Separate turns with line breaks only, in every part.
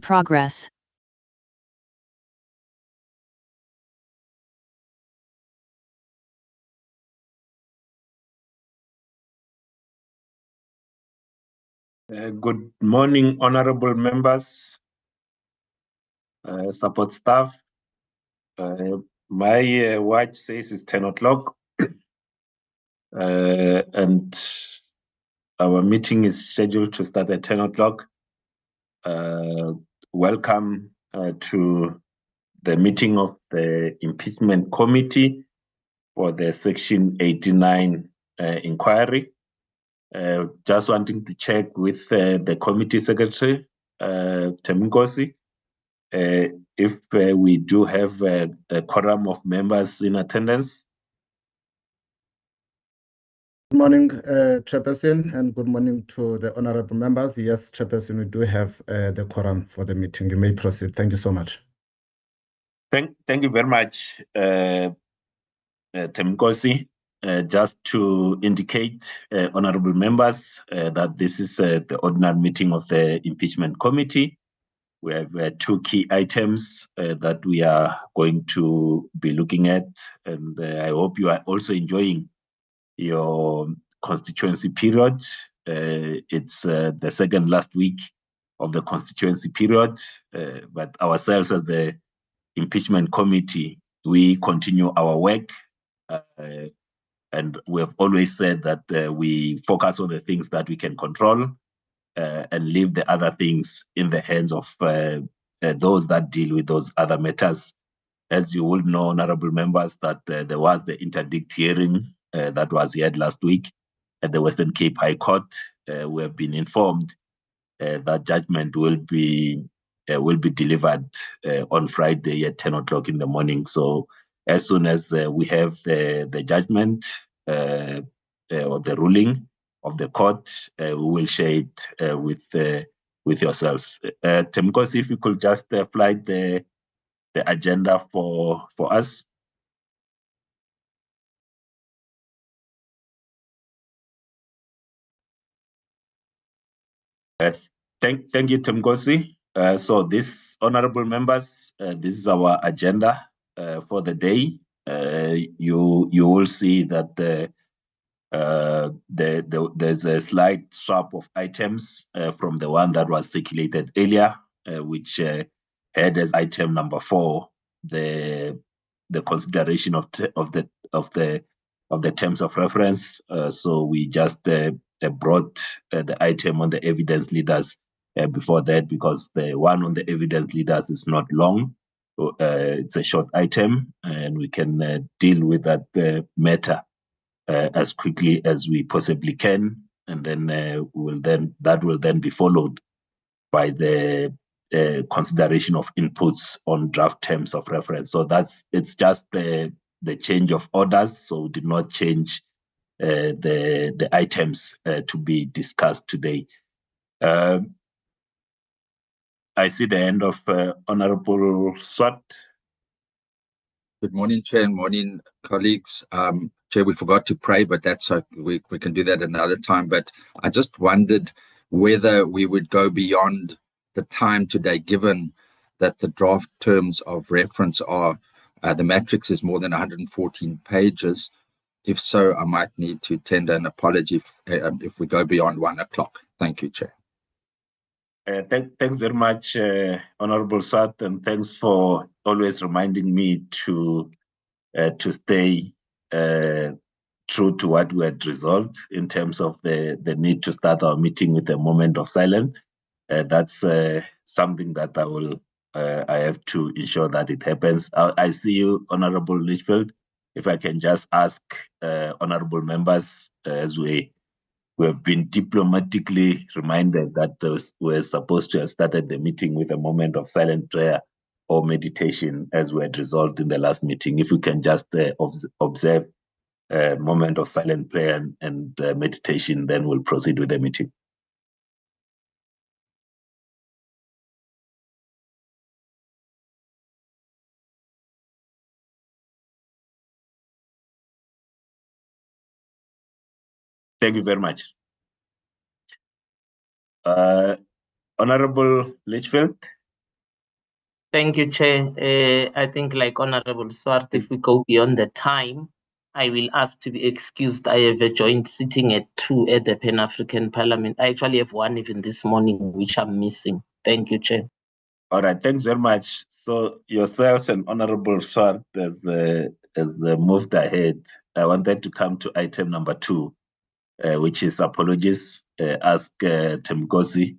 progress.
Good morning, honorable members, support staff. My watch says it's 10 o'clock, and our meeting is scheduled to start at 10 o'clock. Welcome to the meeting of the Impeachment Committee for the Section 89 inquiry. Just wanting to check with the committee secretary, Temkosi, if we do have a quorum of members in attendance.
Good morning, Chairperson, and good morning to the honorable members. Yes, Chairperson, we do have the quorum for the meeting. You may proceed. Thank you so much.
Thank you very much, Temkosi. Just to indicate, honorable members, that this is the ordinary meeting of the Impeachment Committee. We have two key items that we are going to be looking at, and I hope you are also enjoying your constituency period. It's the second last week of the constituency period, but ourselves as the Impeachment Committee, we continue our work, and we have always said that we focus on the things that we can control, and leave the other things in the hands of those that deal with those other matters. As you would know, honorable members, that there was the interdict hearing that was held last week at the Western Cape High Court. We have been informed that judgment will be delivered on Friday at 10 o'clock in the morning. So as soon as we have the judgment or the ruling of the court, we will share it with yourselves. Temkosi, if you could just apply the agenda for us. Thank you, Temkosi. So this, honorable members, this is our agenda for the day. You will see that there's a slight swap of items from the one that was circulated earlier, which had as item number 4 the consideration of the terms of reference. So we just brought the item on the evidence leaders before that, because the one on the evidence leaders is not long. It's a short item, and we can deal with that matter as quickly as we possibly can, and then that will then be followed by the consideration of inputs on draft terms of reference. So it's just the change of orders. So we did not change the items to be discussed today. I see the end of Honorable Swart.
Good morning, Chair, and morning, colleagues. Chair, we forgot to pray, but that's we can do that another time. But I just wondered whether we would go beyond the time today, given that the draft terms of reference are, the matrix is more than 114 pages. If so, I might need to tender an apology if we go beyond 1 o'clock. Thank you, Chair.
Thanks very much, Honorable Swart, and thanks for always reminding me to stay true to what we had resolved in terms of the need to start our meeting with a moment of silence. That's something that I have to ensure that it happens. I see you, Honorable Litchfield. If I can just ask honorable members, as we have been diplomatically reminded that we're supposed to have started the meeting with a moment of silent prayer or meditation, as we had resolved in the last meeting. If we can just observe a moment of silent prayer and meditation, then we'll proceed with the meeting. Thank you very much. Honorable Litchfield.
Thank you, Chair. I think, like Honorable Swart, if we go beyond the time, I will ask to be excused. I have a joint sitting at 2 at the Pan-African Parliament. I actually have one even this morning, which I'm missing. Thank you, Chair.
All right, thanks very much. So yourselves and Honorable Swart, as the moved ahead, I wanted to come to item number 2, which is apologies. Ask Themkosi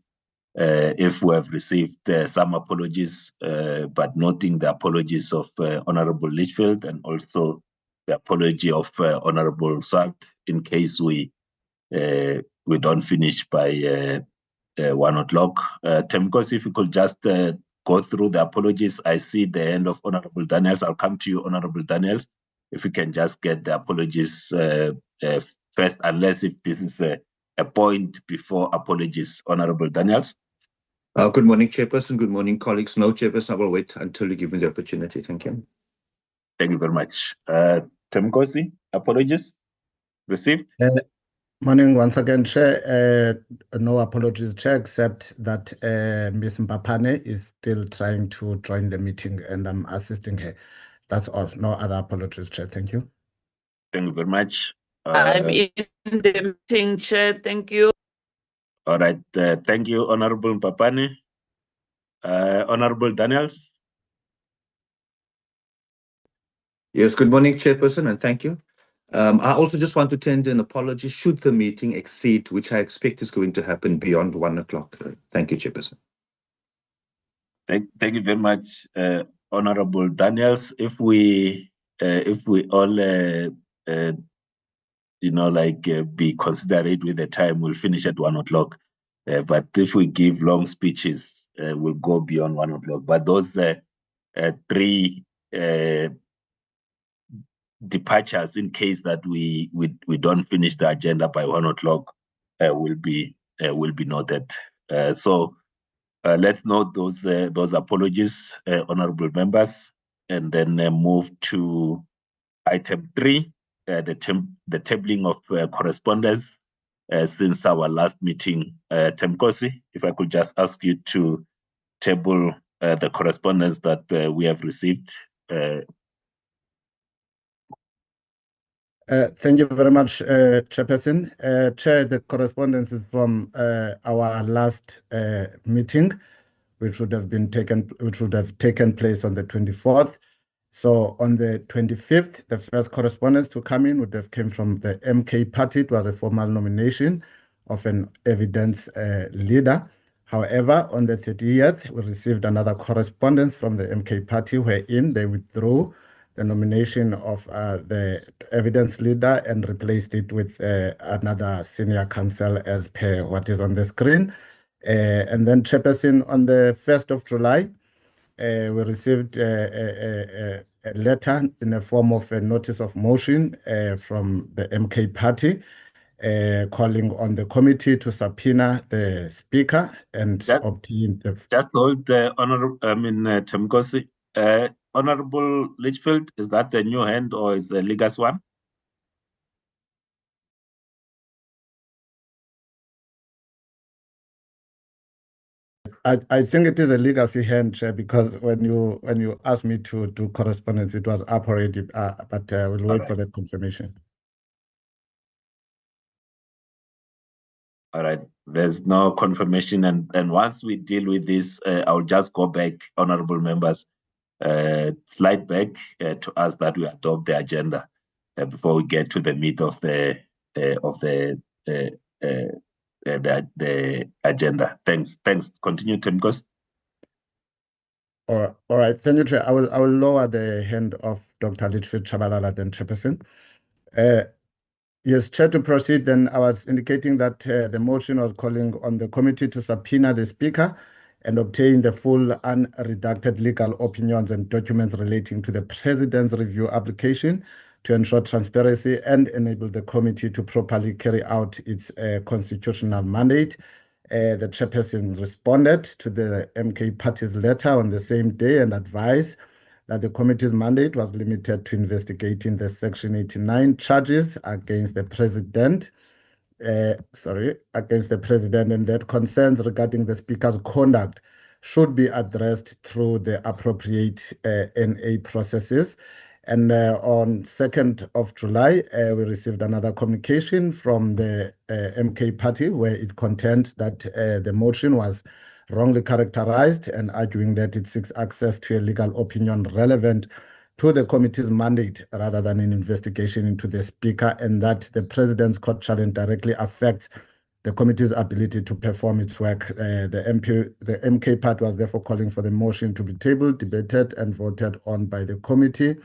if we have received some apologies, but noting the apologies of Honorable Litchfield and also the apology of Honorable Swart in case we don't finish by 1 o'clock. Themkosi, if you could just go through the apologies. I see the end of Honorable Daniels. I'll come to you, Honorable Daniels. If you can just get the apologies first, unless if this is a point before apologies, Honorable Daniels.
Good morning, Chairperson. Good morning, colleagues. No, Chairperson, I will wait until you give me the opportunity. Thank you.
Thank you very much. Themkosi, apologies received?
Morning once again, Chair. No apologies, Chair, except that Ms. Mpapane is still trying to join the meeting and I'm assisting her. That's all. No other apologies, Chair. Thank you.
Thank you very much.
I'm in the meeting, Chair. Thank you.
All right. Thank you, Honorable Mpapane. Honorable Daniels.
Yes, good morning, Chairperson, and thank you. I also just want to tender an apology should the meeting exceed, which I expect is going to happen beyond 1 o'clock. Thank you, Chairperson.
Thank you very much, Honorable Daniels. If we all be considerate with the time, we'll finish at 1 o'clock. But if we give long speeches, we'll go beyond 1 o'clock. But those 3 departures, in case that we don't finish the agenda by 1 o'clock, will be noted. So let's note those apologies, honorable members, and then move to item 3, the tabling of correspondence since our last meeting. Themkosi, if I could just ask you to table the correspondence that we have received.
Thank you very much, Chairperson. Chair, the correspondence is from our last meeting, which would have taken place on the 24th. So on the 25th, the first correspondence to come in would have came from the MK Party. It was a formal nomination of an evidence leader. However, on the 30th, we received another correspondence from the MK Party wherein they withdrew the nomination of the evidence leader and replaced it with another senior counsel as per what is on the screen. And then, Chairperson, on the 1st of July, we received a letter in the form of a notice of motion from the MK Party calling on the committee to subpoena the speaker and obtain the...
Just hold Themkosi. Honorable Litchfield, is that the new hand or is the Ligas one?
I think it is a legacy hand, Chair, because when you asked me to do correspondence, it was up already, but we'll wait for the confirmation.
All right, there's no confirmation, and once we deal with this, I'll just go back, honorable members, slide back to ask that we adopt the agenda before we get to the meat of the agenda. Thanks. Continue, Themkosi.
All right. Thank you, Chair. I will lower the hand of Dr. Litchfield Chabalala, then Chairperson. Yes, Chair, to proceed, then I was indicating that the motion was calling on the committee to subpoena the speaker and obtain the full unredacted legal opinions and documents relating to the President's review application to ensure transparency and enable the committee to properly carry out its constitutional mandate. The Chairperson responded to the MK Party's letter on the same day and advised that the committee's mandate was limited to investigating the Section 89 charges against the President, and that concerns regarding the Speaker's conduct should be addressed through the appropriate NA processes. And on 2nd of July, we received another communication from the MK party where it contends that the motion was wrongly characterized and arguing that it seeks access to a legal opinion relevant to the committee's mandate rather than an investigation into the speaker, and that the president's court challenge directly affects the committee's ability to perform its work. The MK party was therefore calling for the motion to be tabled, debated, and voted on by the committee.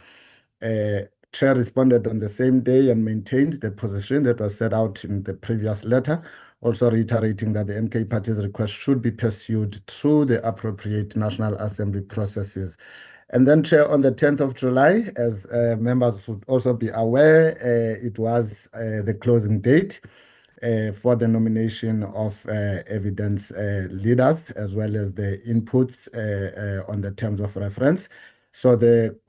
Chair responded on the same day and maintained the position that was set out in the previous letter, also reiterating that the MK party's request should be pursued through the appropriate National Assembly processes. And then, Chair, on the 10th of July, as members would also be aware, it was the closing date for the nomination of evidence leaders, as well as the inputs on the terms of reference. So the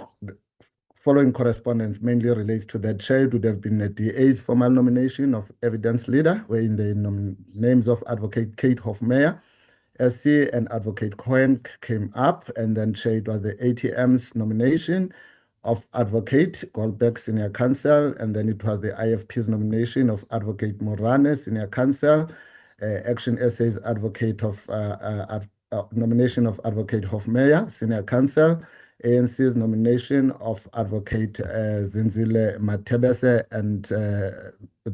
following correspondence mainly relates to that. Chair. It would have been a DA's formal nomination of evidence leader, wherein the names of Advocate Kate Hofmeyer, SC, and Advocate Cohen came up, and then Chair, it was the ATM's nomination of Advocate Goldberg, Senior Counsel, and then it was the IFP's nomination of Advocate Morane, Senior Counsel, Action SA's advocate of nomination of Advocate Hofmeyer, Senior Counsel, ANC's nomination of Advocate Zinzile Matebese, and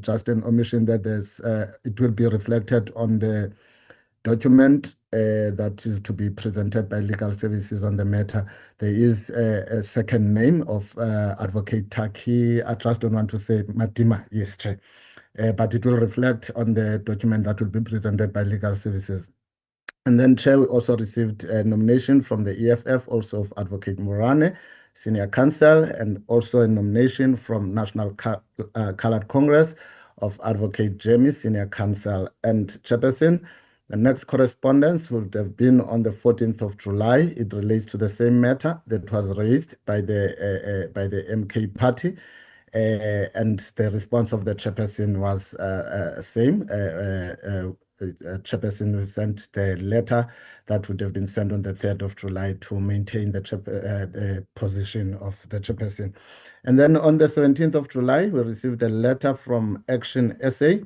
just an omission that there's it will be reflected on the document that is to be presented by legal services on the matter. There is a second name of Advocate Taki, I just don't want to say Matima, yes, Chair. But it will reflect on the document that will be presented by legal services. And then, Chair, we also received a nomination from the EFF, also of Advocate Morane, Senior Counsel, and also a nomination from National Colored Congress of Advocate Jamie, Senior Counsel. And Chairperson, the next correspondence would have been on the 14th of July. It relates to the same matter that was raised by the MK party. And the response of the chairperson was same. Chairperson sent the letter that would have been sent on the 3rd of July to maintain the position of the chairperson. And then on the 17th of July, we received a letter from Action SA.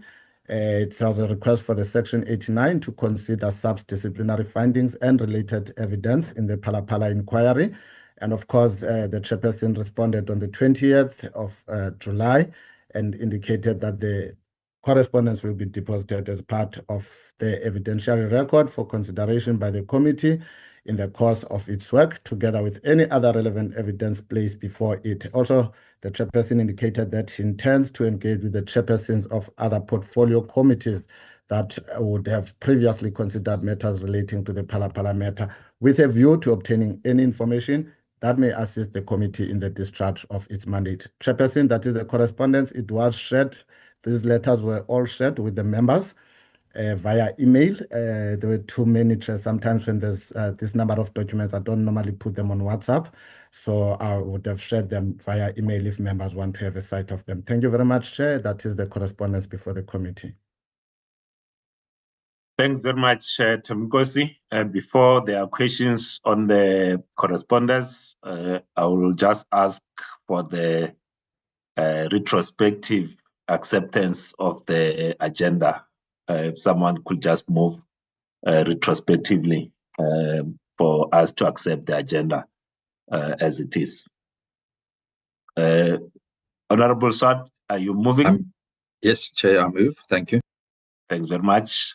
It was a request for the Section 89 to consider sub-disciplinary findings and related evidence in the Phala inquiry. And of course, the chairperson responded on the 20th of July and indicated that the correspondence will be deposited as part of the evidentiary record for consideration by the committee in the course of its work, together with any other relevant evidence placed before it. Also, the chairperson indicated that he intends to engage with the chairpersons of other portfolio committees that would have previously considered matters relating to the Phala matter, with a view to obtaining any information that may assist the committee in the discharge of its mandate. Chairperson, that is the correspondence. It was shared. These letters were all shared with the members via email. There were too many, Chair. Sometimes when there's this number of documents, I don't normally put them on WhatsApp. So I would have shared them via email if members want to have a sight of them. Thank you very much, Chair. That is the correspondence before the committee.
Thanks very much, Temkosi. Before there are questions on the correspondence, I will just ask for the retrospective acceptance of the agenda. If someone could just move retrospectively for us to accept the agenda as it is. Honorable Swart, are you moving?
Yes, Chair, I move. Thank you.
Thanks very much.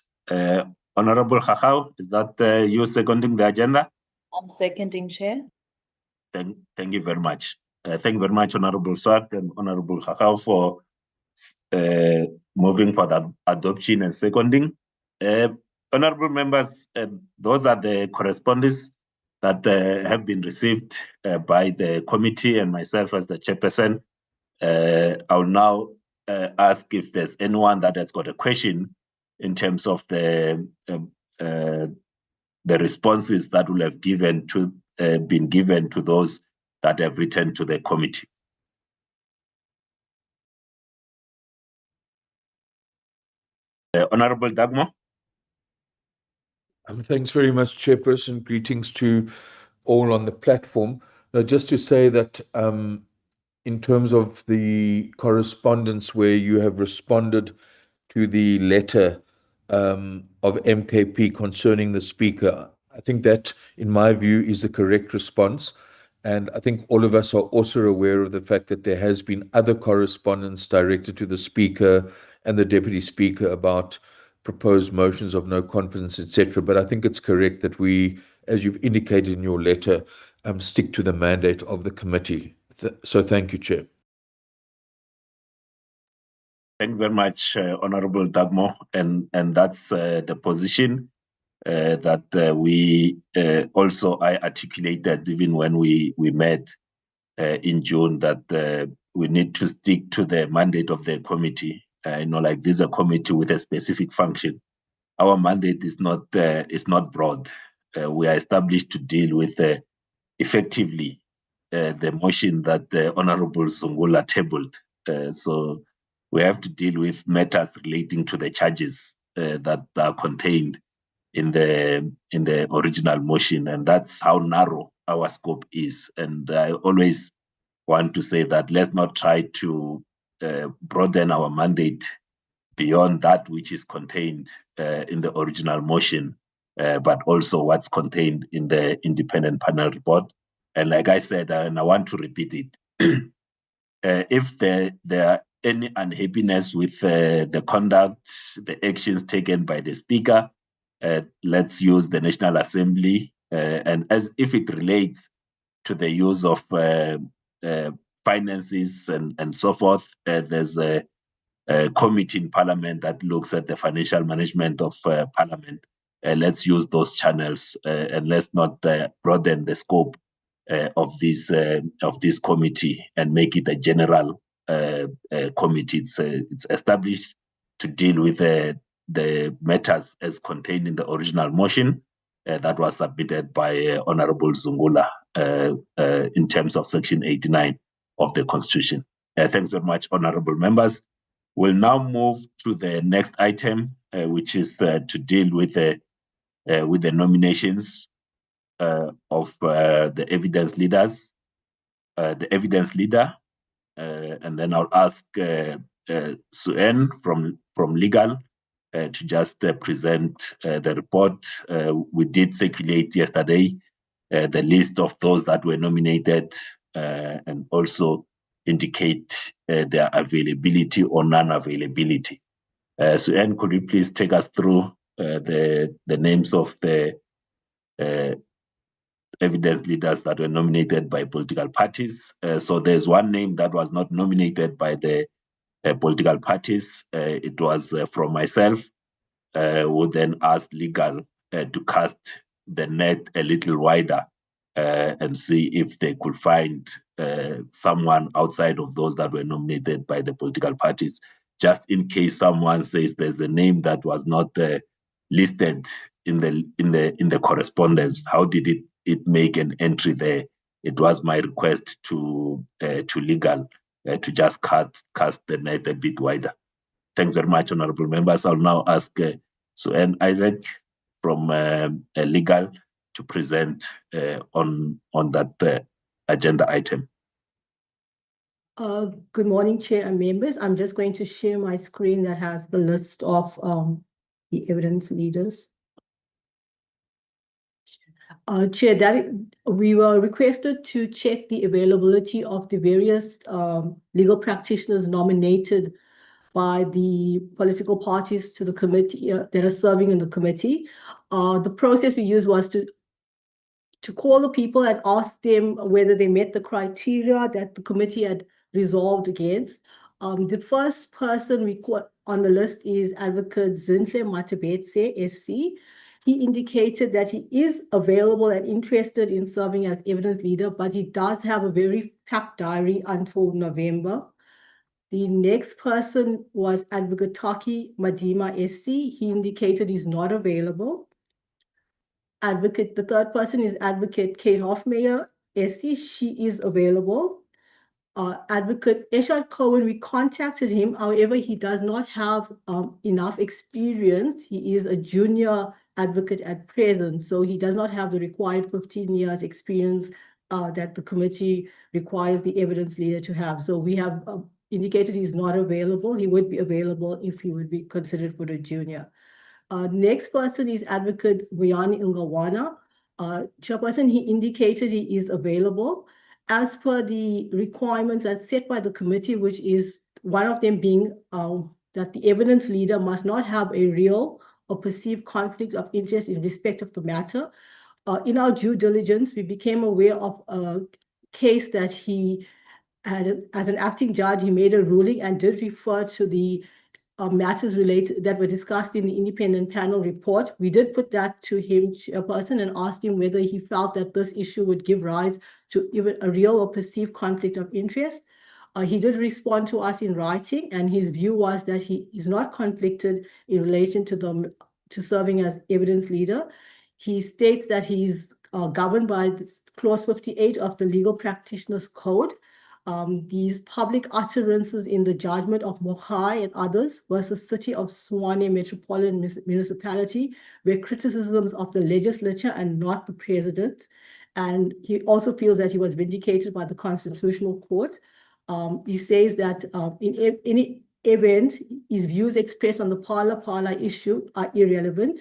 Honorable Khakau, is that you seconding the agenda?
I'm seconding, Chair.
Thank you very much. Thank you very much, Honorable Swart and Honorable Khakau, for moving for the adoption and seconding. Honorable members, those are the correspondence that have been received by the committee and myself as the chairperson. I will now ask if there's anyone that has got a question in terms of the responses that will have been given to those that have written to the committee. Honorable Dagmo.
Thanks very much, Chairperson. Greetings to all on the platform. Now, just to say that in terms of the correspondence where you have responded to the letter of MKP concerning the Speaker, I think that, in my view, is the correct response. And I think all of us are also aware of the fact that there has been other correspondence directed to the Speaker and the Deputy Speaker about proposed motions of no confidence, etc. But I think it's correct that we, as you've indicated in your letter, stick to the mandate of the committee. So thank you, Chair.
Thank you very much, Honorable Dagmo. And that's the position that we also I articulated even when we met in June, that we need to stick to the mandate of the committee. Like this is a committee with a specific function. Our mandate is not broad. We are established to deal with effectively the motion that Honorable Zungula tabled. So we have to deal with matters relating to the charges that are contained in the original motion, and that's how narrow our scope is. And I always want to say that let's not try to broaden our mandate beyond that which is contained in the original motion, but also what's contained in the independent panel report. And like I said, and I want to repeat it, if there are any unhappiness with the conduct, the actions taken by the Speaker, let's use the National Assembly, and as if it relates to the use of finances and so forth, there's a committee in Parliament that looks at the financial management of Parliament. Let's use those channels, and let's not broaden the scope of this committee and make it a general committee. It's established to deal with the matters as contained in the original motion that was submitted by Honorable Zungula in terms of Section 89 of the Constitution. Thanks very much, Honorable Members. We'll now move to the next item, which is to deal with the nominations of the evidence leaders, the evidence leader, and then I'll ask Suen from legal to just present the report. We did circulate yesterday the list of those that were nominated and also indicate their availability or non-availability. Suen, could you please take us through the names of the evidence leaders that were nominated by political parties? So there's one name that was not nominated by the political parties. It was from myself, who then asked legal to cast the net a little wider and see if they could find someone outside of those that were nominated by the political parties, just in case someone says there's a name that was not listed in the correspondence. How did it make an entry there? It was my request to legal to just cast the net a bit wider. Thanks very much, honorable members. I'll now ask Suen Isaac from legal to present on that agenda item.
Good morning, Chair and members. I'm just going to share my screen that has the list of the evidence leaders. Chair, we were requested to check the availability of the various legal practitioners nominated by the political parties to the committee that are serving in the committee. The process we used was to call the people and ask them whether they met the criteria that the committee had resolved against. The first person on the list is Advocate Zinhle Matabetse, SC. He indicated that he is available and interested in serving as evidence leader, but he does have a very packed diary until November. The next person was Advocate Taki Madima, SC. He indicated he's not available. The third person is Advocate Kate Hofmeyer, SC. She is available. Advocate Eshad Cohen, we contacted him. However, he does not have enough experience. He is a junior advocate at present, so he does not have the required 15 years experience that the committee requires the evidence leader to have. So we have indicated he's not available. He would be available if he would be considered for the junior. Next person is Advocate Vuyani Ngawana. Chairperson, he indicated he is available. As per the requirements as set by the committee, which is one of them being that the evidence leader must not have a real or perceived conflict of interest in respect of the matter. In our due diligence, we became aware of a case that he had, as an acting judge, he made a ruling and did refer to the matters related that were discussed in the independent panel report. We did put that to him, Chairperson, and asked him whether he felt that this issue would give rise to even a real or perceived conflict of interest. He did respond to us in writing, and his view was that he is not conflicted in relation to serving as evidence leader. He states that he's governed by Clause 58 of the Legal Practitioners Code. These public utterances in the judgment of Mogai and others versus City of Tshwane Metropolitan Municipality were criticisms of the legislature and not the president. And he also feels that he was vindicated by the Constitutional Court. He says that in any event, his views expressed on the Phala issue are irrelevant.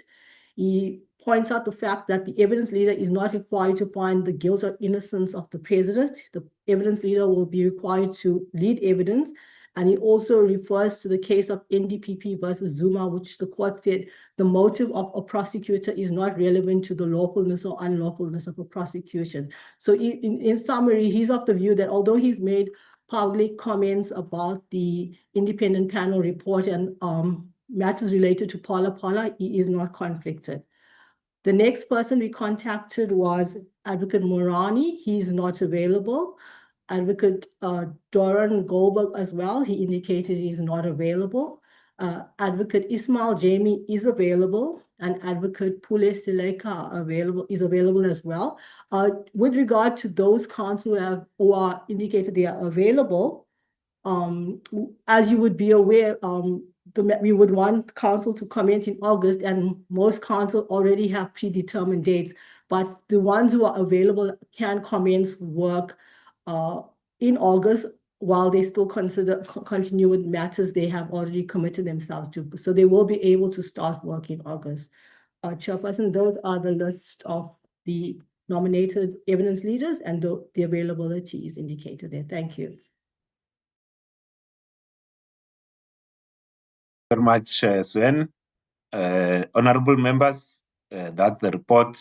He points out the fact that the evidence leader is not required to find the guilt or innocence of the president. The evidence leader will be required to lead evidence. And he also refers to the case of NDPP versus Zuma, which the court said the motive of a prosecutor is not relevant to the lawfulness or unlawfulness of a prosecution. So in summary, he's of the view that although he's made public comments about the independent panel report and matters related to Phala, he is not conflicted. The next person we contacted was Advocate Morani. He's not available. Advocate Doran Goldberg as well. He indicated he's not available. Advocate Ismail Jamie is available, and Advocate Pule Sileka is available as well. With regard to those counsel who are indicated they are available, as you would be aware, we would want council to comment in August, and most council already have predetermined dates, but the ones who are available can commence work in August while they still continue with matters they have already committed themselves to. So they will be able to start work in August. Chairperson, those are the list of the nominated evidence leaders, and the availability is indicated there. Thank you.
Very much, Suen. Honorable members, that's the report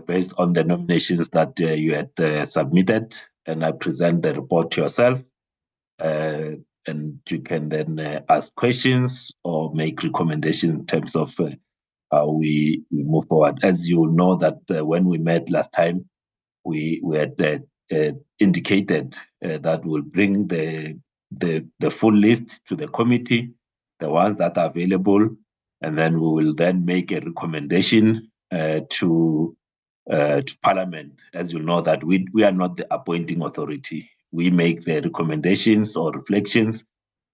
based on the nominations that you had submitted, and I present the report to yourself, and you can then ask questions or make recommendations in terms of how we move forward. As you know that when we met last time, we had indicated that we'll bring the full list to the committee, the ones that are available, and then we will then make a recommendation to Parliament. As you know that we are not the appointing authority. We make the recommendations or reflections,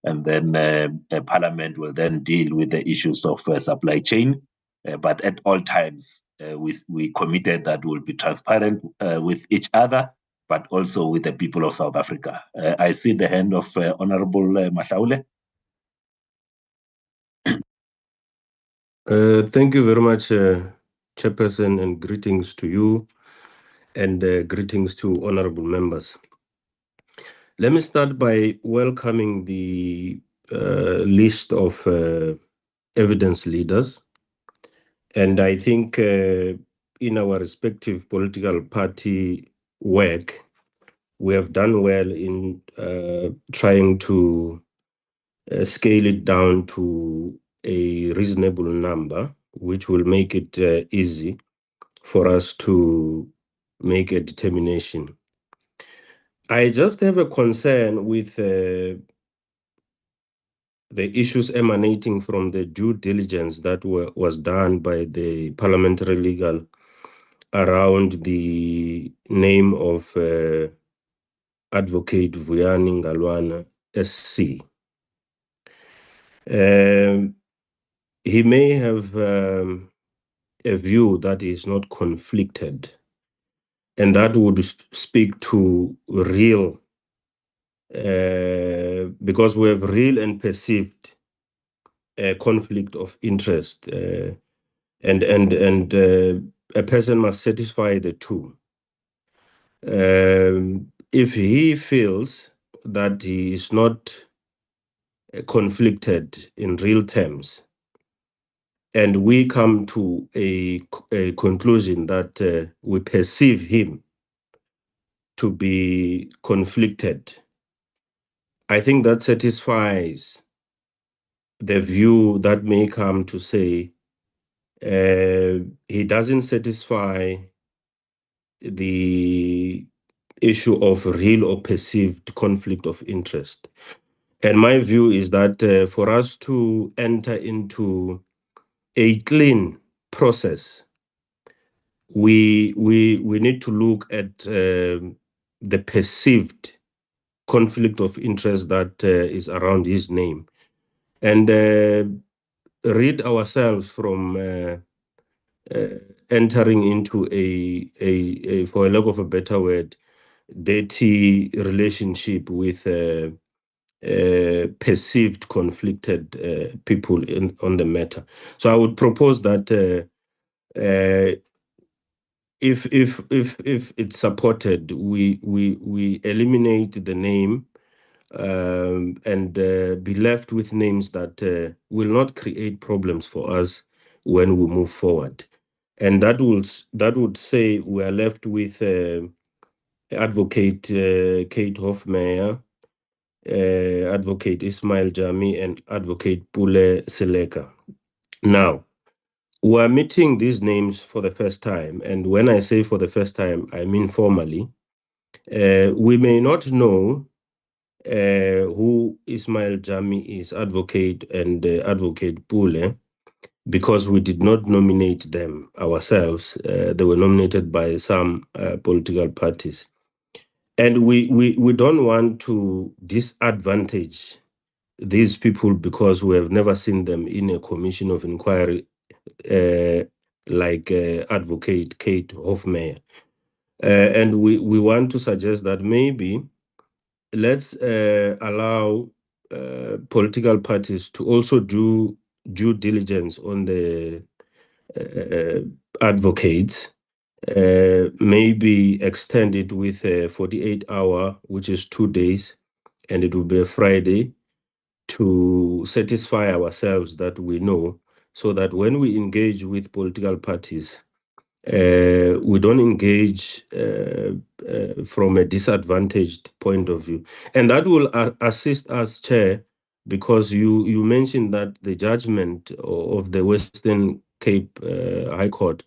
and then Parliament will then deal with the issues of supply chain. But at all times, we committed that we'll be transparent with each other, but also with the people of South Africa. I see the hand of Honorable Mahlaule.
Thank you very much, Chairperson, and greetings to you, and greetings to honorable members. Let me start by welcoming the list of evidence leaders. And I think in our respective political party work, we have done well in trying to scale it down to a reasonable number, which will make it easy for us to make a determination. I just have a concern with the issues emanating from the due diligence that was done by the parliamentary legal around the name of Advocate Vuyani Ngawana SC. He may have a view that is not conflicted, and that would speak to real, because we have real and perceived conflict of interest, and a person must satisfy the two. If he feels that he is not conflicted in real terms, and we come to a conclusion that we perceive him to be conflicted, I think that satisfies the view that may come to say he doesn't satisfy the issue of real or perceived conflict of interest. And my view is that for us to enter into a clean process, we need to look at the perceived conflict of interest that is around his name, and rid ourselves from entering into a, for a lack of a better word, dirty relationship with perceived conflicted people on the matter. So I would propose that if it's supported, we eliminate the name and be left with names that will not create problems for us when we move forward. And that would say we are left with Advocate Kate Hofmeyer, Advocate Ismail Jami, and Advocate Pule Seleka. Now, we are meeting these names for the first time, and when I say for the first time, I mean formally. We may not know who Ismail Jami is, Advocate, and Advocate Pule, because we did not nominate them ourselves. They were nominated by some political parties. And we don't want to disadvantage these people because we have never seen them in a commission of inquiry like Advocate Kate Hofmeyer. And we want to suggest that maybe let's allow political parties to also do due diligence on the advocates, maybe extend it with a 48-hour, which is 2 days, and it will be a Friday, to satisfy ourselves that we know, so that when we engage with political parties, we don't engage from a disadvantaged point of view. And that will assist us, Chair, because you mentioned that the judgment of the Western Cape High Court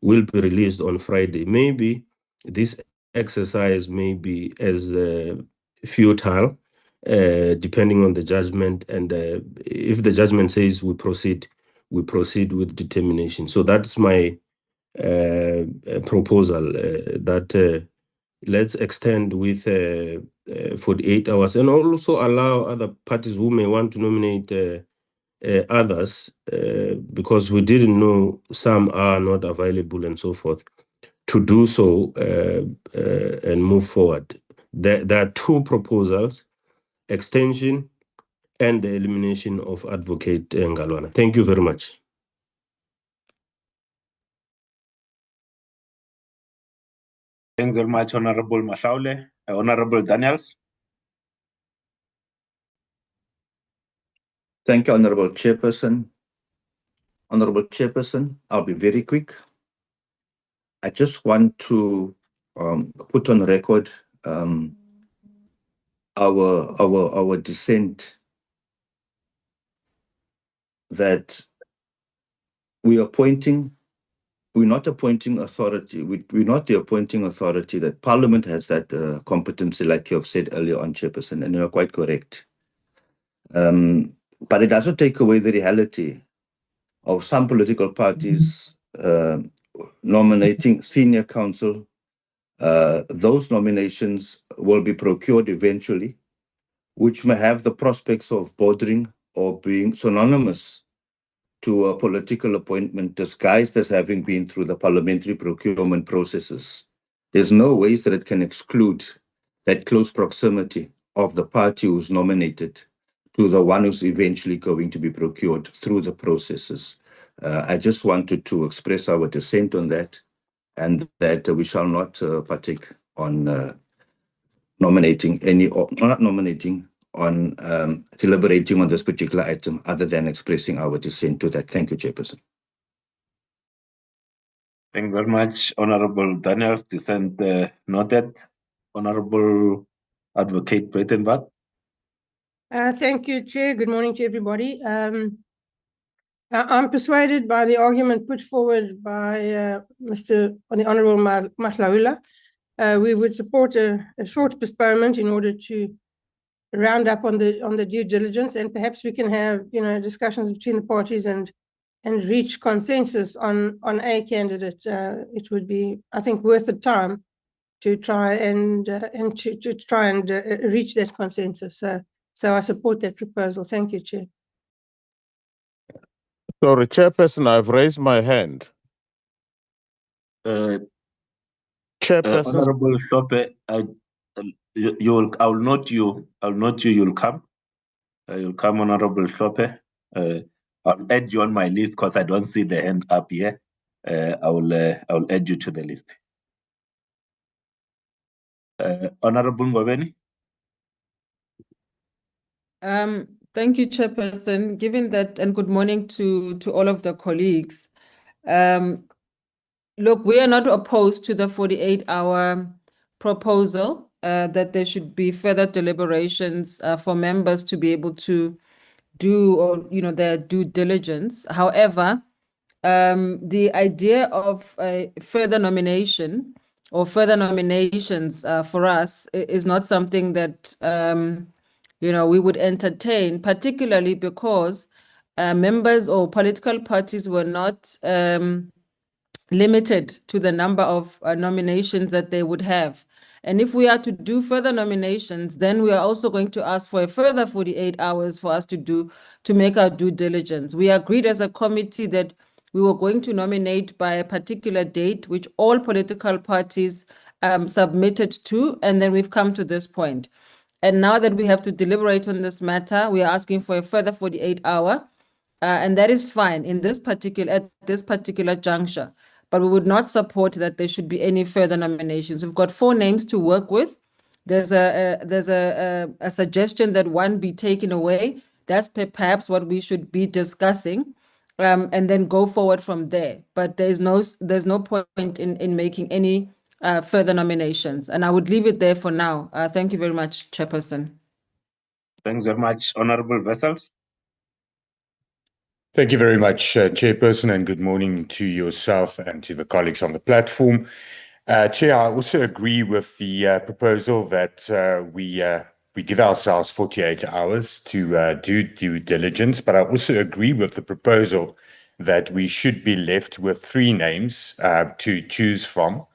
will be released on Friday. Maybe this exercise may be as futile, depending on the judgment. And if the judgment says we proceed with determination. So that's my proposal, that let's extend with 48 hours, and also allow other parties who may want to nominate others, because we didn't know some are not available and so forth, to do so and move forward. There are two proposals: extension and the elimination of Advocate Ngalwana. Thank you very much.
Thank you very much, Honorable Mashaule. Honorable Daniels.
Thank you, Honorable Chairperson. Honorable Chairperson, I'll be very quick. I just want to put on record our dissent, that we're not appointing authority. We're not the appointing authority. That Parliament has that competency, like you have said earlier on, Chairperson, and you're quite correct. But it doesn't take away the reality of some political parties nominating senior counsel. Those nominations will be procured eventually, which may have the prospects of bordering or being synonymous to a political appointment disguised as having been through the parliamentary procurement processes, there's no ways that it can exclude that close proximity of the party who's nominated to the one who's eventually going to be procured through the processes. I just wanted to express our dissent on that, and that we shall not partake on nominating any, or not nominating, on deliberating on this particular item, other than expressing our dissent to that. Thank you, Chairperson.
Thank you very much, Honorable Daniels. Dissent noted. Honorable Advocate Breitenbach.
Thank you, Chair. Good morning to everybody. I'm persuaded by the argument put forward by the Honourable Mahlaula. We would support a short postponement in order to round up on the due diligence, and perhaps we can have discussions between the parties and reach consensus on a candidate. It would be, I think, worth the time to try and reach that consensus. So I support that proposal. Thank you, Chair.
Sorry, Chairperson, I've raised my hand. Chairperson,
Honorable Shope, I'll note you. You'll come. You'll come, Honorable Shope. I'll add you on my list because I don't see the hand up here. I'll add you to the list. Honorable Ngobeni.
Thank you, Chairperson. Given that, and good morning to all of the colleagues. Look, we are not opposed to the 48-hour proposal that there should be further deliberations for members to be able to do their due diligence. However, the idea of a further nomination or further nominations for us is not something that we would entertain, particularly because members or political parties were not limited to the number of nominations that they would have. And if we are to do further nominations, then we are also going to ask for a further 48 hours for us to make our due diligence. We agreed as a committee that we were going to nominate by a particular date, which all political parties submitted to, and then we've come to this point. And now that we have to deliberate on this matter, we are asking for a further 48-hour, and that is fine at this particular juncture. But we would not support that there should be any further nominations. We've got 4 names to work with. There's a suggestion that one be taken away. That's perhaps what we should be discussing, and then go forward from there. But there's no point in making any further nominations. And I would leave it there for now. Thank you very much, Chairperson.
Thanks very much, Honorable Wessels.
Thank you very much, Chairperson, and good morning to yourself and to the colleagues on the platform. Chair, I also agree with the proposal that we give ourselves 48 hours to do due diligence, but I also agree with the proposal that we should be left with 3 names to choose from,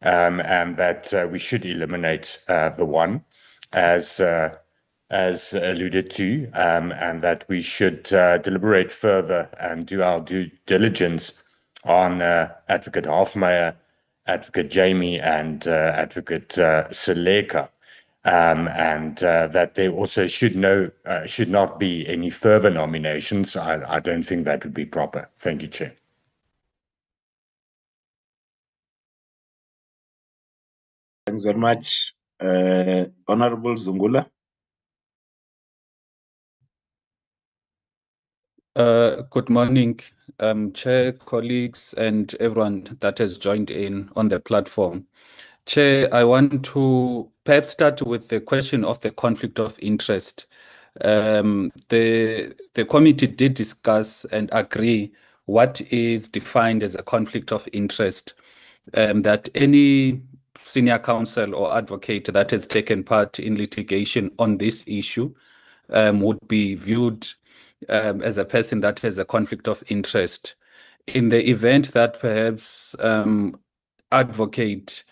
and that we should eliminate the one as alluded to, and that we should deliberate further and do our due diligence on Advocate Halfmeyer, Advocate Jamie, and Advocate Seleka, and that there also should not be any further nominations. I don't think that would be proper. Thank you, Chair.
Thanks very much, Honorable Zungula.
Good morning, Chair, colleagues, and everyone that has joined in on the platform. Chair, I want to perhaps start with the question of the conflict of interest. The committee did discuss and agree what is defined as a conflict of interest, that any senior counsel or advocate that has taken part in litigation on this issue would be viewed as a person that has a conflict of interest. In the event that perhaps advocate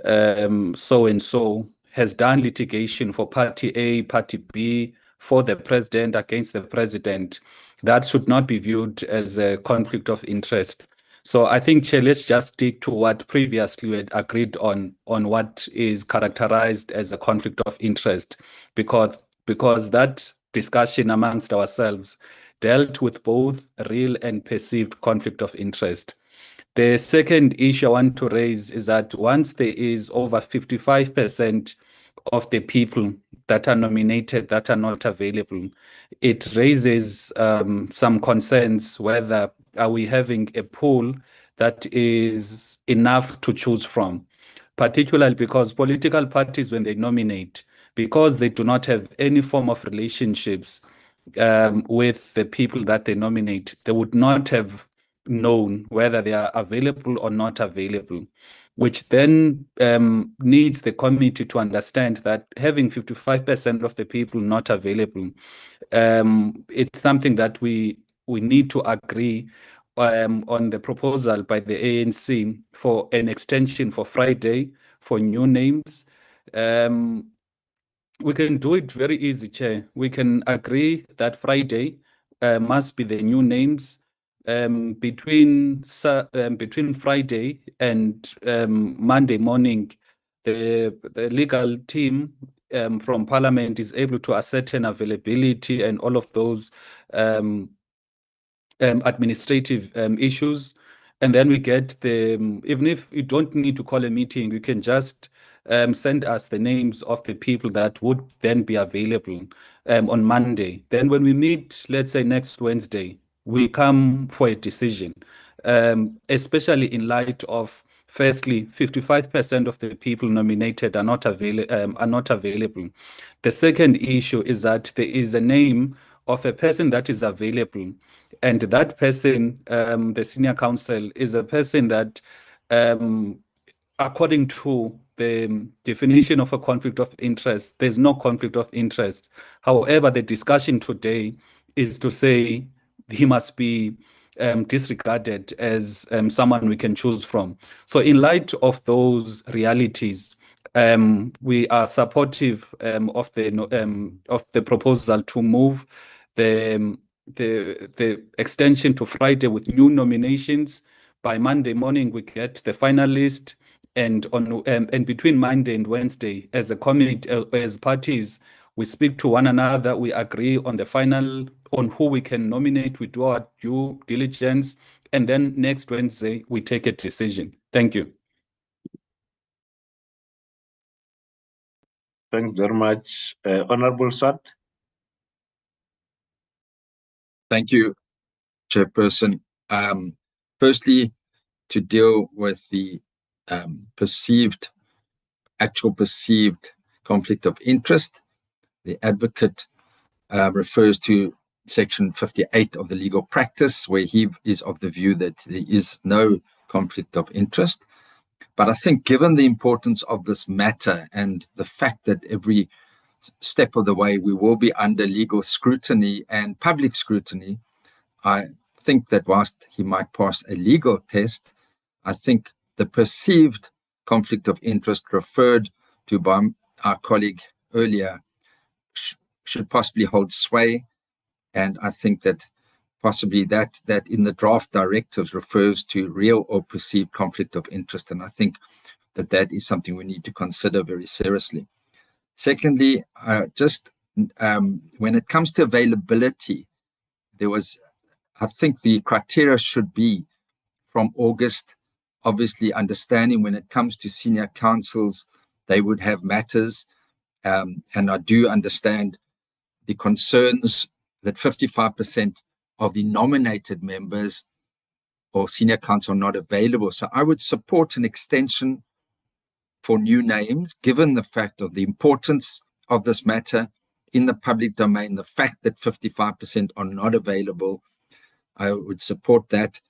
so-and-so has done litigation for party A, party B, for the president, against the president, that should not be viewed as a conflict of interest. So I think, Chair, let's just stick to what previously we had agreed on what is characterized as a conflict of interest, because that discussion amongst ourselves dealt with both real and perceived conflict of interest. The second issue I want to raise is that once there is over 55% of the people that are nominated that are not available, it raises some concerns whether are we having a pool that is enough to choose from, particularly because political parties, when they nominate, because they do not have any form of relationships with the people that they nominate, they would not have known whether they are available or not available, which then needs the committee to understand that having 55% of the people not available, it's something that we need to agree on the proposal by the ANC for an extension for Friday for new names. We can do it very easy, Chair. We can agree that Friday must be the new names. Between Friday and Monday morning, the legal team from Parliament is able to ascertain availability and all of those administrative issues. And then we get even if you don't need to call a meeting, you can just send us the names of the people that would then be available on Monday. Then when we meet, let's say next Wednesday, we come for a decision, especially in light of, firstly, 55% of the people nominated are not available. The second issue is that there is a name of a person that is available, and that person, the senior counsel, is a person that, according to the definition of a conflict of interest, there's no conflict of interest. However, the discussion today is to say he must be disregarded as someone we can choose from. So in light of those realities, we are supportive of the proposal to move the extension to Friday with new nominations. By Monday morning, we get the final list, and between Monday and Wednesday, as a committee, as parties, we speak to one another. We agree on the final, on who we can nominate. We do our due diligence, and then next Wednesday we take a decision. Thank you.
Thanks very much, Honorable Swart.
Thank you, Chairperson. Firstly, to deal with the actual perceived conflict of interest, the advocate refers to Section 58 of the legal practice, where he is of the view that there is no conflict of interest. But I think given the importance of this matter and the fact that every step of the way we will be under legal scrutiny and public scrutiny, I think that whilst he might pass a legal test, I think the perceived conflict of interest referred to by our colleague earlier should possibly hold sway. And I think that possibly that in the draft directives refers to real or perceived conflict of interest. And I think that is something we need to consider very seriously. Secondly, when it comes to availability, I think the criteria should be from August, obviously understanding when it comes to senior councils, they would have matters. And I do understand the concerns that 55% of the nominated members or senior council are not available. So I would support an extension for new names, given the fact of the importance of this matter in the public domain, the fact that 55% are not available. I would support that.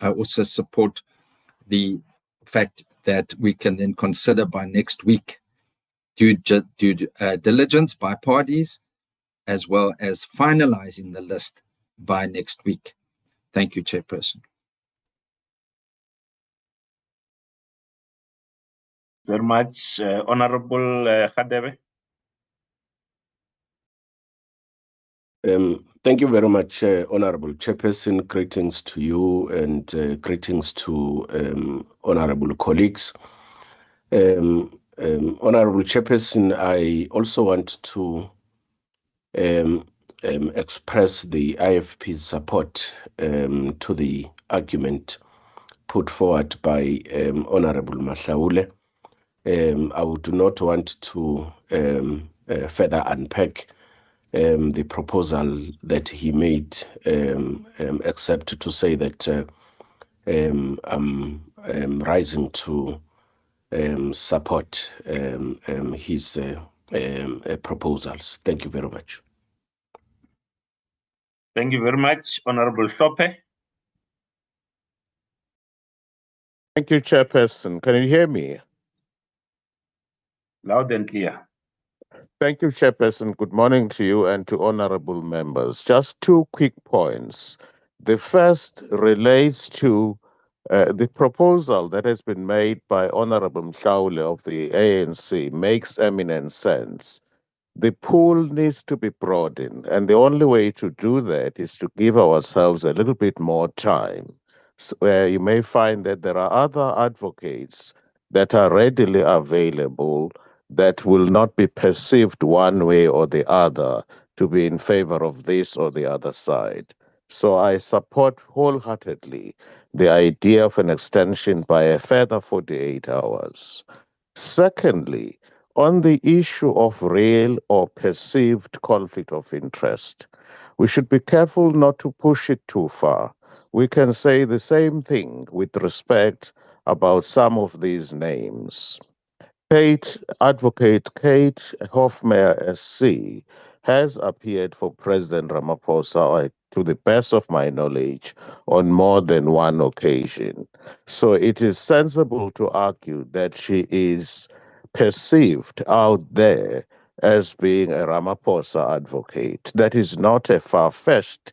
I also support the fact that we can then consider by next week due diligence by parties, as well as finalizing the list by next week. Thank you, Chairperson.
Very much, Honorable Haarzavi.
Thank you very much, Honorable Chairperson. Greetings to you and greetings to honorable colleagues. Honorable Chairperson, I also want to express the IFP's support to the argument put forward by Honorable Mahlaule. I would not want to further unpack the proposal that he made, except to say that I'm rising to support his proposals. Thank you very much.
Thank you very much, Honorable Sope.
Thank you, Chairperson. Can you hear me?
Loud and clear.
Thank you, Chairperson. Good morning to you and to honorable members. Just 2 quick points. The first relates to the proposal that has been made by Honorable Mhlaule of the ANC makes eminent sense. The pool needs to be broadened, and the only way to do that is to give ourselves a little bit more time. So, where you may find that there are other advocates that are readily available that will not be perceived one way or the other to be in favor of this or the other side. So I support wholeheartedly the idea of an extension by a further 48 hours. Secondly, on the issue of real or perceived conflict of interest, we should be careful not to push it too far. We can say the same thing with respect about some of these names. Advocate Kate Hofmeyr SC has appeared for President Ramaphosa, to the best of my knowledge, on more than one occasion. So it is sensible to argue that she is perceived out there as being a Ramaphosa advocate. That is not a far-fetched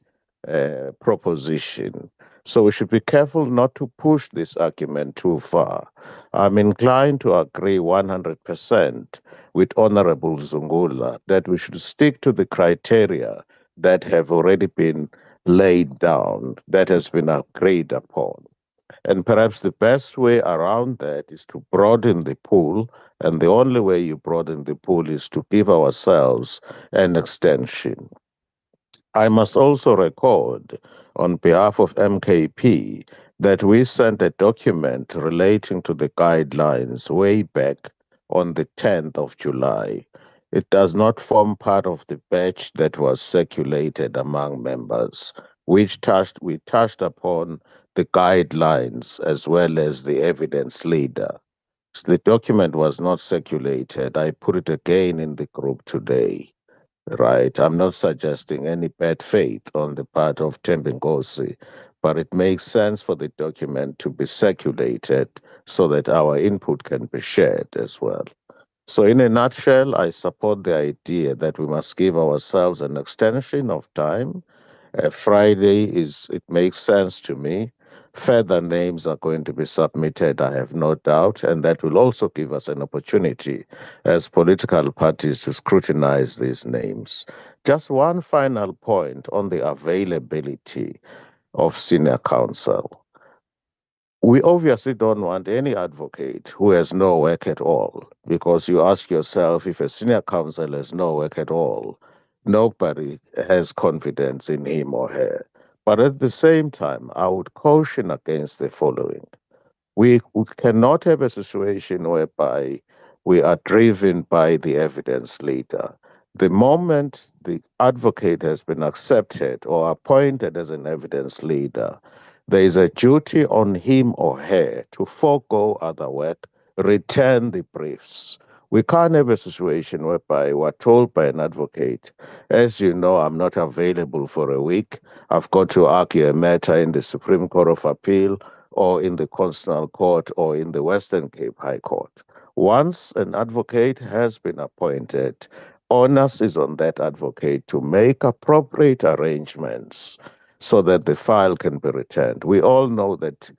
proposition. So we should be careful not to push this argument too far. I'm inclined to agree 100% with Honorable Zungula that we should stick to the criteria that have already been laid down, that has been agreed upon. And perhaps the best way around that is to broaden the pool, and the only way you broaden the pool is to give ourselves an extension. I must also record, on behalf of MKP, that we sent a document relating to the guidelines way back on the 10th of July. It does not form part of the batch that was circulated among members. We touched upon the guidelines as well as the evidence leader. So the document was not circulated. I put it again in the group today. Right. I'm not suggesting any bad faith on the part of Thembinkosi, but it makes sense for the document to be circulated so that our input can be shared as well. So in a nutshell, I support the idea that we must give ourselves an extension of time. Friday it makes sense to me. Further names are going to be submitted, I have no doubt, and that will also give us an opportunity as political parties to scrutinize these names. Just one final point on the availability of senior counsel. We obviously don't want any advocate who has no work at all, because you ask yourself, if a senior counsel has no work at all, nobody has confidence in him or her. But at the same time, I would caution against the following. We cannot have a situation whereby we are driven by the evidence leader. The moment the advocate has been accepted or appointed as an evidence leader, there is a duty on him or her to forego other work, return the briefs. We can't have a situation whereby we're told by an advocate, as you know, I'm not available for a week. I've got to argue a matter in the Supreme Court of Appeal or in the Constitutional Court or in the Western Cape High Court. Once an advocate has been appointed, onus is on that advocate to make appropriate arrangements so that the file can be returned. We all know that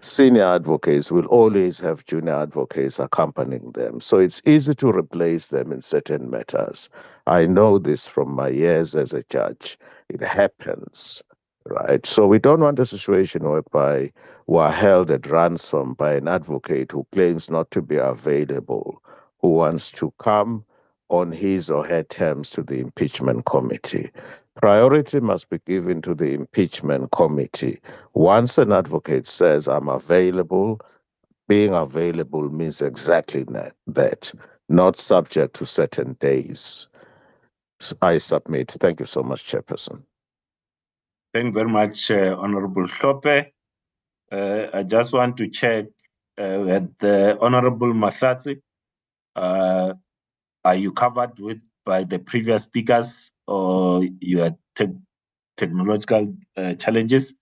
senior advocates will always have junior advocates accompanying them. So it's easy to replace them in certain matters. I know this from my years as a judge. It happens, right? So we don't want a situation whereby we're held at ransom by an advocate who claims not to be available, who wants to come on his or her terms to the impeachment committee. Priority must be given to the impeachment committee. Once an advocate says, I'm available, being available means exactly that, not subject to certain days. I submit. Thank you so much, Chairperson.
Thank you very much, Honorable Hlope. I just want to check with the Honorable Mahlatsi. Are you covered by the previous speakers, or you had technological challenges?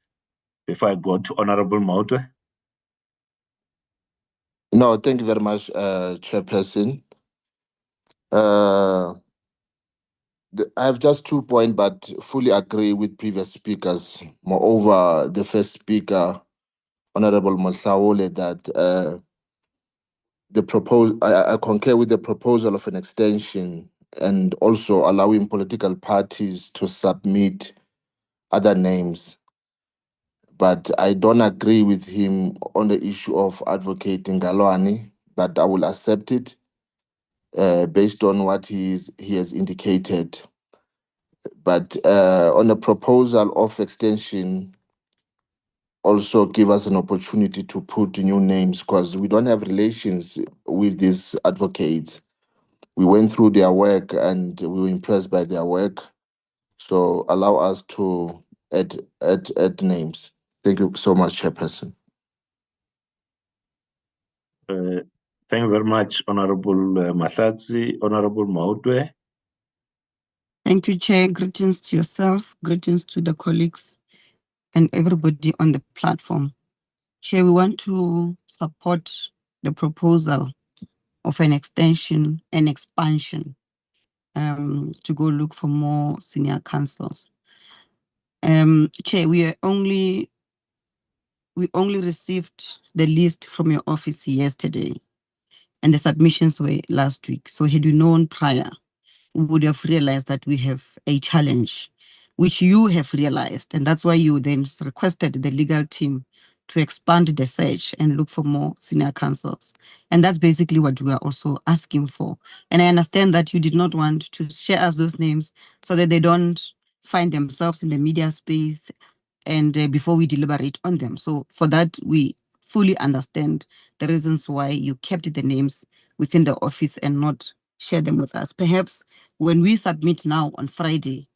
Before I go to Honorable Mautwe.
No, thank you very much, Chairperson. I have just 2 points, but fully agree with previous speakers. Moreover, the first speaker, Honorable Mpofu-Walsh, that I concur with the proposal of an extension and also allowing political parties to submit other names. But I don't agree with him on the issue of advocating Galwani, but I will accept it based on what he has indicated. But on the proposal of extension, also give us an opportunity to put new names, because we don't have relations with these advocates. We went through their work and we were impressed by their work. So allow us to add names. Thank you so much, Chairperson.
Thank you very much, Honorable Mahlatsi. Honorable Mautwe.
Thank you, Chair. Greetings to yourself, greetings to the colleagues and everybody on the platform. Chair, we want to support the proposal of an extension and expansion to go look for more senior counsels. Chair, we only received the list from your office yesterday, and the submissions were last week. So had we known prior, we would have realized that we have a challenge, which you have realized. And that's why you then requested the legal team to expand the search and look for more senior counsels. And that's basically what we are also asking for. And I understand that you did not want to share us those names so that they don't find themselves in the media space and before we deliberate on them. So for that, we fully understand the reasons why you kept the names within the office and not share them with us. Perhaps when we submit now on Friday,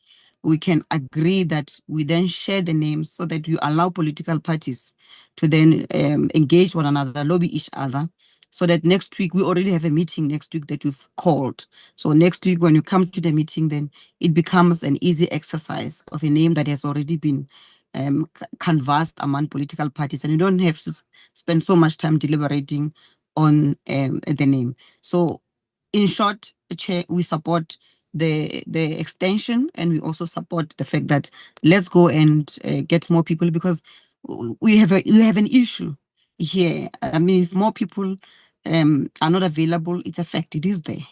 we can agree that we then share the names so that you allow political parties to then engage one another, lobby each other, so that next week, we already have a meeting next week that we've called. So next week, when you come to the meeting, then it becomes an easy exercise of a name that has already been canvassed among political parties, and you don't have to spend so much time deliberating on the name. So in short, Chair, we support the extension, and we also support the fact that let's go and get more people, because we have an issue here. I mean, if more people are not available, it's a fact, it is there.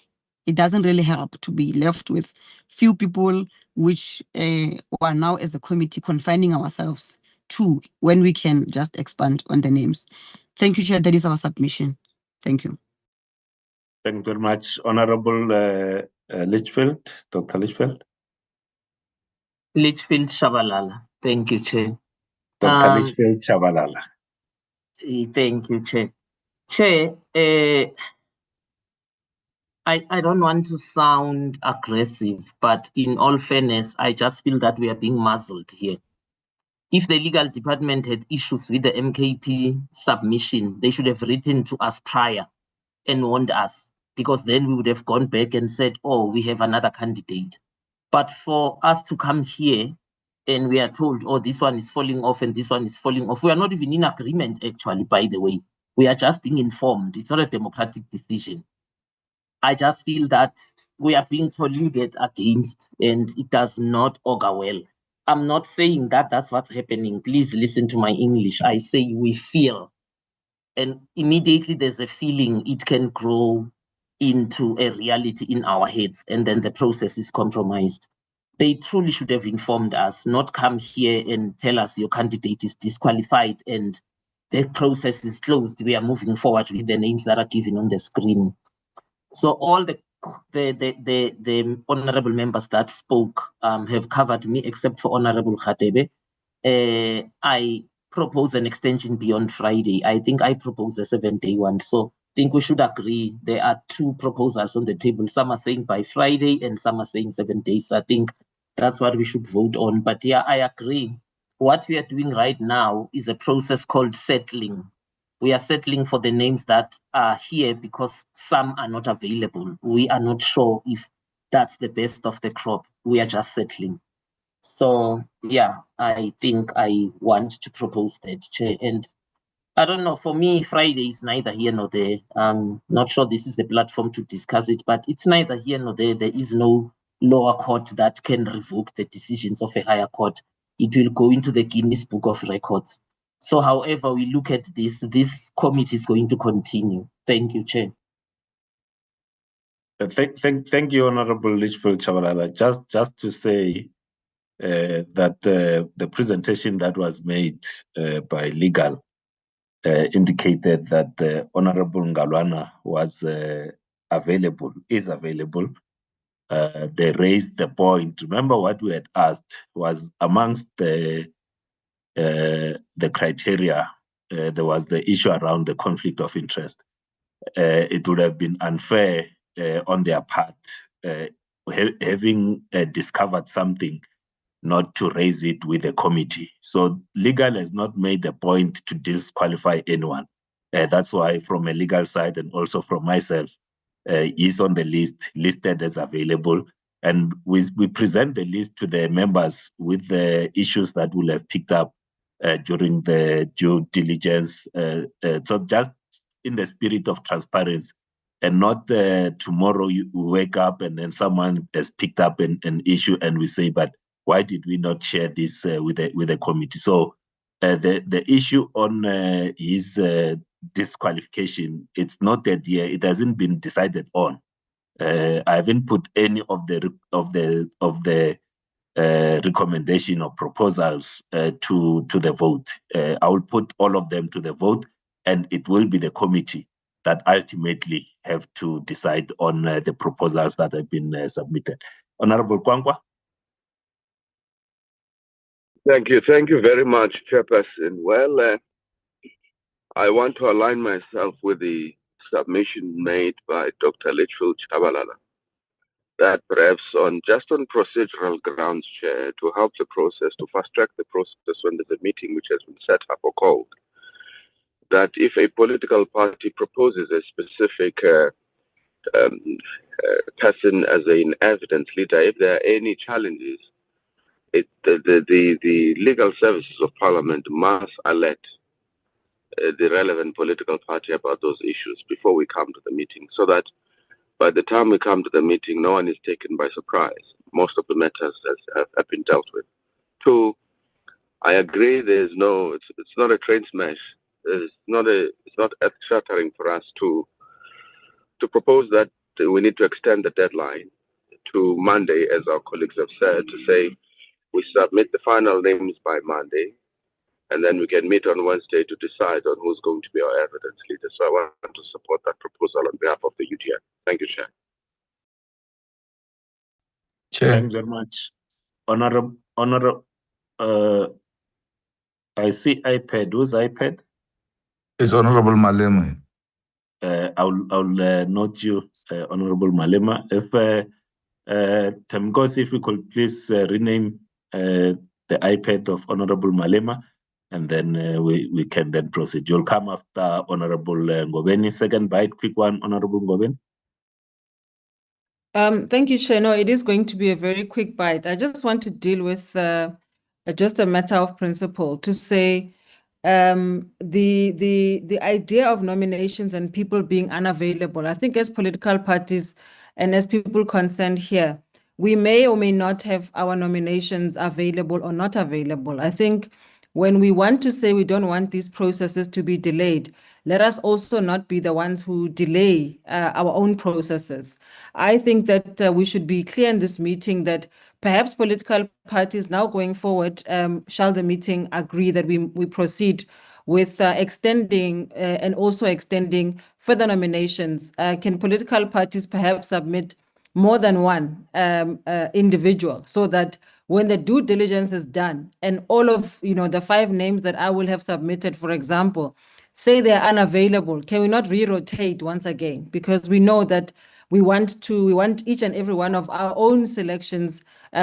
It doesn't really help to be left with few people, which are now as the committee confining ourselves to when we can just expand on the names. Thank you, Chair. That is our submission. Thank you.
Thank you very much, Honorable Litchfield, Dr. Litchfield.
Litchfield Shabalala. Thank you, Chair.
Dr. Litchfield Shabalala.
Thank you, Chair. Chair, I don't want to sound aggressive, but in all fairness, I just feel that we are being muzzled here. If the legal department had issues with the MKP submission, they should have written to us prior and warned us, because then we would have gone back and said, oh, we have another candidate. But for us to come here and we are told, oh, this one is falling off and this one is falling off, we are not even in agreement, actually, by the way. We are just being informed. It's not a democratic decision. I just feel that we are being colluded against, and it does not augur well. I'm not saying that that's what's happening. Please listen to my English. I say we feel and immediately there's a feeling it can grow into a reality in our heads, and then the process is compromised. They truly should have informed us, not come here and tell us your candidate is disqualified and the process is closed. We are moving forward with the names that are given on the screen. So all the honorable members that spoke have covered me, except for Honorable Khatebe. I propose an extension beyond Friday. I think I propose a 7-day one. So I think we should agree. There are two proposals on the table. Some are saying by Friday and some are saying 7 days. I think that's what we should vote on. But yeah, I agree. What we are doing right now is a process called settling. We are settling for the names that are here because some are not available. We are not sure if that's the best of the crop. We are just settling. So yeah, I think I want to propose that, Chair. And I don't know, for me, Friday is neither here nor there. I'm not sure this is the platform to discuss it, but it's neither here nor there. There is no lower court that can revoke the decisions of a higher court. It will go into the Guinness Book of Records. So however we look at this committee is going to continue. Thank you, Chair.
Thank you, Honorable Litchfield Chabalala. Just to say that the presentation that was made by legal indicated that the Honorable Ngalwana was available. They raised the point. Remember what we had asked was amongst the criteria, there was the issue around the conflict of interest. It would have been unfair on their part, having discovered something, not to raise it with the committee. So legal has not made the point to disqualify anyone. That's why from a legal side and also from myself, he's on the list, listed as available. And we present the list to the members with the issues that we'll have picked up during the due diligence. So just in the spirit of transparency, and not tomorrow you wake up and then someone has picked up an issue and we say, but why did we not share this with the committee? So the issue on his disqualification, it's not that yet. It hasn't been decided on. I haven't put any of the recommendation or proposals to the vote. I will put all of them to the vote, and it will be the committee that ultimately have to decide on the proposals that have been submitted. Honorable Kwankwa.
Thank you very much, Chairperson. Well, I want to align myself with the submission made by Dr. Litchfield Chabalala, that perhaps on procedural grounds, Chair, to help the process, to fast-track the process when there's a meeting which has been set up or called, that if a political party proposes a specific person as an evidence leader, if there are any challenges, the legal services of Parliament must alert the relevant political party about those issues before we come to the meeting, so that by the time we come to the meeting, no one is taken by surprise. Most of the matters have been dealt with. Two, I agree. It's not a train smash. It's not earth-shattering for us to propose that we need to extend the deadline to Monday, as our colleagues have said, to say we submit the final names by Monday, and then we can meet on Wednesday to decide on who's going to be our evidence leader. So I want to support that proposal on behalf of the UDN. Thank you, Chair.
Thank you very much. Honorable, I see iPad. Who's iPad?
It's Honorable Malema.
I'll note you, Honorable Malema. If Temgos, if we could please rename the iPad of Honorable Malema, and then we can then proceed. You'll come after Honorable Ngobeni. Second bite, quick one, Honorable Ngobeni.
Thank you, Chair. No, it is going to be a very quick bite. I just want to deal with just a matter of principle to say the idea of nominations and people being unavailable. I think as political parties and as people concerned here, we may or may not have our nominations available or not available. I think when we want to say we don't want these processes to be delayed, let us also not be the ones who delay our own processes. I think that we should be clear in this meeting that perhaps political parties now going forward, shall the meeting agree that we proceed with extending and also extending further nominations, can political parties perhaps submit more than one individual, so that when the due diligence is done and all of the 5 names that I will have submitted, for example, say they're unavailable, can we not re-rotate once again? Because we know that we want each and every one of our own selections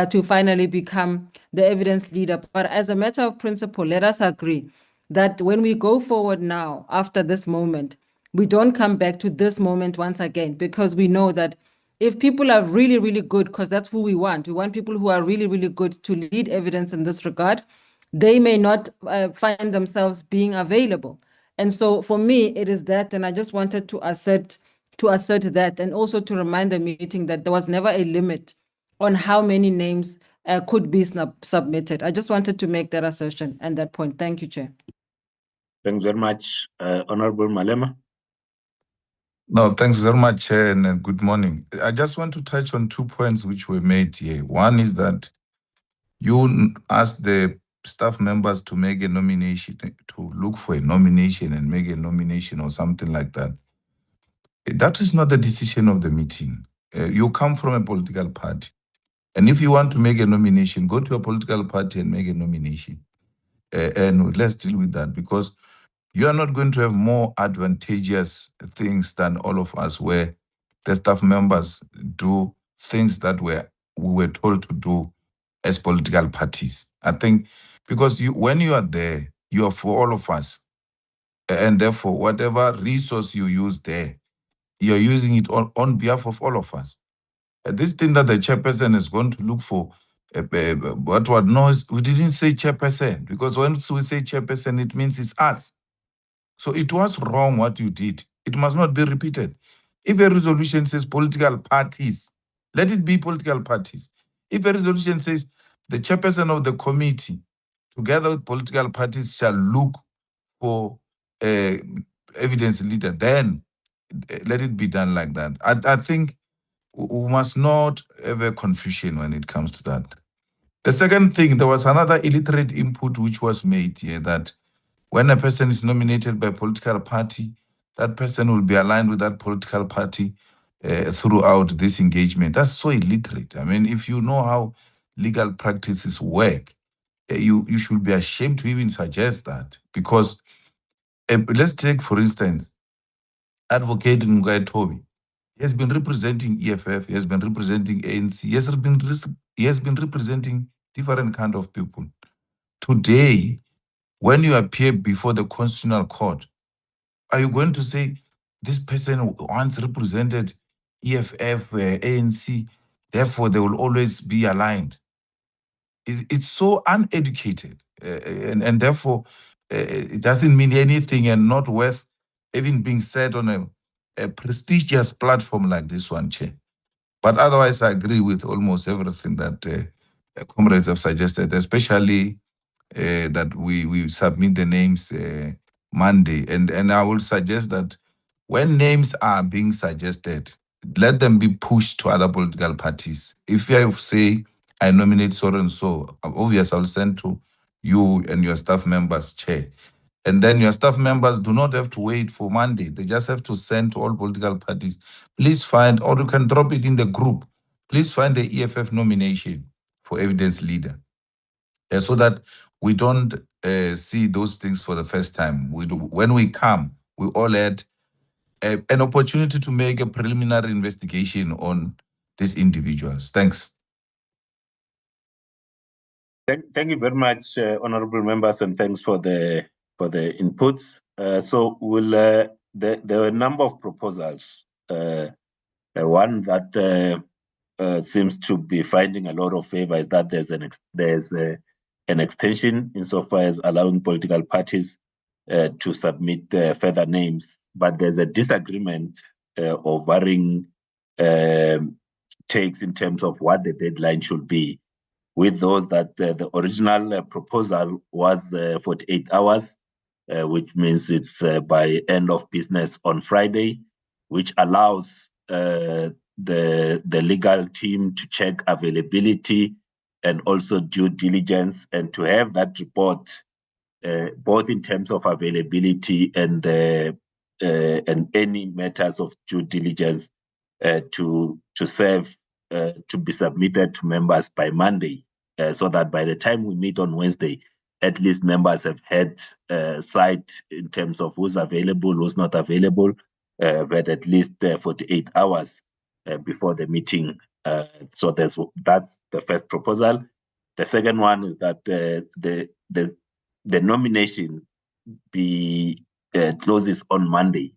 to finally become the evidence leader. But as a matter of principle, let us agree that when we go forward now, after this moment, we don't come back to this moment once again, because we know that if people are really, really good, because that's who we want people who are really, really good to lead evidence in this regard, they may not find themselves being available. And so for me, it is that, and I just wanted to assert that, and also to remind the meeting that there was never a limit on how many names could be submitted. I just wanted to make that assertion and that point. Thank you, Chair.
Thanks very much, Honorable Malema.
No, thanks very much, Chair, and good morning. I just want to touch on 2 points which were made here. One is that you asked the staff members to make a nomination, to look for a nomination and make a nomination or something like that. That is not the decision of the meeting. You come from a political party. And if you want to make a nomination, go to a political party and make a nomination. And let's deal with that, because you are not going to have more advantageous things than all of us, where the staff members do things that we were told to do as political parties. I think because when you are there, you are for all of us. And therefore, whatever resource you use there, you're using it on behalf of all of us. This thing that the chairperson is going to look for, what knows, we didn't say chairperson, because once we say chairperson, it means it's us. So it was wrong what you did. It must not be repeated. If a resolution says political parties, let it be political parties. If a resolution says the chairperson of the committee, together with political parties, shall look for evidence leader, then let it be done like that. I think we must not have a confusion when it comes to that. The second thing, there was another illiterate input which was made here, that when a person is nominated by a political party, that person will be aligned with that political party throughout this engagement. That's so illiterate. I mean, if you know how legal practices work, you should be ashamed to even suggest that. Because let's take, for instance, Advocate Ngugai Toby. He has been representing EFF, he has been representing ANC, he has been representing different kind of people. Today, when you appear before the Constitutional Court, are you going to say this person once represented EFF, ANC, therefore they will always be aligned? It's so uneducated, and therefore it doesn't mean anything and not worth even being said on a prestigious platform like this one, Chair. But otherwise, I agree with almost everything that comrades have suggested, especially that we submit the names Monday. And I will suggest that when names are being suggested, let them be pushed to other political parties. If I say, I nominate so and so, obviously I'll send to you and your staff members, Chair. And then your staff members do not have to wait for Monday. They just have to send to all political parties. Please find, or you can drop it in the group, please find the EFF nomination for evidence leader. So that we don't see those things for the first time. When we come, we all had an opportunity to make a preliminary investigation on these individuals. Thanks.
Thank you very much, honorable members, and thanks for the inputs. So there were a number of proposals. One that seems to be finding a lot of favor is that there's an extension insofar as allowing political parties to submit further names, but there's a disagreement or varying takes in terms of what the deadline should be. with those that the original proposal was 48 hours, which means it's by end of business on Friday, which allows the legal team to check availability and also due diligence, and to have that report both in terms of availability and any matters of due diligence to serve to be submitted to members by Monday, so that by the time we meet on Wednesday, at least members have had sight in terms of who's available, who's not available, but at least 48 hours before the meeting. So that's the first proposal. The second one is that the nomination be closes on Monday,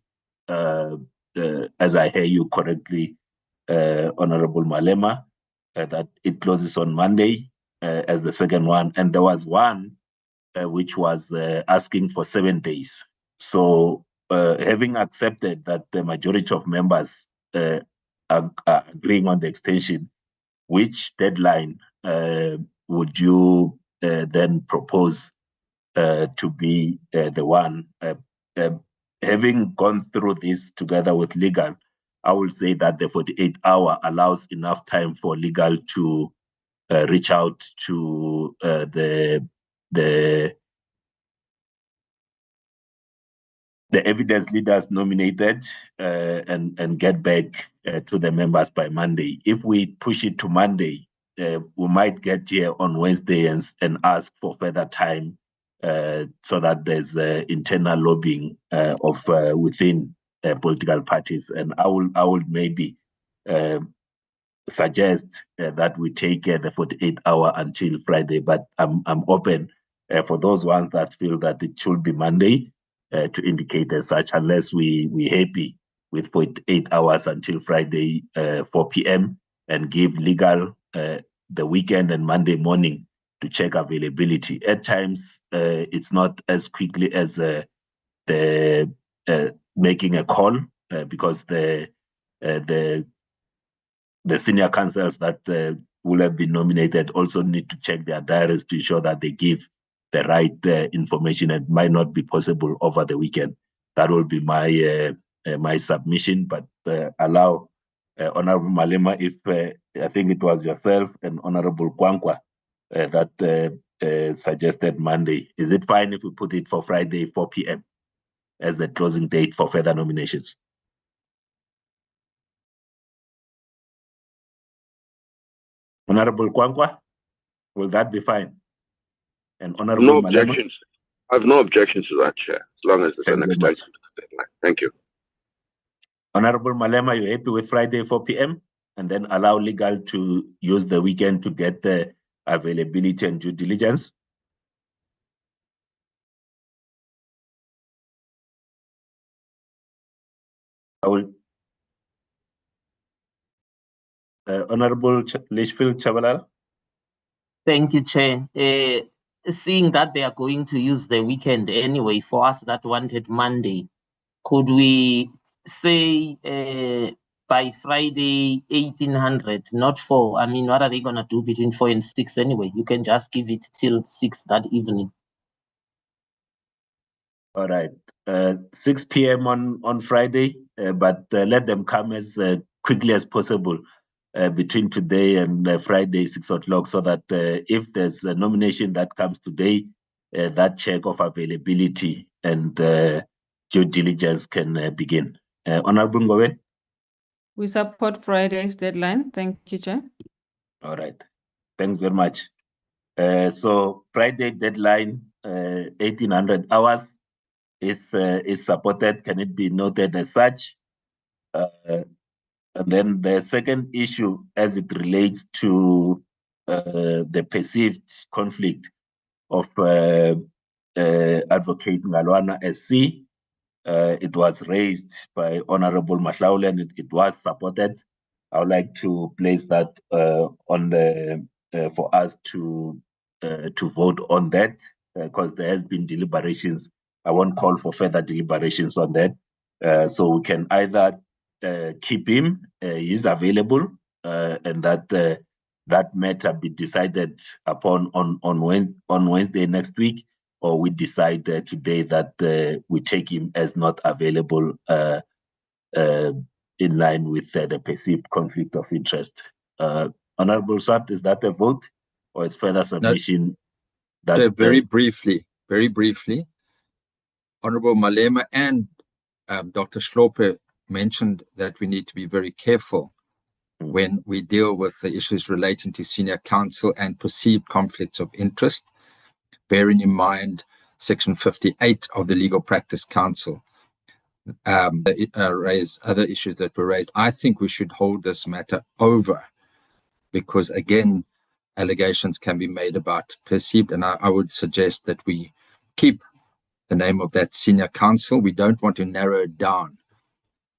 as I hear you correctly, Honorable Malema, that it closes on Monday as the second one. And there was one which was asking for 7 days. So having accepted that the majority of members are agreeing on the extension, which deadline would you then propose to be the one? Having gone through this together with legal, I will say that the 48-hour allows enough time for legal to reach out to the evidence leaders nominated and get back to the members by Monday. If we push it to Monday, we might get here on Wednesday and ask for further time so that there's internal lobbying of within political parties. And I will maybe suggest that we take the 48-hour until Friday, but I'm open for those ones that feel that it should be Monday to indicate as such, unless we're happy with 48 hours until Friday 4 p.m. and give legal the weekend and Monday morning to check availability. At times, it's not as quickly as the making a call because the senior councils that will have been nominated also need to check their diaries to ensure that they give the right information. It might not be possible over the weekend. That will be my submission, but allow Honorable Malema, if I think it was yourself and Honorable Kwankwa that suggested Monday. Is it fine if we put it for Friday, 4 p.m. as the closing date for further nominations? Honorable Kwankwa, will that be fine? And Honorable
No
Malema?
objections. I have no objections to that, Chair, as long as there's an extension to the deadline. Thank you.
Honorable Malema, you happy with Friday 4 p.m. and then allow legal to use the weekend to get the availability and due diligence? I will. Honorable Litchfield Chabalala.
Thank you, Chair. Seeing that they are going to use the weekend anyway, for us that wanted Monday, could we say by Friday 1800, not 4? I mean, what are they going to do between 4 and 6 anyway? You can just give it till 6 that evening.
All right, 6 p.m. on Friday, but let them come as quickly as possible between today and Friday, 6 o'clock, so that if there's a nomination that comes today, that check of availability and due diligence can begin. Honorable Ngowe?
We support Friday's deadline. Thank you, Chair.
All right, thanks very much. So Friday deadline, 1800 hours is supported. Can it be noted as such? And then the second issue, as it relates to the perceived conflict of Advocate Ngalwana SC, it was raised by Honorable Mahlaule and it was supported. I would like to place that on the for us to vote on that because there has been deliberations. I won't call for further deliberations on that. So we can either keep him, he's available, and that that matter be decided upon on Wednesday next week, or we decide today that we take him as not available in line with the perceived conflict of interest. Honorable Swart, is that a vote, or is further submission?
No, very briefly, Honorable Malema and Dr. Schlope mentioned that we need to be very careful when we deal with the issues relating to senior counsel and perceived conflicts of interest, bearing in mind Section 58 of the Legal Practice Council. Raise other issues that were raised. I think we should hold this matter over because, again, allegations can be made about perceived, and I would suggest that we keep the name of that senior counsel. We don't want to narrow it down,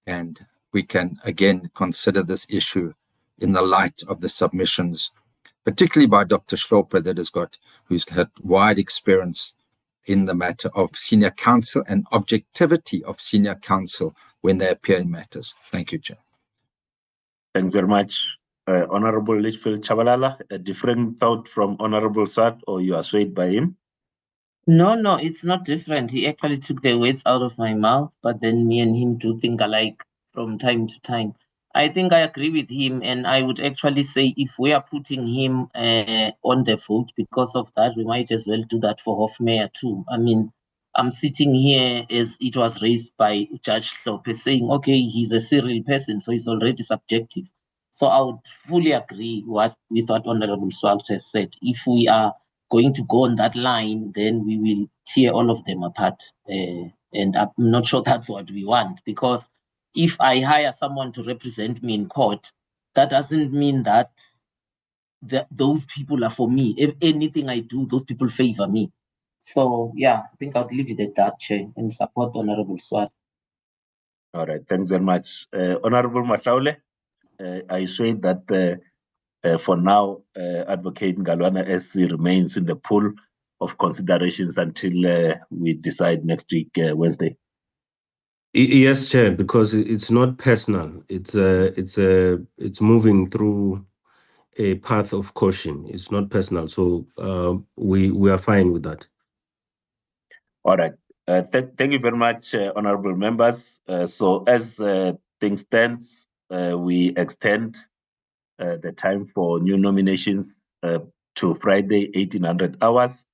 and we can, again, consider this issue in the light of the submissions, particularly by Dr. Schlope, who's had wide experience in the matter of senior counsel and objectivity of senior counsel when they appear in matters. Thank you, Chair.
Thanks very much. Honorable Litchfield Chabalala, a different thought from Honorable Swart, or you are swayed by him?
No, it's not different. He actually took the words out of my mouth, but then me and him do think alike from time to time. I think I agree with him, and I would actually say if we are putting him on the vote because of that, we might as well do that for Hofmeyer too. I mean, I'm sitting here as it was raised by Judge Hlophe saying, okay, he's a serial person, so he's already subjective. So I would fully agree with what Honorable Swart has said. If we are going to go on that line, then we will tear all of them apart. And I'm not sure that's what we want, because if I hire someone to represent me in court, that doesn't mean that those people are for me. If anything I do, those people favor me. So, yeah, I think I'll leave it at that, Chair, and support Honorable Swart.
All right, thanks very much. Honorable Mahlaule, I say that for now, Advocate Ngalwana SC remains in the pool of considerations until we decide next week, Wednesday.
Yes, Chair, because it's not personal. It's moving through a path of caution. It's not personal, so we are fine with that.
All right. Thank you very much, honorable members. So as things stand, we extend the time for new nominations to Friday, 1800 hours.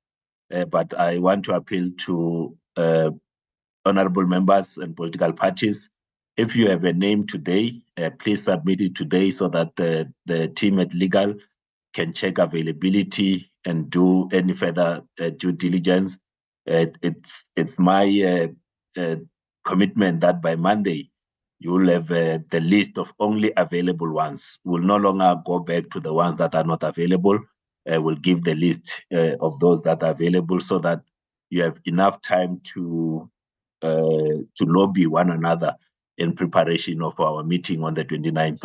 But I want to appeal to honorable members and political parties. If you have a name today, please submit it today so that the team at Legal can check availability and do any further due diligence. It's my commitment that by Monday, you will have the list of only available ones. We'll no longer go back to the ones that are not available. We'll give the list of those that are available so that you have enough time to lobby one another in preparation of our meeting on the 29th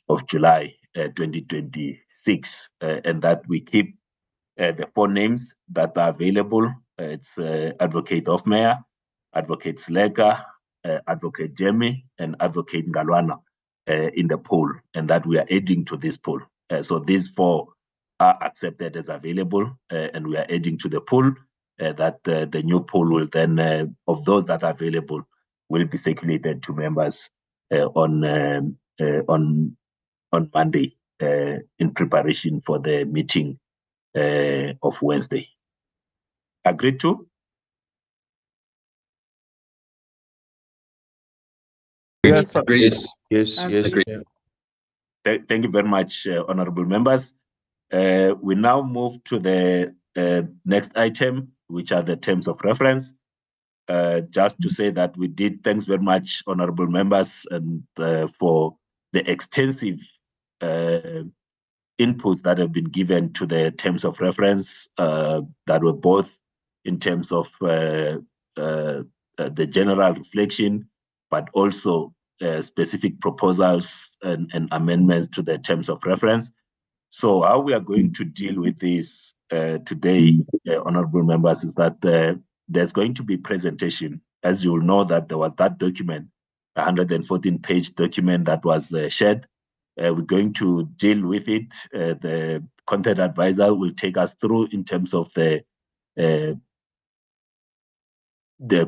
of July 2026, and that we keep the 4 names that are available. It's Advocate Hofmeyer, Advocate Sleka, Advocate Jemmy, and Advocate Ngalwana in the pool, and that we are adding to this pool. So these 4 are accepted as available, and we are adding to the pool. That the new pool will then, of those that are available, will be circulated to members on Monday in preparation for the meeting of Wednesday. Agreed to?
Yes,
Agreed.
Yes.
Agreed.
Yeah.
Thank you very much, honorable members. We now move to the next item, which are the terms of reference. Just to say that we did, thanks very much, honorable members, and for the extensive inputs that have been given to the terms of reference that were both in terms of the general reflection, but also specific proposals and amendments to the terms of reference. So how we are going to deal with this today, honorable members, is that there's going to be presentation. As you will know, that there was that document, a 114-page document that was shared. We're going to deal with it. The content advisor will take us through in terms of the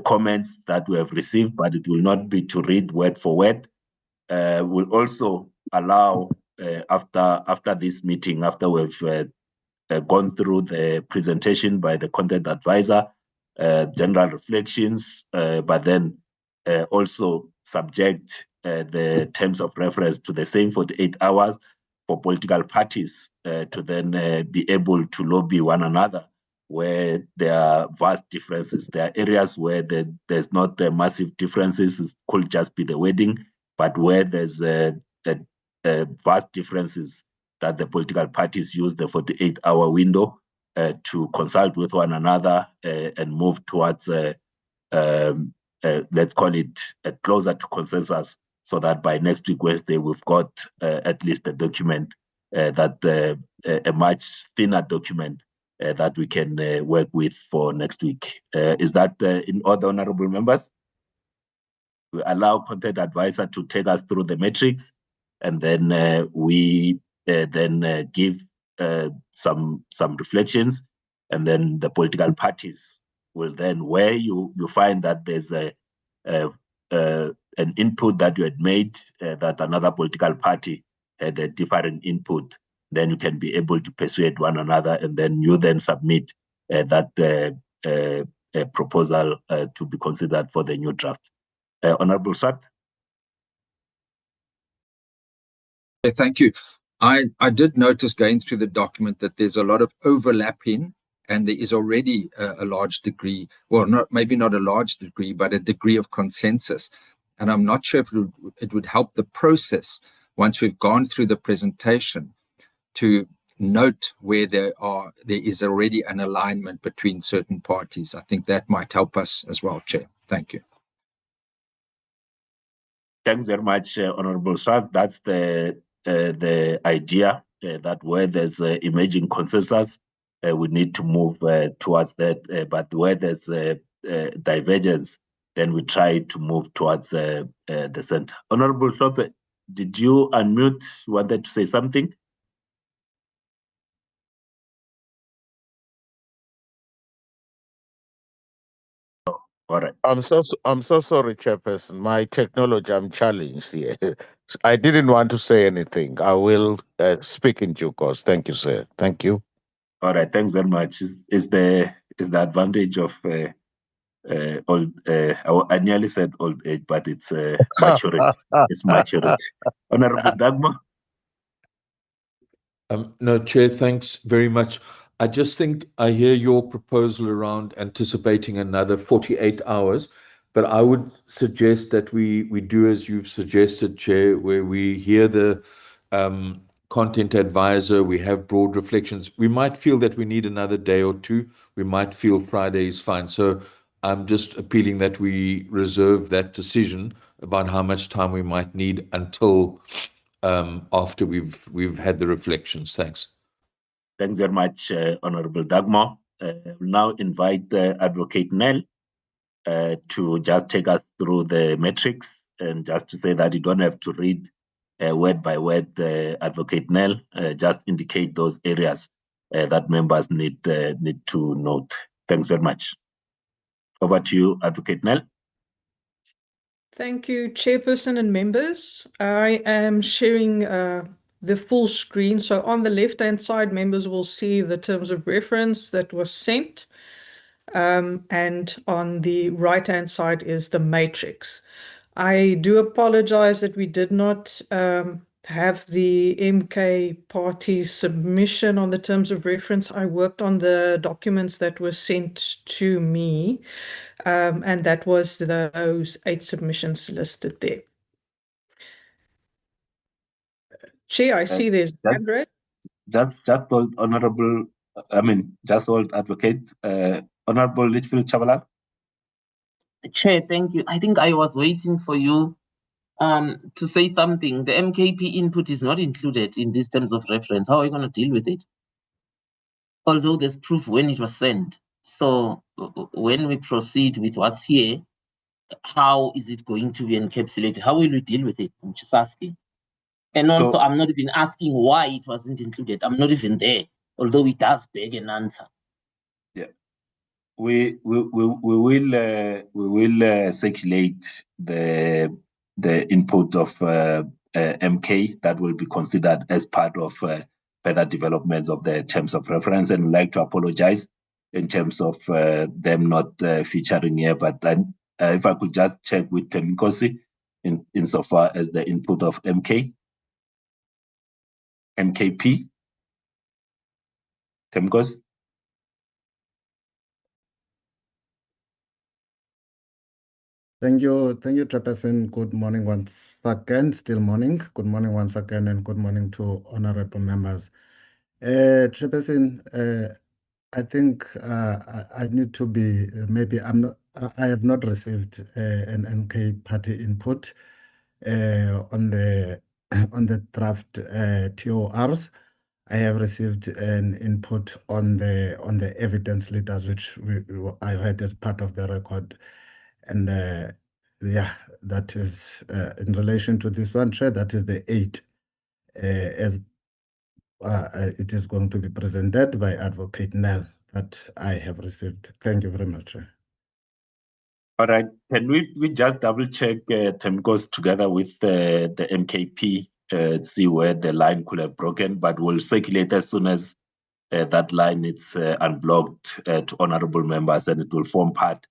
comments that we have received, but it will not be to read word for word. We'll also allow after this meeting, after we've gone through the presentation by the content advisor, general reflections, but then also subject the terms of reference to the same 48 hours for political parties to then be able to lobby one another where there are vast differences. There are areas where there's not massive differences, it could just be the wording, but where there's vast differences, that the political parties use the 48-hour window to consult with one another and move towards, let's call it, closer to consensus, so that by next week, Wednesday, we've got at least a document that a much thinner document that we can work with for next week. Is that in order, honorable members? We allow content advisor to take us through the metrics, and then we then give some reflections, and then the political parties will then, where you find that there's an input that you had made that another political party had a different input, then you can be able to persuade one another, and then you then submit that proposal to be considered for the new draft. Honorable Swart.
Thank you. I did notice going through the document that there's a lot of overlapping, and there is already a large degree, well, maybe not a large degree, but a degree of consensus. And I'm not sure if it would help the process once we've gone through the presentation to note where there is already an alignment between certain parties. I think that might help us as well, Chair. Thank you.
Thanks very much, Honorable Swart. That's the idea, that where there's emerging consensus, we need to move towards that. But where there's divergence, then we try to move towards the center. Honorable Hlophe, did you unmute? You wanted to say something? All right.
I'm so sorry, Chairperson. My technology, I'm challenged here. I didn't want to say anything. I will speak in due course. Thank you, sir. Thank you.
All right. Thanks very much. Is the advantage of old? I nearly said old age, but it's maturity. It's maturity. Honorable Dagmo.
No, Chair, thanks very much. I just think I hear your proposal around anticipating another 48 hours, but I would suggest that we do as you've suggested, Chair, where we hear the content advisor, we have broad reflections. We might feel that we need another day or two. We might feel Friday is fine. So I'm just appealing that we reserve that decision about how much time we might need until after we've had the reflections. Thanks.
Thank you very much, Honorable Dagmo. We'll now invite Advocate Nell to just take us through the metrics, and just to say that you don't have to read word by word, Advocate Nell, just indicate those areas that members need to note. Thanks very much. Over to you, Advocate Nell.
Thank you, Chairperson and members. I am sharing the full screen. So on the left-hand side, members will see the terms of reference that was sent. And on the right-hand side is the matrix. I do apologize that we did not have the MK party submission on the terms of reference. I worked on the documents that were sent to me, and that was those 8 submissions listed there. Chair, I see there's hand raised.
Just old Honorable, just old Advocate, Honorable Litchfield Chabalala.
Chair, thank you. I think I was waiting for you to say something. The MKP input is not included in these terms of reference. How are you going to deal with it? Although there's proof when it was sent. So when we proceed with what's here, how is it going to be encapsulated? How will we deal with it? I'm just asking. And also,
So-
I'm not even asking why it wasn't included. I'm not even there, although it does beg an answer.
Yeah, we will circulate the input of MK that will be considered as part of further developments of the terms of reference, and would like to apologize in terms of them not featuring here. But then, if I could just check with Temkosi insofar as the input of MKP. Temkosi.
Thank you, Chairperson. Good morning once again, still morning. Good morning once again, and good morning to honorable members. Chairperson, I think I need to be, maybe I have not received an NK party input on the on the draft TORs. I have received an input on the evidence leaders, which I read as part of the record. And yeah, that is in relation to this one, Chair, that is the 8 as it is going to be presented by Advocate Nell that I have received. Thank you very much, Chair.
All right, can we just double check Temkosi together with the MKP, see where the line could have broken, but we'll circulate as soon as that line is unblocked to honorable members, and it will form part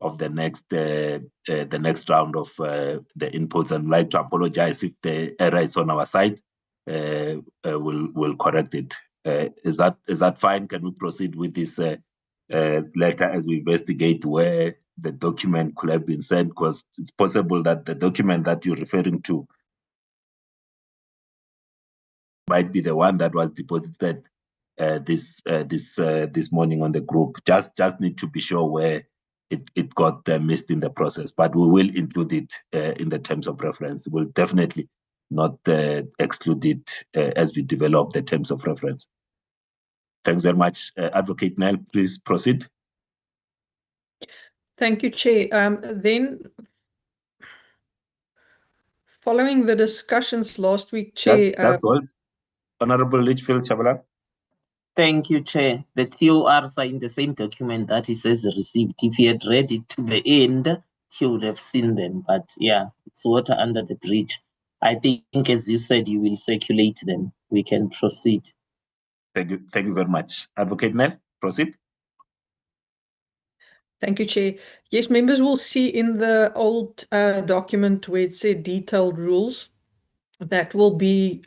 of the next round of the inputs. And I'd like to apologize if the error is on our side. We'll correct it. Is that fine? Can we proceed with this letter as we investigate where the document could have been sent? Because it's possible that the document that you're referring to might be the one that was deposited this morning on the group. Just need to be sure where it got missed in the process, but we will include it in the terms of reference. We'll definitely not exclude it as we develop the terms of reference. Thanks very much. Advocate Nell, please proceed.
Thank you, Chair. Then, following the discussions last week, Chair...
Just hold. Honorable Litchfield Chabalala.
Thank you, Chair. The TORs are in the same document that he says received. If he had read it to the end, he would have seen them. But yeah, it's water under the bridge. I think, as you said, you will circulate them. We can proceed.
Thank you very much. Advocate Nell, proceed.
Thank you, Chair. Yes, members will see in the old document where it said detailed rules, that will be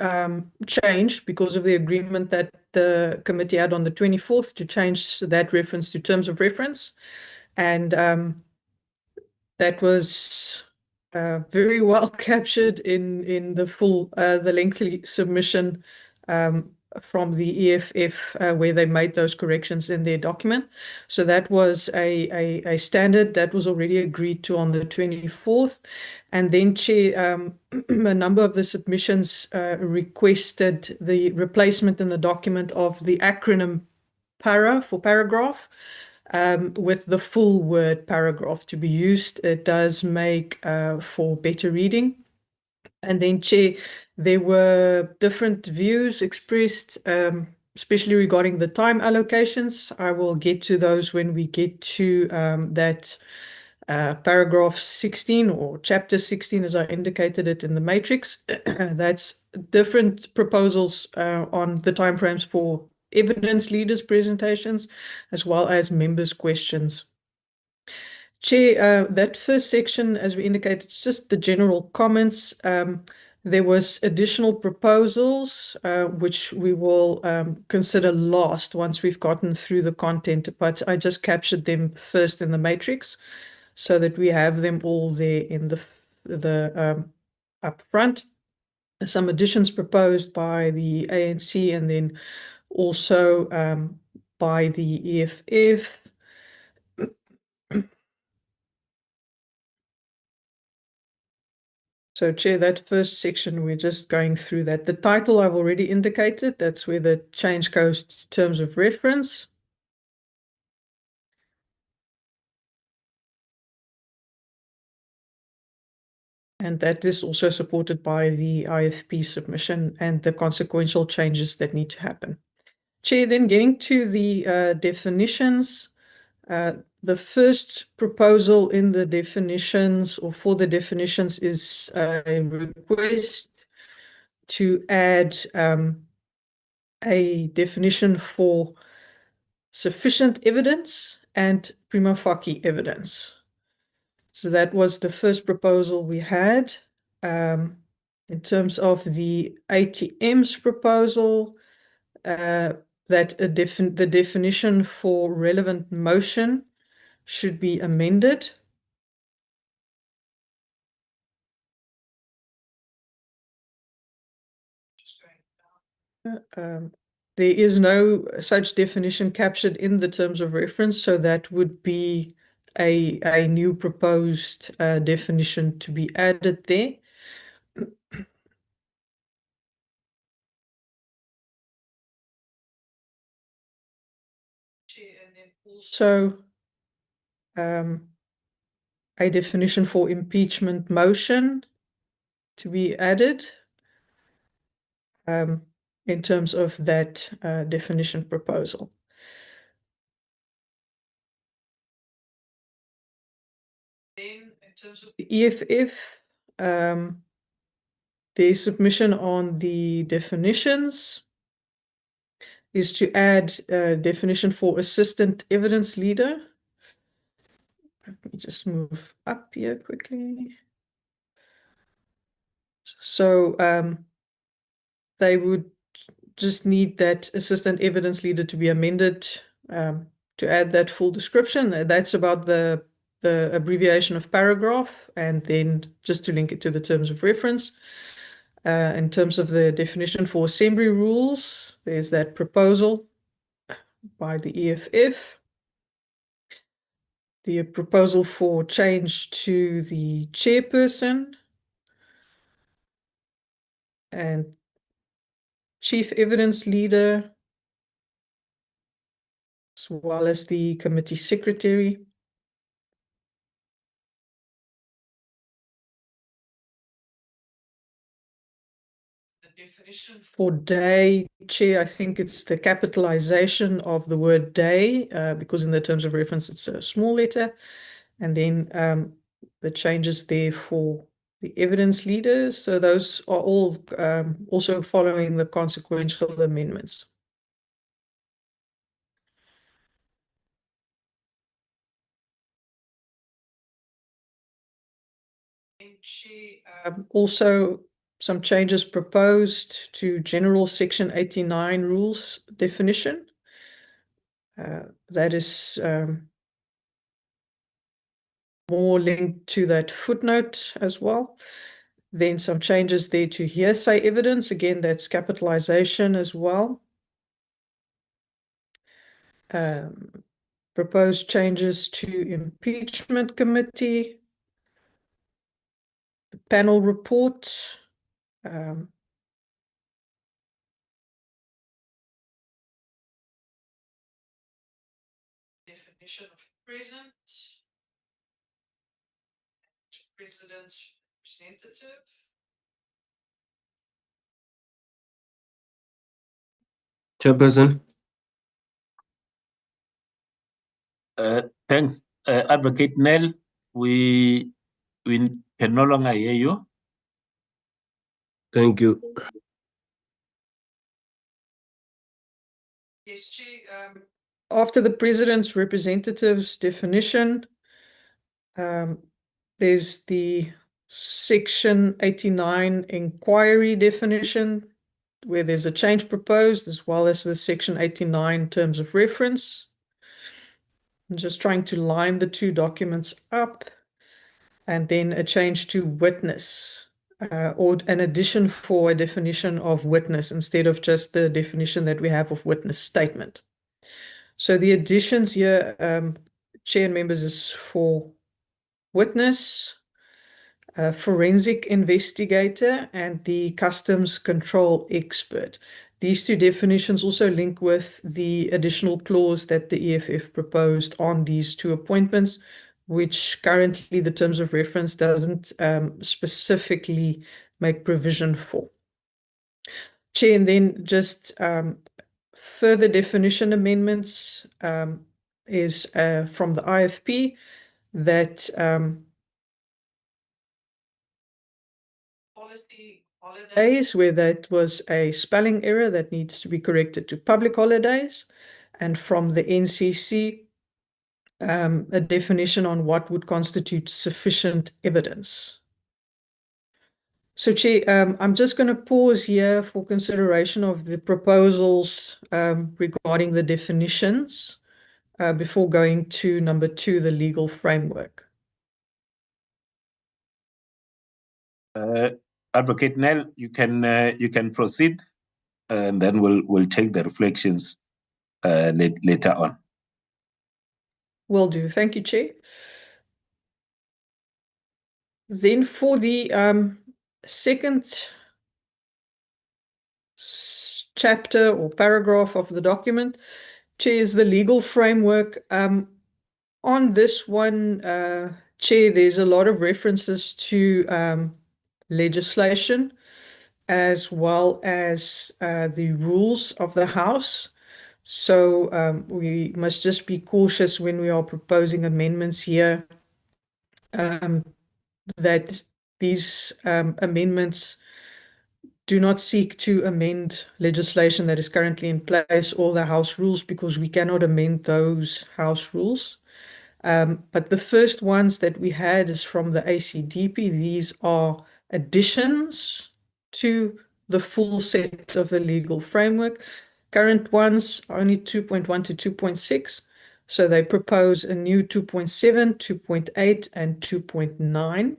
changed because of the agreement that the committee had on the 24th to change that reference to terms of reference. And that was very well captured in the full, the lengthy submission from the EFF where they made those corrections in their document. So that was a standard that was already agreed to on the 24th. And then, Chair, a number of the submissions requested the replacement in the document of the acronym para for paragraph with the full word paragraph to be used. It does make for better reading. And then, Chair, there were different views expressed, especially regarding the time allocations. I will get to those when we get to that paragraph 16 or chapter 16, as I indicated it in the matrix. That's different proposals on the timeframes for evidence leaders' presentations, as well as members' questions. Chair, that first section, as we indicated, it's just the general comments. There was additional proposals, which we will consider last once we've gotten through the content, but I just captured them first in the matrix so that we have them all there in the up front. Some additions proposed by the ANC and then also by the EFF. So, Chair, that first section, we're just going through that. The title I've already indicated, that's where the change goes to terms of reference. And that is also supported by the IFP submission and the consequential changes that need to happen. Chair, then getting to the definitions, the first proposal in the definitions or for the definitions is a request to add a definition for sufficient evidence and prima facie evidence. So that was the first proposal we had. In terms of the ATM's proposal, that the definition for relevant motion should be amended. There is no such definition captured in the terms of reference, so that would be a new proposed definition to be added there. And then also a definition for impeachment motion to be added in terms of that definition proposal. Then in terms of the EFF, the submission on the definitions is to add a definition for assistant evidence leader. Let me just move up here quickly. So they would just need that assistant evidence leader to be amended to add that full description. That's about the abbreviation of paragraph, and then just to link it to the terms of reference. In terms of the definition for assembly rules, there's that proposal by the EFF. The proposal for change to the chairperson and chief evidence leader, as well as the committee secretary. The definition for day, Chair, I think it's the capitalization of the word day, because in the terms of reference, it's a small letter. And then the changes there for the evidence leaders. So those are all also following the consequential amendments. Also, some changes proposed to General Section 89 rules definition. That is more linked to that footnote as well. Then some changes there to hearsay evidence. Again, that's capitalization as well. Proposed changes to Impeachment Committee, the panel report, definition of present, president's representative.
Chairperson.
Thanks, Advocate Nell. We can no longer hear you.
Thank you.
Yes, Chair. After the president's representatives definition, there's the Section 89 inquiry definition, where there's a change proposed, as well as the Section 89 terms of reference. I'm just trying to line the two documents up, and then a change to witness, or an addition for a definition of witness instead of just the definition that we have of witness statement. So the additions here, Chair and members, is for witness, forensic investigator, and the customs control expert. These two definitions also link with the additional clause that the EFF proposed on these two appointments, which currently the terms of reference doesn't specifically make provision for. Chair, and then just further definition amendments is from the IFP that policy holidays, where that was a spelling error that needs to be corrected to public holidays, and from the NCC a definition on what would constitute sufficient evidence. So, Chair, I'm just going to pause here for consideration of the proposals regarding the definitions before going to number 2, the legal framework.
Advocate Nell, you can proceed, and then we'll take the reflections later on.
Will do. Thank you, Chair. Then for the second chapter or paragraph of the document, Chair, is the legal framework. On this one, Chair, there's a lot of references to legislation as well as the rules of the House. So we must just be cautious when we are proposing amendments here that these amendments do not seek to amend legislation that is currently in place or the House rules, because we cannot amend those House rules. But the first ones that we had is from the ACDP. These are additions to the full set of the legal framework. Current ones are only 2.1 to 2.6. So they propose a new 2.7, 2.8, and 2.9.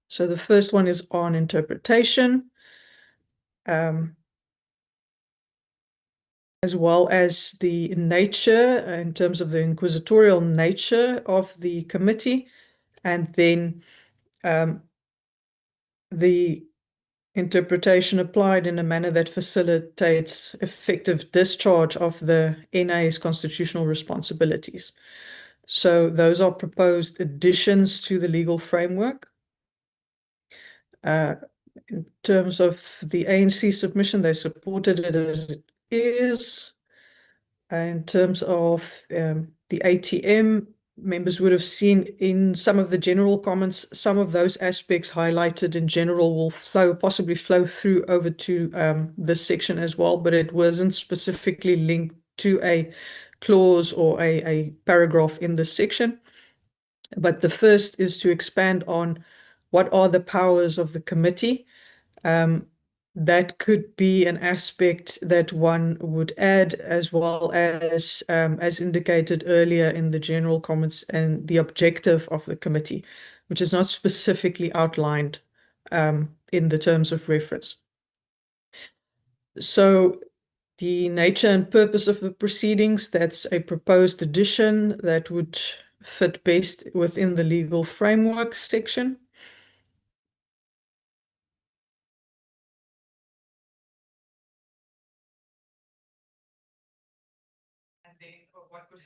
So the first one is on interpretation, as well as the nature in terms of the inquisitorial nature of the committee, and then the interpretation applied in a manner that facilitates effective discharge of the NA's constitutional responsibilities. So those are proposed additions to the legal framework. In terms of the ANC submission, they supported it as it is. In terms of the ATM, members would have seen in some of the general comments, some of those aspects highlighted in general will possibly flow through over to this section as well, but it wasn't specifically linked to a clause or a paragraph in this section. But the first is to expand on what are the powers of the committee. That could be an aspect that one would add, as well as indicated earlier in the general comments, and the objective of the committee, which is not specifically outlined in the terms of reference. So the nature and purpose of the proceedings, that's a proposed addition that would fit best within the legal framework section.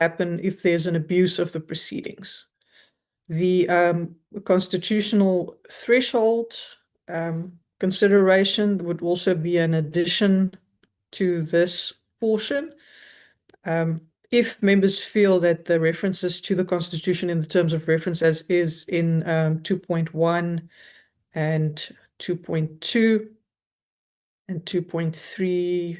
Happen if there's an abuse of the proceedings. The constitutional threshold consideration would also be an addition to this portion. If members feel that the references to the Constitution in the terms of reference as is in 2.1 and 2.2 and 2.3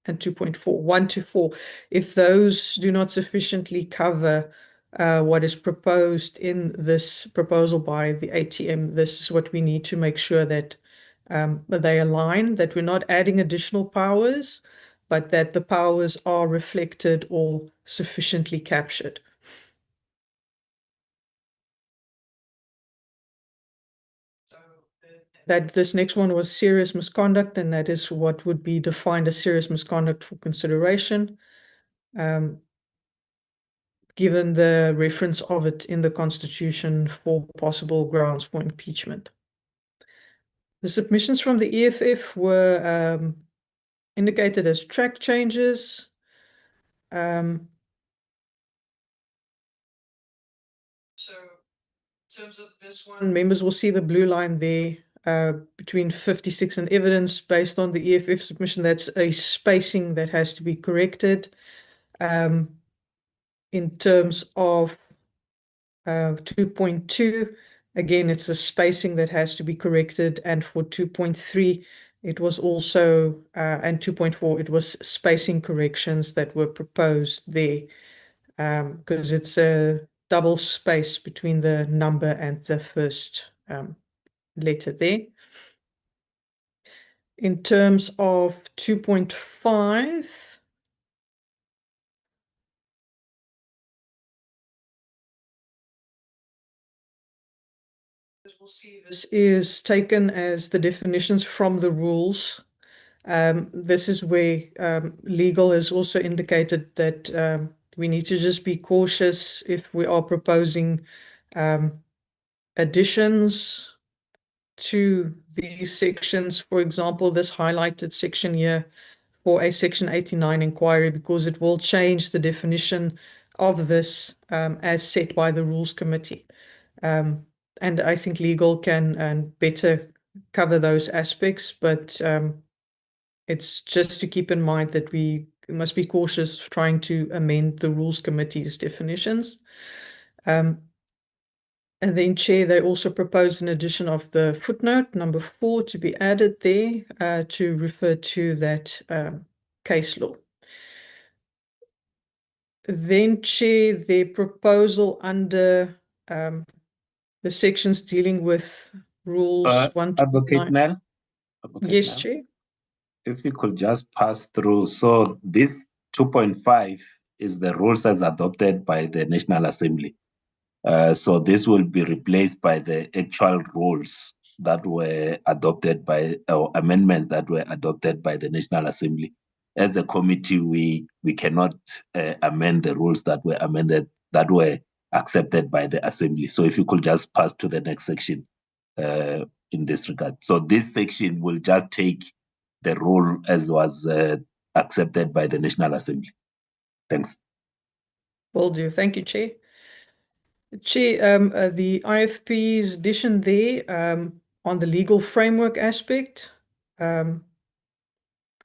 and 2.4, 1 to 4, if those do not sufficiently cover what is proposed in this proposal by the ATM, this is what we need to make sure that they align, that we're not adding additional powers, but that the powers are reflected or sufficiently captured. That this next one was serious misconduct, and that is what would be defined as serious misconduct for consideration, given the reference of it in the Constitution for possible grounds for impeachment. The submissions from the EFF were indicated as track changes. In terms of this one, members will see the blue line there between 56 and evidence based on the EFF submission. That's a spacing that has to be corrected. In terms of 2.2, again, it's a spacing that has to be corrected. And for 2.3, it was also, and 2.4, it was spacing corrections that were proposed there because it's a double space between the number and the first letter there. In terms of 2.5, we'll see this is taken as the definitions from the rules. This is where legal has also indicated that we need to just be cautious if we are proposing additions to these sections. For example, this highlighted section here for a Section 89 inquiry, because it will change the definition of this as set by the Rules Committee. And I think legal can better cover those aspects, but it's just to keep in mind that we must be cautious trying to amend the Rules Committee's definitions. And then, Chair, they also proposed an addition of the footnote number 4 to be added there to refer to that case law. Then, Chair, their proposal under the sections dealing with rules
Advocate
129.
Mel?
Yes, Chair.
If you could just pass through. So this 2.5 is the rules as adopted by the National Assembly. So this will be replaced by the actual rules that were adopted by, or amendments that were adopted by the National Assembly. As a committee, we cannot amend the rules that were amended, that were accepted by the Assembly. So if you could just pass to the next section in this regard. So this section will just take the rule as was accepted by the National Assembly. Thanks.
Will do. Thank you, Chair. Chair, the IFP's addition there on the legal framework aspect,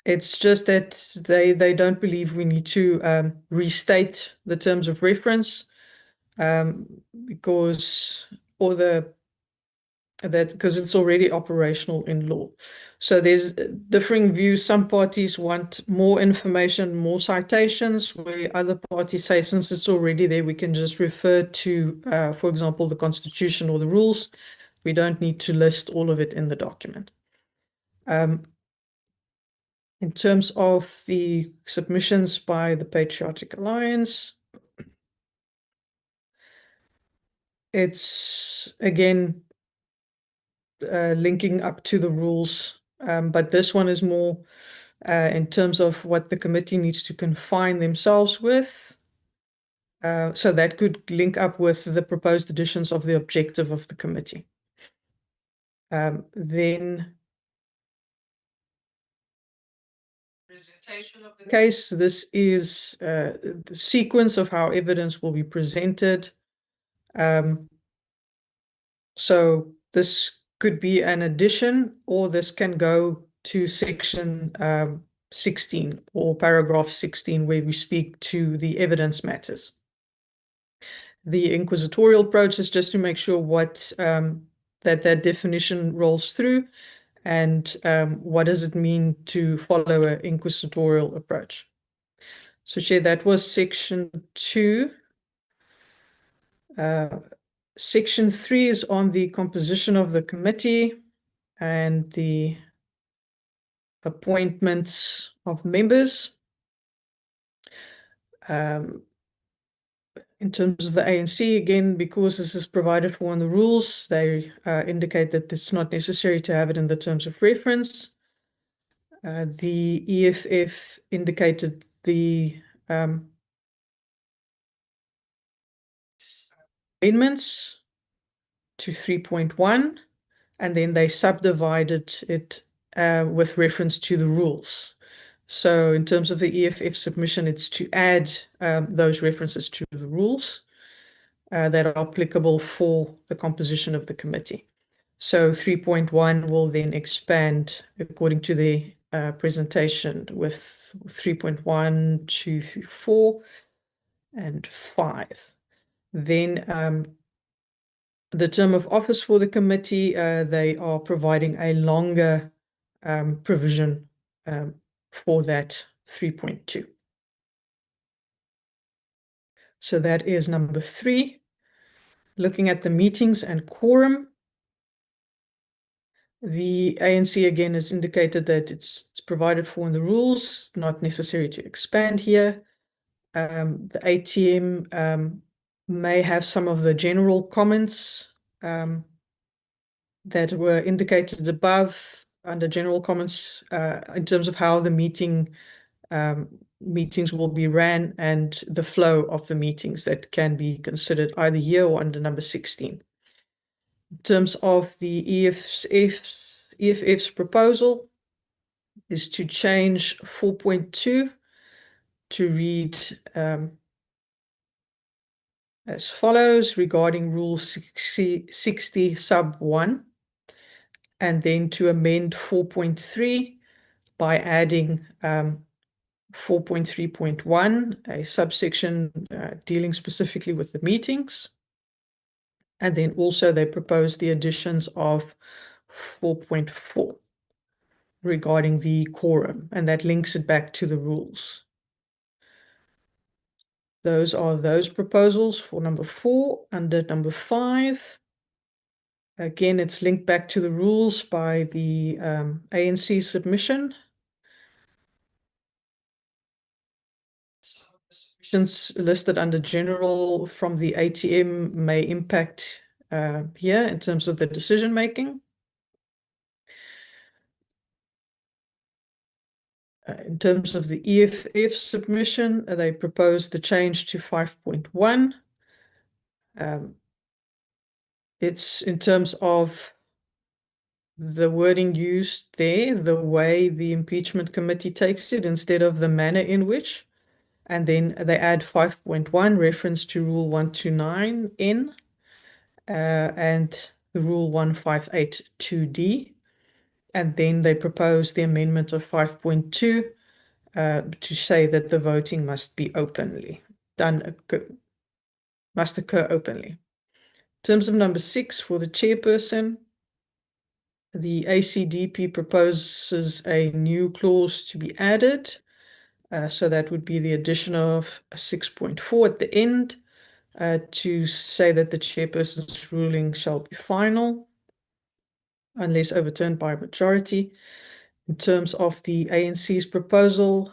it's just that they don't believe we need to restate the terms of reference because it's already operational in law. So there's differing views. Some parties want more information, more citations, where other parties say, since it's already there, we can just refer to, for example, the Constitution or the rules. We don't need to list all of it in the document. In terms of the submissions by the Patriotic Alliance, it's, again, linking up to the rules, but this one is more in terms of what the committee needs to confine themselves with. So that could link up with the proposed additions of the objective of the committee. Then presentation of the case. This is the sequence of how evidence will be presented. So this could be an addition, or this can go to section 16 or paragraph 16, where we speak to the evidence matters. The inquisitorial approach is just to make sure what that definition rolls through, and what does it mean to follow an inquisitorial approach. So, Chair, that was section 2. Section 3 is on the composition of the committee and the appointments of members. In terms of the ANC, again, because this is provided for in the rules, they indicate that it's not necessary to have it in the terms of reference. The EFF indicated the amendments to 3.1, and then they subdivided it with reference to the rules. So in terms of the EFF submission, it's to add those references to the rules. that are applicable for the composition of the committee. So 3.1 will then expand according to the presentation with 3.1, 2, 3, 4, and 5. Then the term of office for the committee, they are providing a longer provision for that 3.2. So that is number 3. Looking at the meetings and quorum, the ANC again has indicated that it's provided for in the rules, not necessary to expand here. The ATM may have some of the general comments that were indicated above under general comments in terms of how the meetings will be ran and the flow of the meetings that can be considered either here or under number 16. In terms of the EFF's proposal is to change 4.2 to read as follows regarding Rule 60 sub 1, and then to amend 4.3 by adding 4.3.1, a subsection dealing specifically with the meetings. And then also they propose the additions of 4.4 regarding the quorum, and that links it back to the rules. Those are those proposals for number 4. Under number 5, again, it's linked back to the rules by the ANC submission. Submissions listed under general from the ATM may impact here in terms of the decision making. In terms of the EFF submission, they propose the change to 5.1. It's in terms of the wording used there, the way the Impeachment Committee takes it instead of the manner in which. And then they add 5.1 reference to Rule 129N and Rule 1582D. And then they propose the amendment of 5.2 to say that the voting must be must occur openly. In terms of number 6, for the chairperson, the ACDP proposes a new clause to be added. So that would be the addition of 6.4 at the end to say that the chairperson's ruling shall be final unless overturned by a majority. In terms of the ANC's proposal,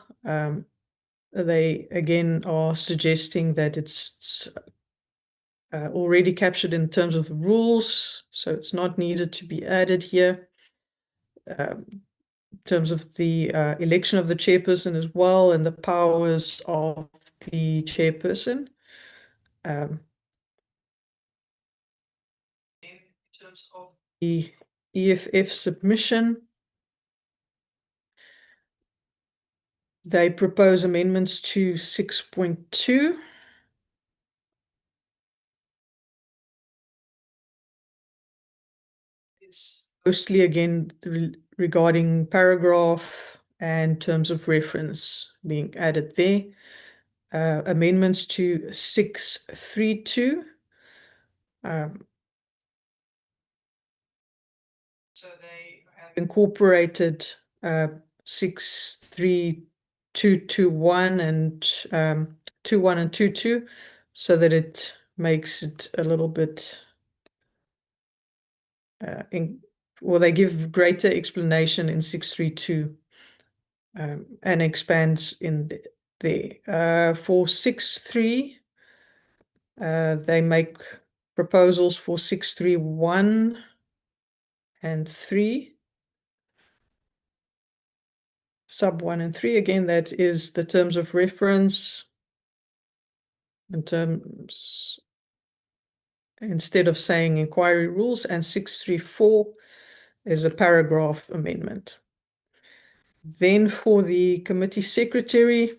they again are suggesting that it's already captured in terms of the rules, so it's not needed to be added here. In terms of the election of the chairperson as well and the powers of the chairperson. In terms of the EFF submission, they propose amendments to 6.2. It's mostly again regarding paragraph and terms of reference being added there. Amendments to 6.3.2. So they have incorporated 6.3.2.2.1 and 2.1 and 2.2 so that it makes it a little bit they give greater explanation in 6.3.2 and expands in there. For 6.3, they make proposals for 6.3.1 and 3, sub 1 and 3. Again, that is the terms of reference in terms, instead of saying inquiry rules, and 6.3.4 is a paragraph amendment. Then for the committee secretary,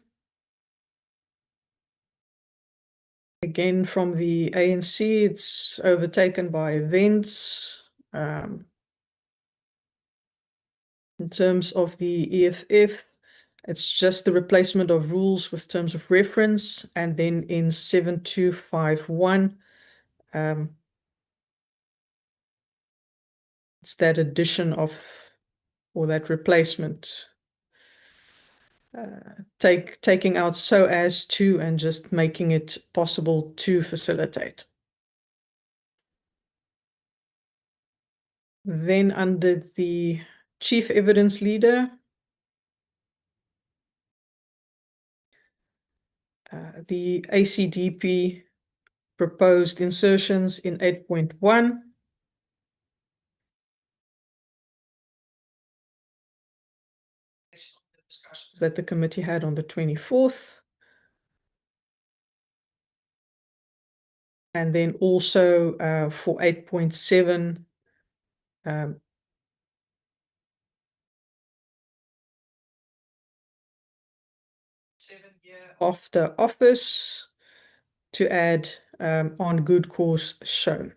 Again, from the ANC, it's overtaken by events. In terms of the EFF, it's just the replacement of rules with terms of reference. And then in 7251, it's that addition of, or that replacement, taking out so as to and just making it possible to facilitate. Then under the chief evidence leader, the ACDP proposed insertions in 8.1. That the committee had on the 24th. And then also for 8.7, after office to add on good cause shown.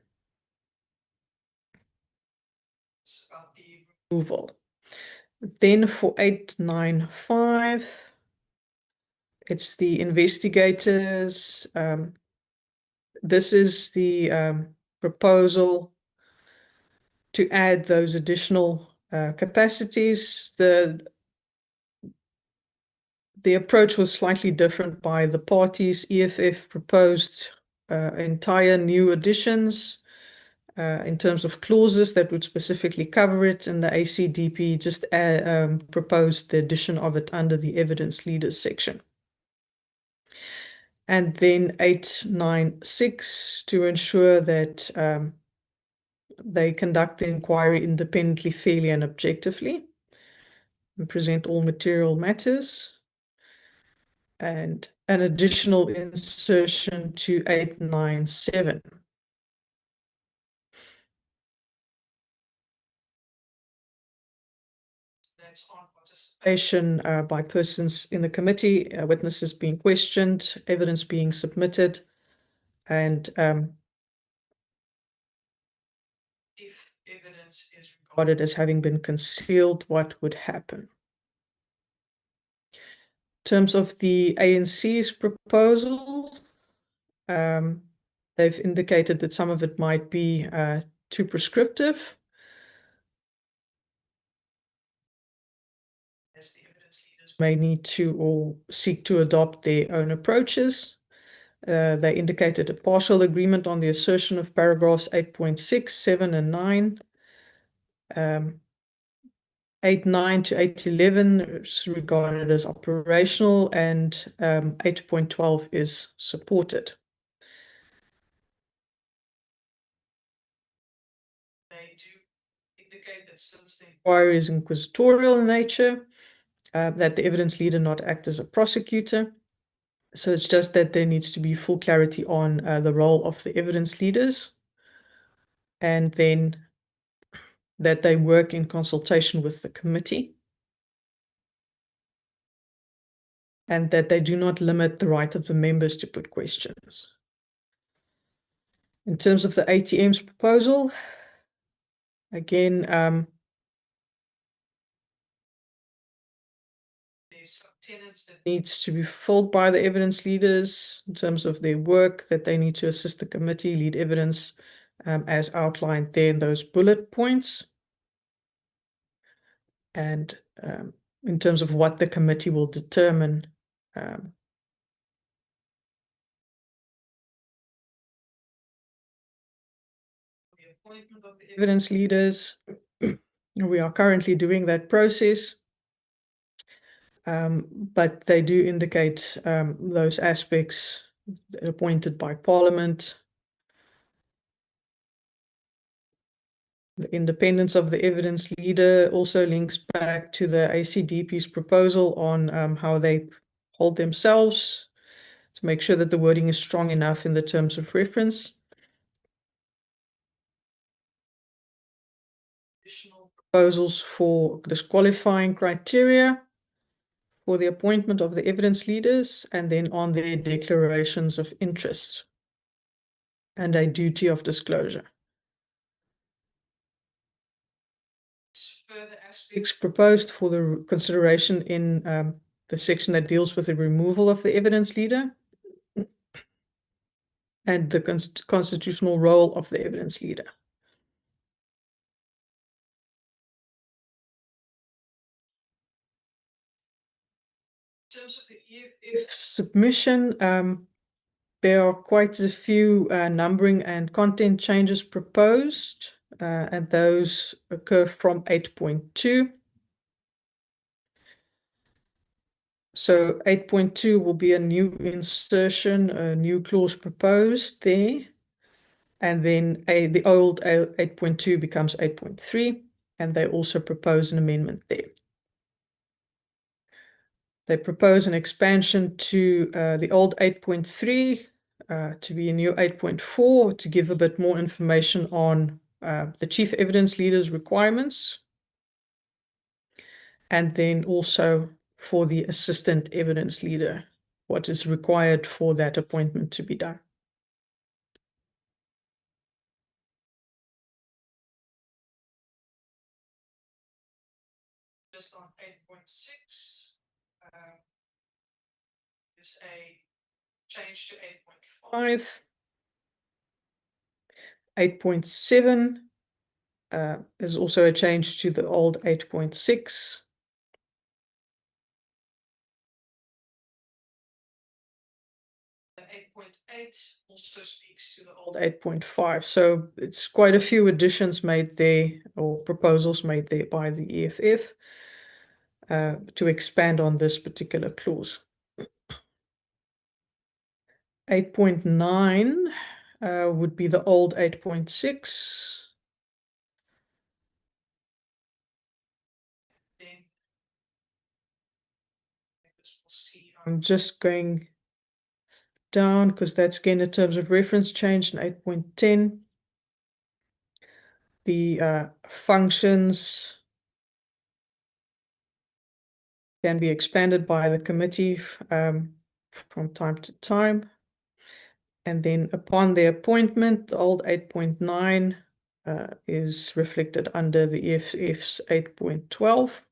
It's about the removal. Then for 895, it's the investigators. This is the proposal to add those additional capacities. The approach was slightly different by the parties. EFF proposed entire new additions in terms of clauses that would specifically cover it, and the ACDP just proposed the addition of it under the evidence leaders section. And then 896 to ensure that they conduct the inquiry independently, fairly, and objectively, and present all material matters. And an additional insertion to 897. That's on participation by persons in the committee, witnesses being questioned, evidence being submitted, and if evidence is regarded as having been concealed, what would happen? In terms of the ANC's proposal, they've indicated that some of it might be too prescriptive. As the evidence leaders may need to or seek to adopt their own approaches. They indicated a partial agreement on the assertion of paragraphs 8.6, 7, and 9. 8.9 to 8.11 is regarded as operational, and 8.12 is supported. They do indicate that since the inquiry is inquisitorial in nature, that the evidence leader not act as a prosecutor. So it's just that there needs to be full clarity on the role of the evidence leaders, and then that they work in consultation with the committee, and that they do not limit the right of the members to put questions. In terms of the ATM's proposal, again, there's some tenets that needs to be filled by the evidence leaders in terms of their work, that they need to assist the committee, lead evidence as outlined there in those bullet points. And in terms of what the committee will determine the appointment of the evidence leaders. We are currently doing that process, but they do indicate those aspects appointed by Parliament. The independence of the evidence leader also links back to the ACDP's proposal on how they hold themselves to make sure that the wording is strong enough in the terms of reference. Additional proposals for disqualifying criteria for the appointment of the evidence leaders, and then on their declarations of interest. and a duty of disclosure. Further aspects proposed for the consideration in the section that deals with the removal of the evidence leader and the constitutional role of the evidence leader. In terms of the EFF submission, there are quite a few numbering and content changes proposed, and those occur from 8.2. So 8.2 will be a new insertion, a new clause proposed there. And then the old 8.2 becomes 8.3, and they also propose an amendment there. They propose an expansion to the old 8.3 to be a new 8.4 to give a bit more information on the chief evidence leader's requirements, and then also for the assistant evidence leader, what is required for that appointment to be done. Just on 8.6, is a change to 8.5. 8.7 is also a change to the old 8.6. The 8.8 also speaks to the old 8.5. So it's quite a few additions made there, or proposals made there by the EFF to expand on this particular clause. 8.9 would be the old 8.6. I'm just going down because that's again in terms of reference change in 8.10. The functions can be expanded by the committee from time to time. And then upon their appointment, the old 8.9 is reflected under the EFF's 8.12.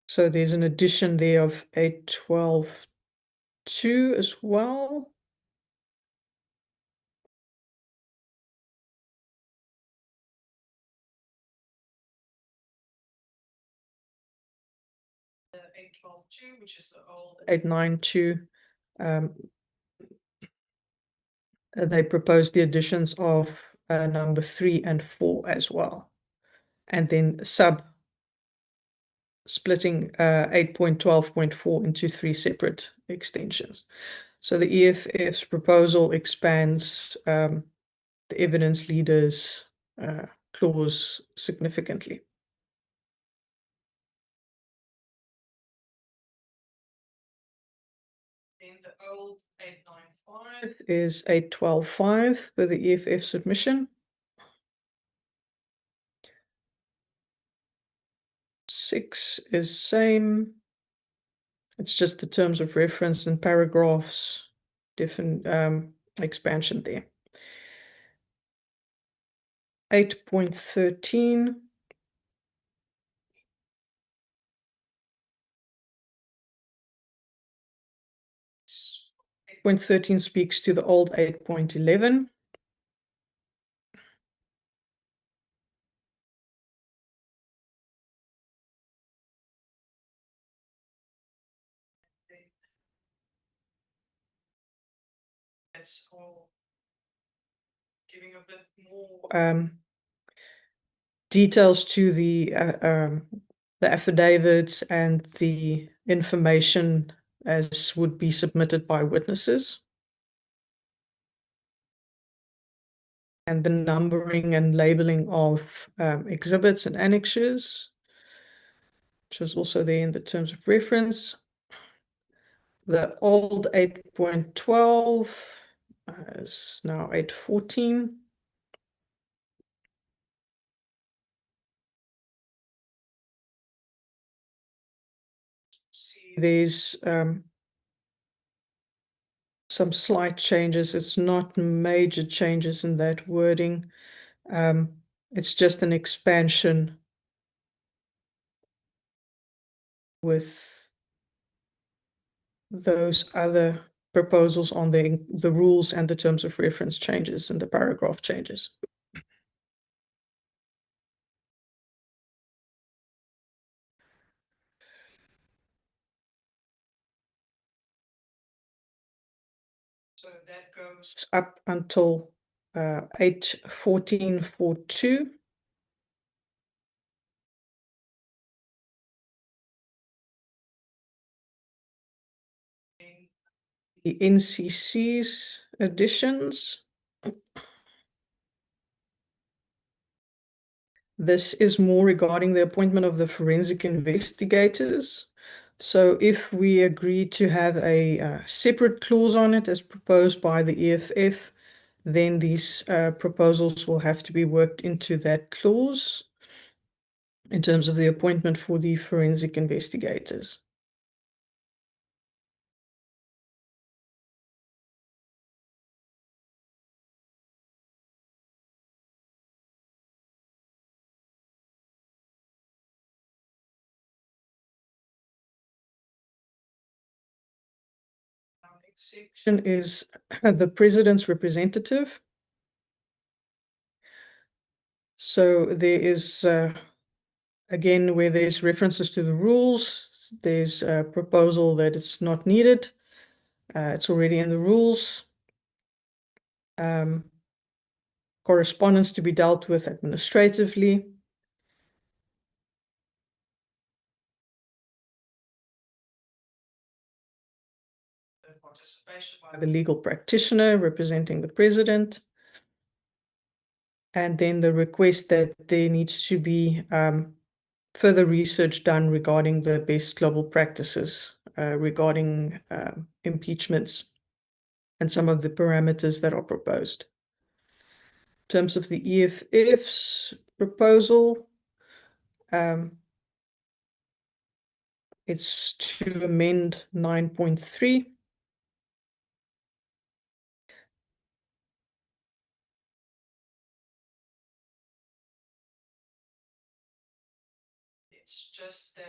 So there's an addition there of 8.12.2 as well. The 8.12.2, which is the old 8.9.2. They proposed the additions of number 3 and 4 as well. And then splitting 8.12.4 into 3 separate extensions. So the EFF's proposal expands the evidence leaders clause significantly. Then the old 8.9.5 is 8.12.5 for the EFF submission. 6 is same. It's just the terms of reference and paragraphs, different expansion there. 8.13. 8.13 speaks to the old 8.11. That's all giving a bit more details to the affidavits and the information as would be submitted by witnesses. And the numbering and labeling of exhibits and annexures, which was also there in the terms of reference. The old 8.12 is now 8.14. See there's some slight changes. It's not major changes in that wording. It's just an expansion with those other proposals on the rules and the terms of reference changes and the paragraph changes. So that goes up until 8/14/42. The NCC's additions. This is more regarding the appointment of the forensic investigators. So if we agree to have a separate clause on it as proposed by the EFF, then these proposals will have to be worked into that clause in terms of the appointment for the forensic investigators. Section is the president's representative. So there is, again, where there's references to the rules, there's a proposal that it's not needed. It's already in the rules. Correspondence to be dealt with administratively. Participation by the legal practitioner representing the president. And then the request that there needs to be further research done regarding the best global practices regarding impeachments and some of the parameters that are proposed. In terms of the EFF's proposal, it's to amend 9.3. It's just that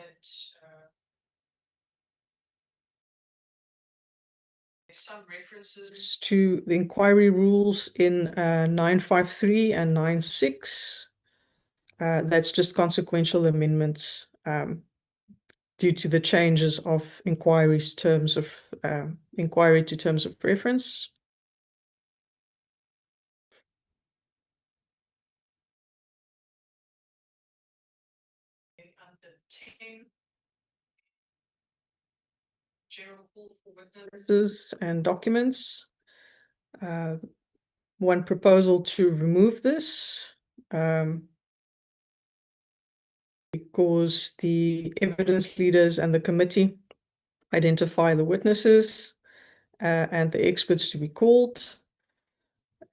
there's some references to the inquiry rules in 953 and 96. That's just consequential amendments due to the changes of inquiry's terms of inquiry to terms of preference. Under 10, general call for witnesses and documents. One proposal to remove this because the evidence leaders and the committee identify the witnesses and the experts to be called,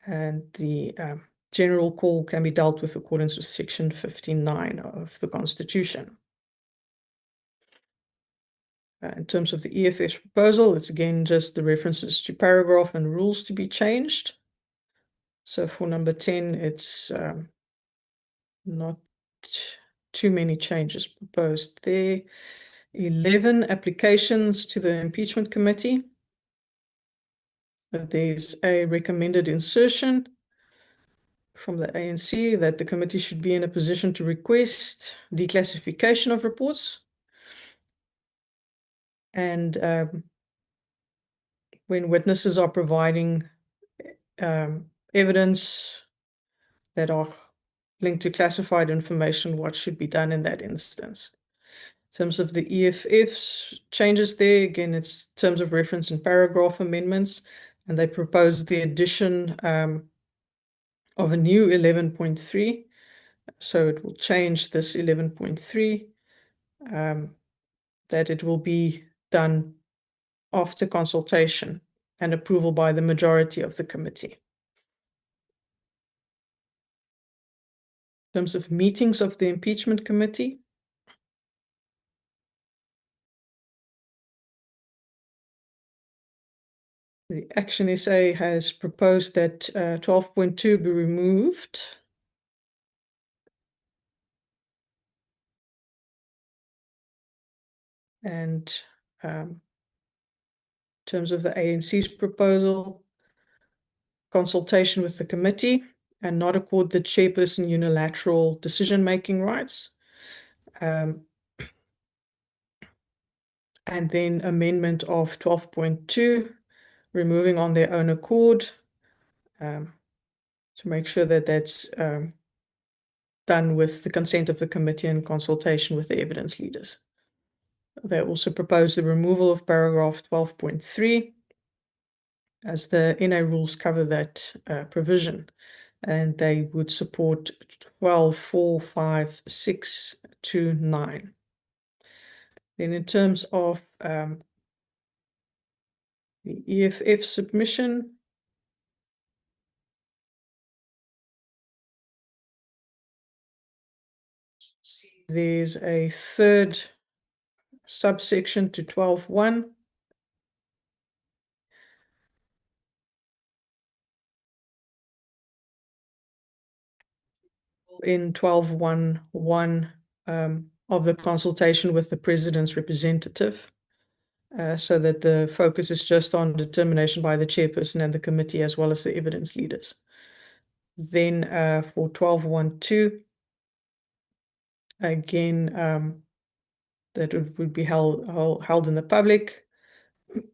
and the general call can be dealt with according to section 59 of the Constitution. In terms of the EFF's proposal, it's again just the references to paragraph and rules to be changed. So for number 10, it's not too many changes proposed there. 11 applications to the Impeachment Committee. There's a recommended insertion from the ANC that the committee should be in a position to request declassification of reports. And when witnesses are providing evidence that are linked to classified information, what should be done in that instance. In terms of the EFF's changes there, again, it's terms of reference and paragraph amendments, and they propose the addition of a new 11.3. So it will change this 11.3, that it will be done after consultation and approval by the majority of the committee. In terms of meetings of the Impeachment Committee, The Action SA has proposed that 12.2 be removed. And in terms of the ANC's proposal, consultation with the committee and not accord the chairperson unilateral decision-making rights. And then amendment of 12.2, removing on their own accord, to make sure that that's done with the consent of the committee and consultation with the evidence leaders. They also propose the removal of paragraph 12.3, as the NA rules cover that provision, and they would support 12.4, 5, 6 to 9. Then in terms of the EFF submission, there's a third subsection to 12.1. In 12.1.1 of the consultation with the president's representative, so that the focus is just on determination by the chairperson and the committee as well as the evidence leaders. Then for 12.1.2, again, that it would be held in the public,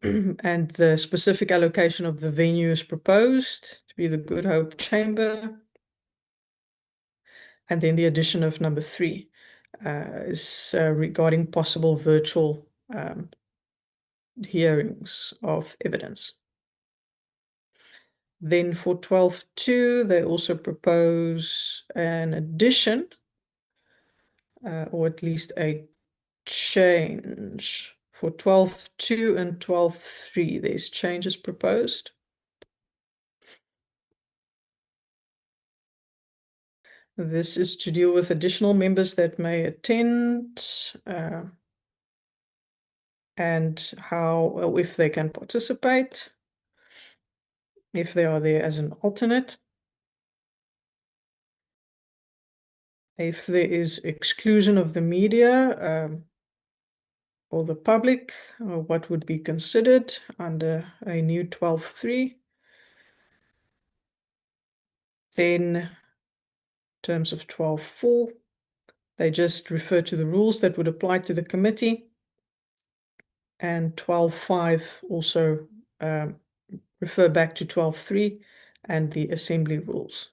and the specific allocation of the venue is proposed to be the Good Hope Chamber. And then the addition of number 3 is regarding possible virtual hearings of evidence. Then for 12.2, they also propose an addition, or at least a change. For 12.2 and 12.3, there's changes proposed. This is to deal with additional members that may attend, and how, if they can participate, if they are there as an alternate. If there is exclusion of the media or the public, what would be considered under a new 12.3. Then in terms of 12.4, they just refer to the rules that would apply to the committee. And 12.5 also refer back to 12.3 and the assembly rules.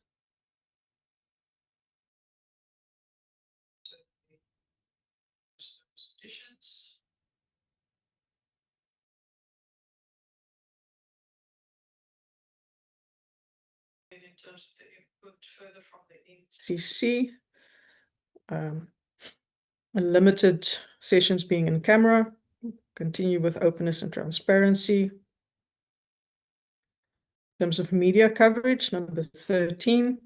In terms of the input further from the NCC, limited sessions being in camera, continue with openness and transparency. In terms of media coverage, number 13,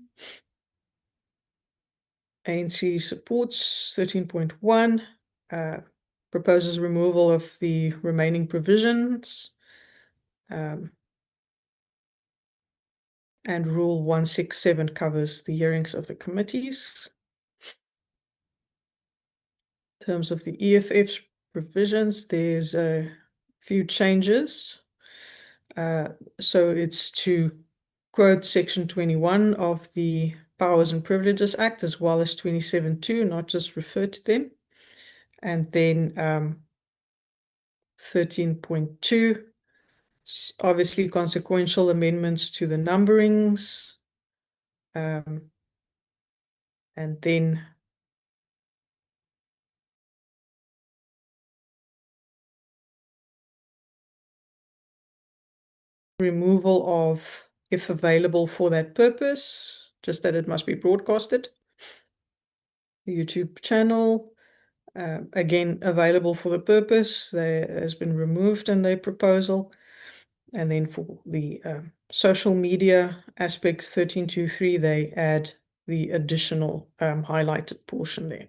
ANC supports 13.1, proposes removal of the remaining provisions, and Rule 167 covers the hearings of the committees. In terms of the EFF's provisions, there's a few changes. So it's to quote Section 21 of the Powers and Privileges Act, as well as 27.2, not just refer to them. And then 13.2, obviously consequential amendments to the numberings. And then removal of, if available for that purpose, just that it must be broadcasted. YouTube channel, again, available for the purpose, has been removed in their proposal. And then for the social media aspect, 13.2.3, they add the additional highlighted portion there.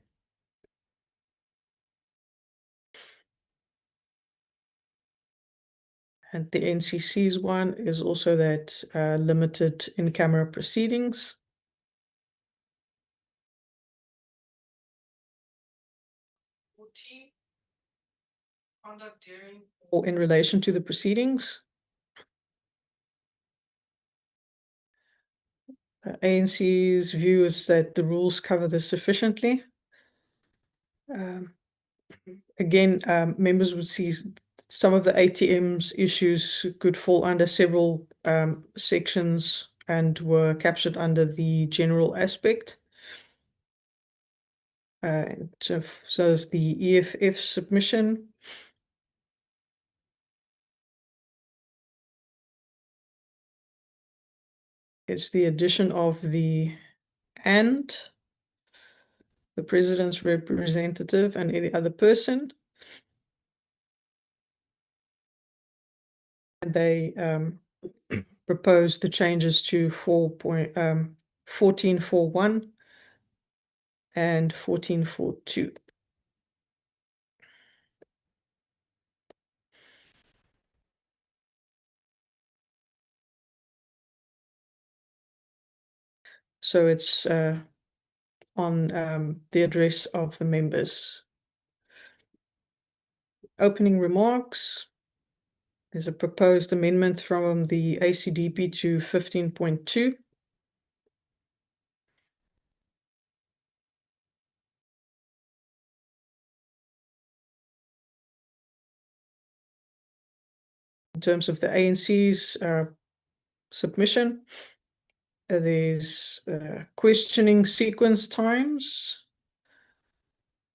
And the NCC's one is also that limited in-camera proceedings. Conduct during or in relation to the proceedings. ANC's view is that the rules cover this sufficiently. Again, members would see some of the ATM's issues could fall under several sections and were captured under the general aspect. So the EFF submission. It's the addition of the president's representative and any other person. And they proposed the changes to 14.41 and 14.42. So it's on the address of the members. Opening remarks. There's a proposed amendment from the ACDP to 15.2. In terms of the ANC's submission, there's questioning sequence times,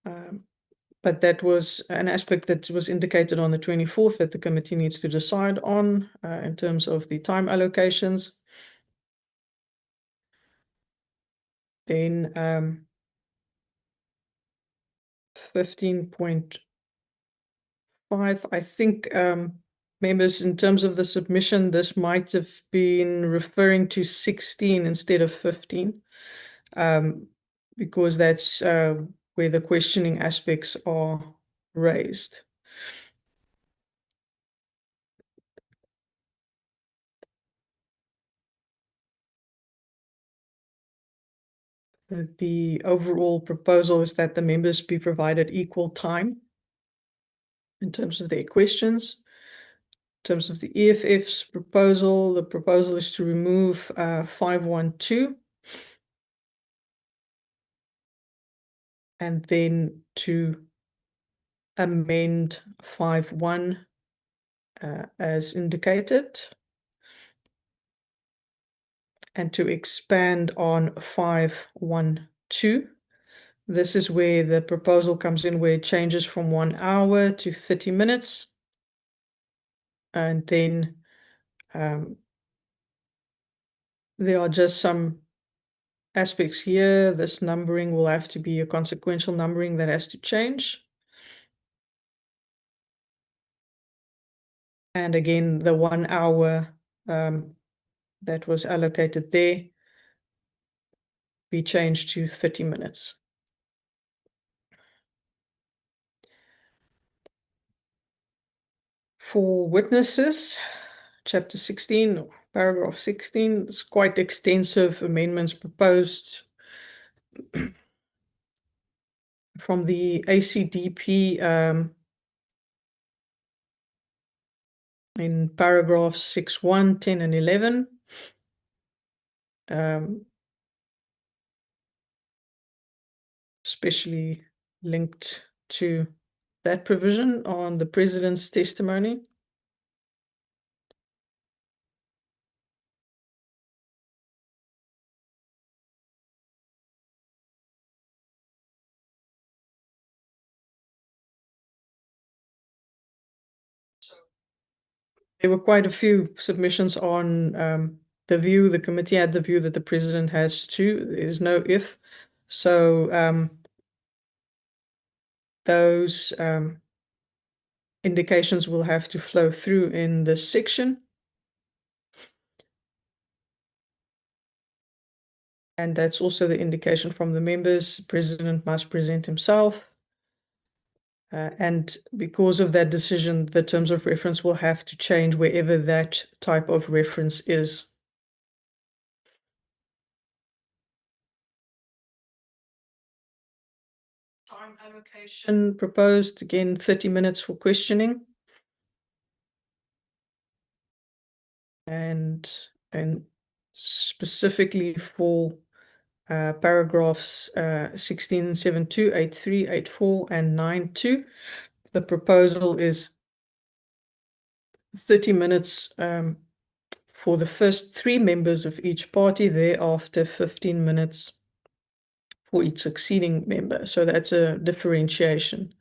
but that was an aspect that was indicated on the 24th that the committee needs to decide on in terms of the time allocations. Then 15.5, I think members, in terms of the submission, this might have been referring to 16 instead of 15, because that's where the questioning aspects are raised. The overall proposal is that the members be provided equal time in terms of their questions. In terms of the EFF's proposal, the proposal is to remove 512 and then to amend 5.1 as indicated, and to expand on 5.12. This is where the proposal comes in, where it changes from 1 hour to 30 minutes. And then there are just some aspects here. This numbering will have to be a consequential numbering that has to change. And again, the 1 hour that was allocated there be changed to 30 minutes. For witnesses, chapter 16, paragraph 16, it's quite extensive amendments proposed from the ACDP in paragraphs 6.1, 10, and 11. Especially linked to that provision on the president's testimony. There were quite a few submissions on the view. The committee had the view that the president has to. There's no if. So those indications will have to flow through in this section. And that's also the indication from the members. The president must present himself. And because of that decision, the terms of reference will have to change wherever that type of reference is. Time allocation proposed, again, 30 minutes for questioning. And specifically for paragraphs 1672, 83, 84, and 92, the proposal is 30 minutes for the first 3 members of each party, thereafter 15 minutes for each succeeding member. So that's a differentiation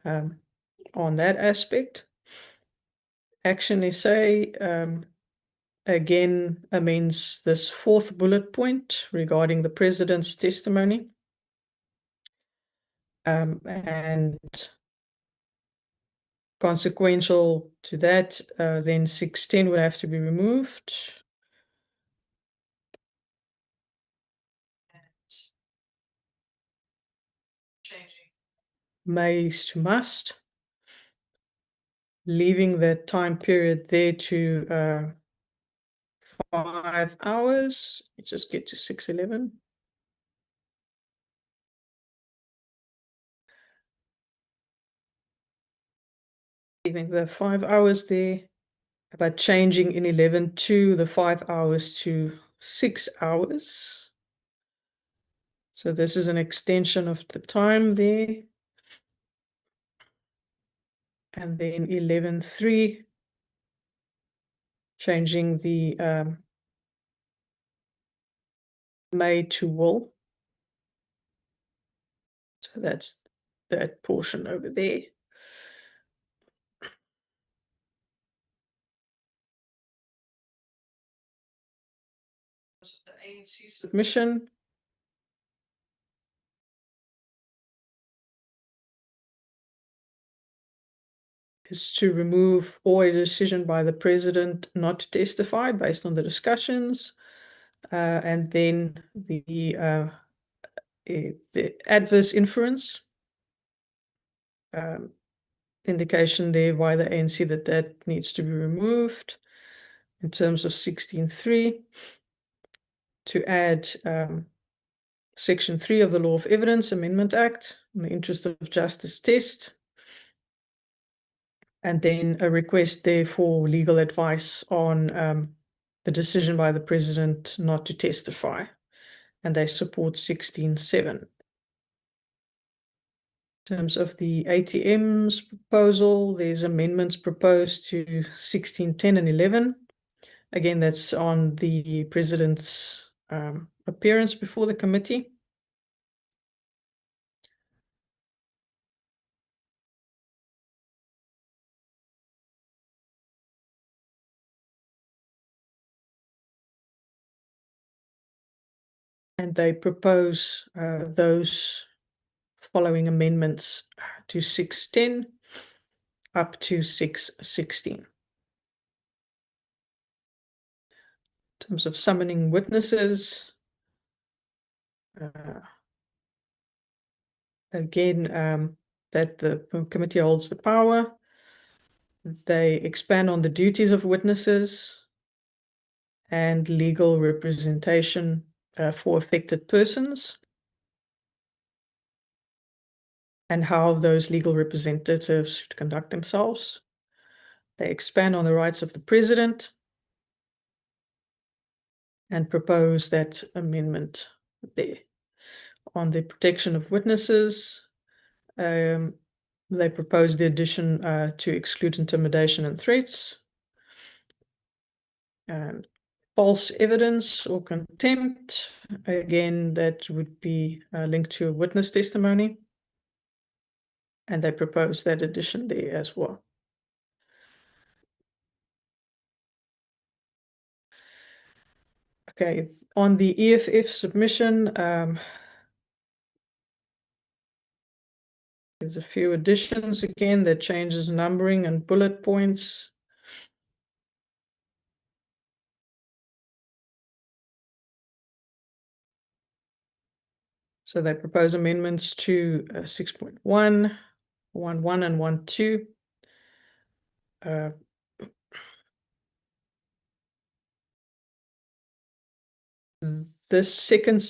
on that aspect. Action essay again amends this 4th bullet point regarding the president's testimony. And consequential to that, then 610 would have to be removed. Changing mays to must, leaving that time period there to 5 hours. Let's just get to 611. Leaving the 5 hours there, but changing in 11 to the 5 hours to 6 hours. So this is an extension of the time there. And then 11.3, changing the may to will. So that's that portion over there. The ANC submission. Is to remove or a decision by the president not to testify based on the discussions. And then the adverse inference indication there why the ANC that needs to be removed in terms of 16.3 to add Section 3 of the Law of Evidence Amendment Act in the interest of justice test, and then a request there for legal advice on the decision by the president not to testify, and they support 16.7. In terms of the ATM's proposal, there's amendments proposed to 16.10 and 11. Again, that's on the president's appearance before the committee. And they propose those following amendments to 6.10 up to 6.16. In terms of summoning witnesses, again, that the committee holds the power. They expand on the duties of witnesses and legal representation for affected persons, and how those legal representatives should conduct themselves. They expand on the rights of the president and propose that amendment there. On the protection of witnesses, they propose the addition to exclude intimidation and threats. And false evidence or contempt, again, that would be linked to a witness testimony. And they propose that addition there as well. Okay, on the EFF submission, there's a few additions again that changes numbering and bullet points. So they propose amendments to 6.1, 1.1 and 1.2. This second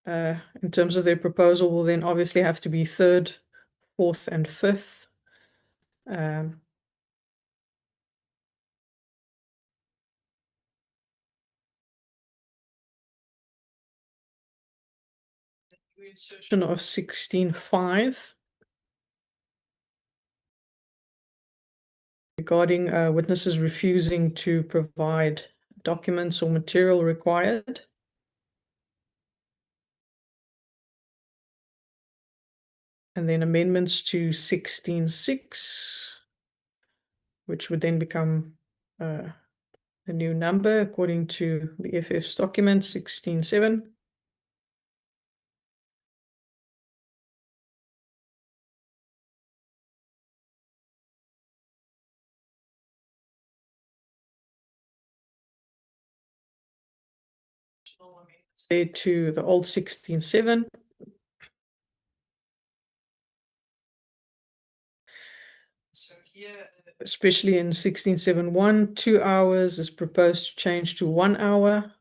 in terms of their proposal will then obviously have to be third, fourth, and fifth. Insertion of 16.5 regarding witnesses refusing to provide documents or material required. And then amendments to 16.6, which would then become a new number according to the FF's document, 16.7. There to the old 16.7. So here, especially in 16.7.1, 2 hours is proposed to change to 1 hour.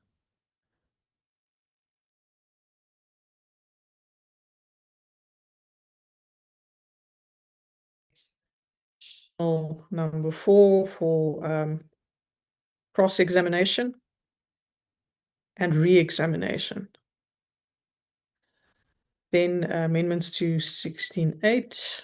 Number 4 for cross-examination and re-examination. Then amendments to 16.8.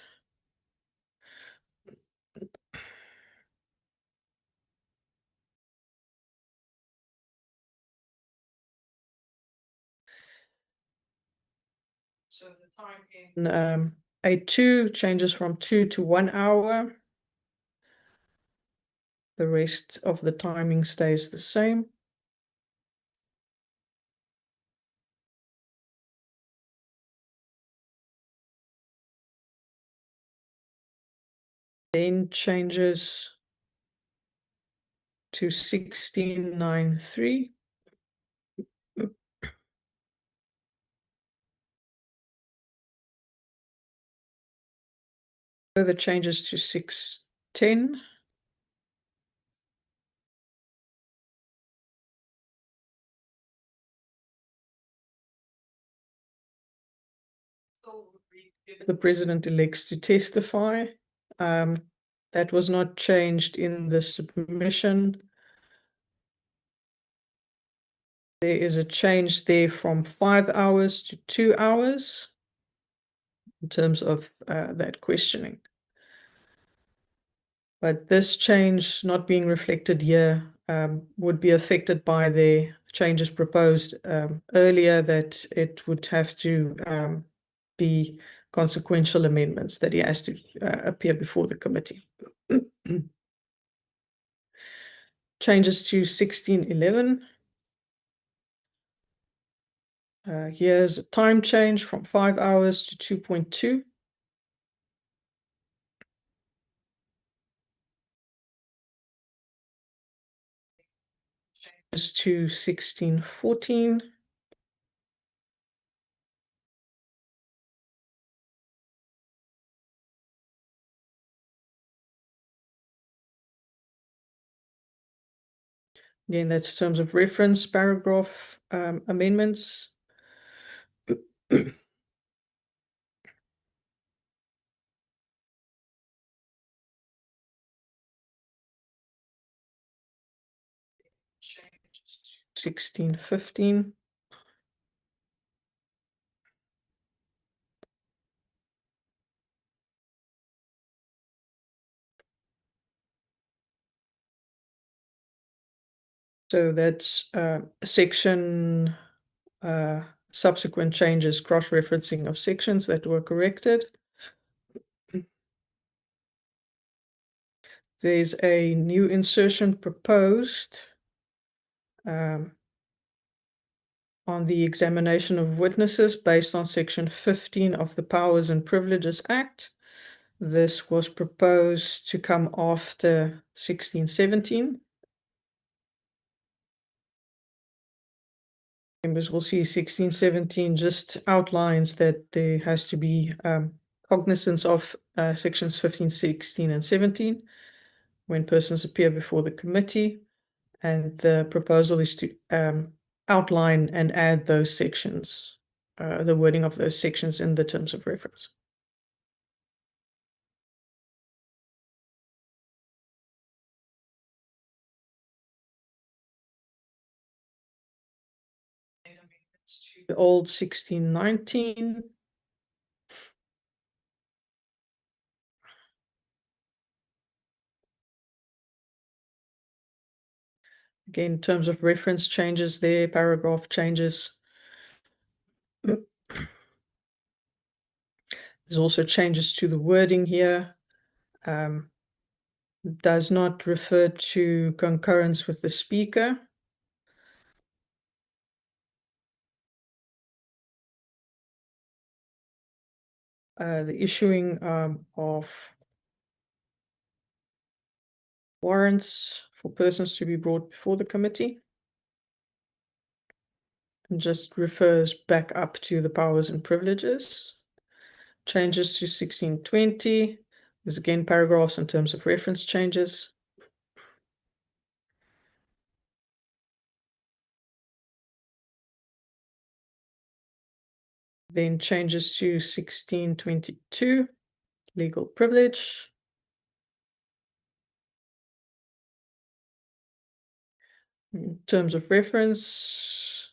So the time in 8.2 changes from 2 to 1 hour. The rest of the timing stays the same. Then changes to 16.9.3. Further changes to 6.10. The president elects to testify. That was not changed in the submission. There is a change there from 5 hours to 2 hours in terms of that questioning. But this change not being reflected here would be affected by the changes proposed earlier, that it would have to be consequential amendments that he has to appear before the committee. Changes to 16.11. Here's a time change from 5 hours to 2.2. Changes to 16.14. Again, that's terms of reference, paragraph amendments. Changes to 16.15. So that's section subsequent changes, cross-referencing of sections that were corrected. There's a new insertion proposed on the examination of witnesses based on section 15 of the Powers and Privileges Act. This was proposed to come after 16.17. Members will see 16.17 just outlines that there has to be cognizance of sections 15, 16, and 17 when persons appear before the committee. And the proposal is to outline and add those sections, the wording of those sections in the terms of reference. The old 1619. Again, in terms of reference changes there, paragraph changes. There's also changes to the wording here. Does not refer to concurrence with the speaker. The issuing of warrants for persons to be brought before the committee. And just refers back up to the powers and privileges. Changes to 1620. There's again paragraphs in terms of reference changes. Then changes to 1622, legal privilege. In terms of reference,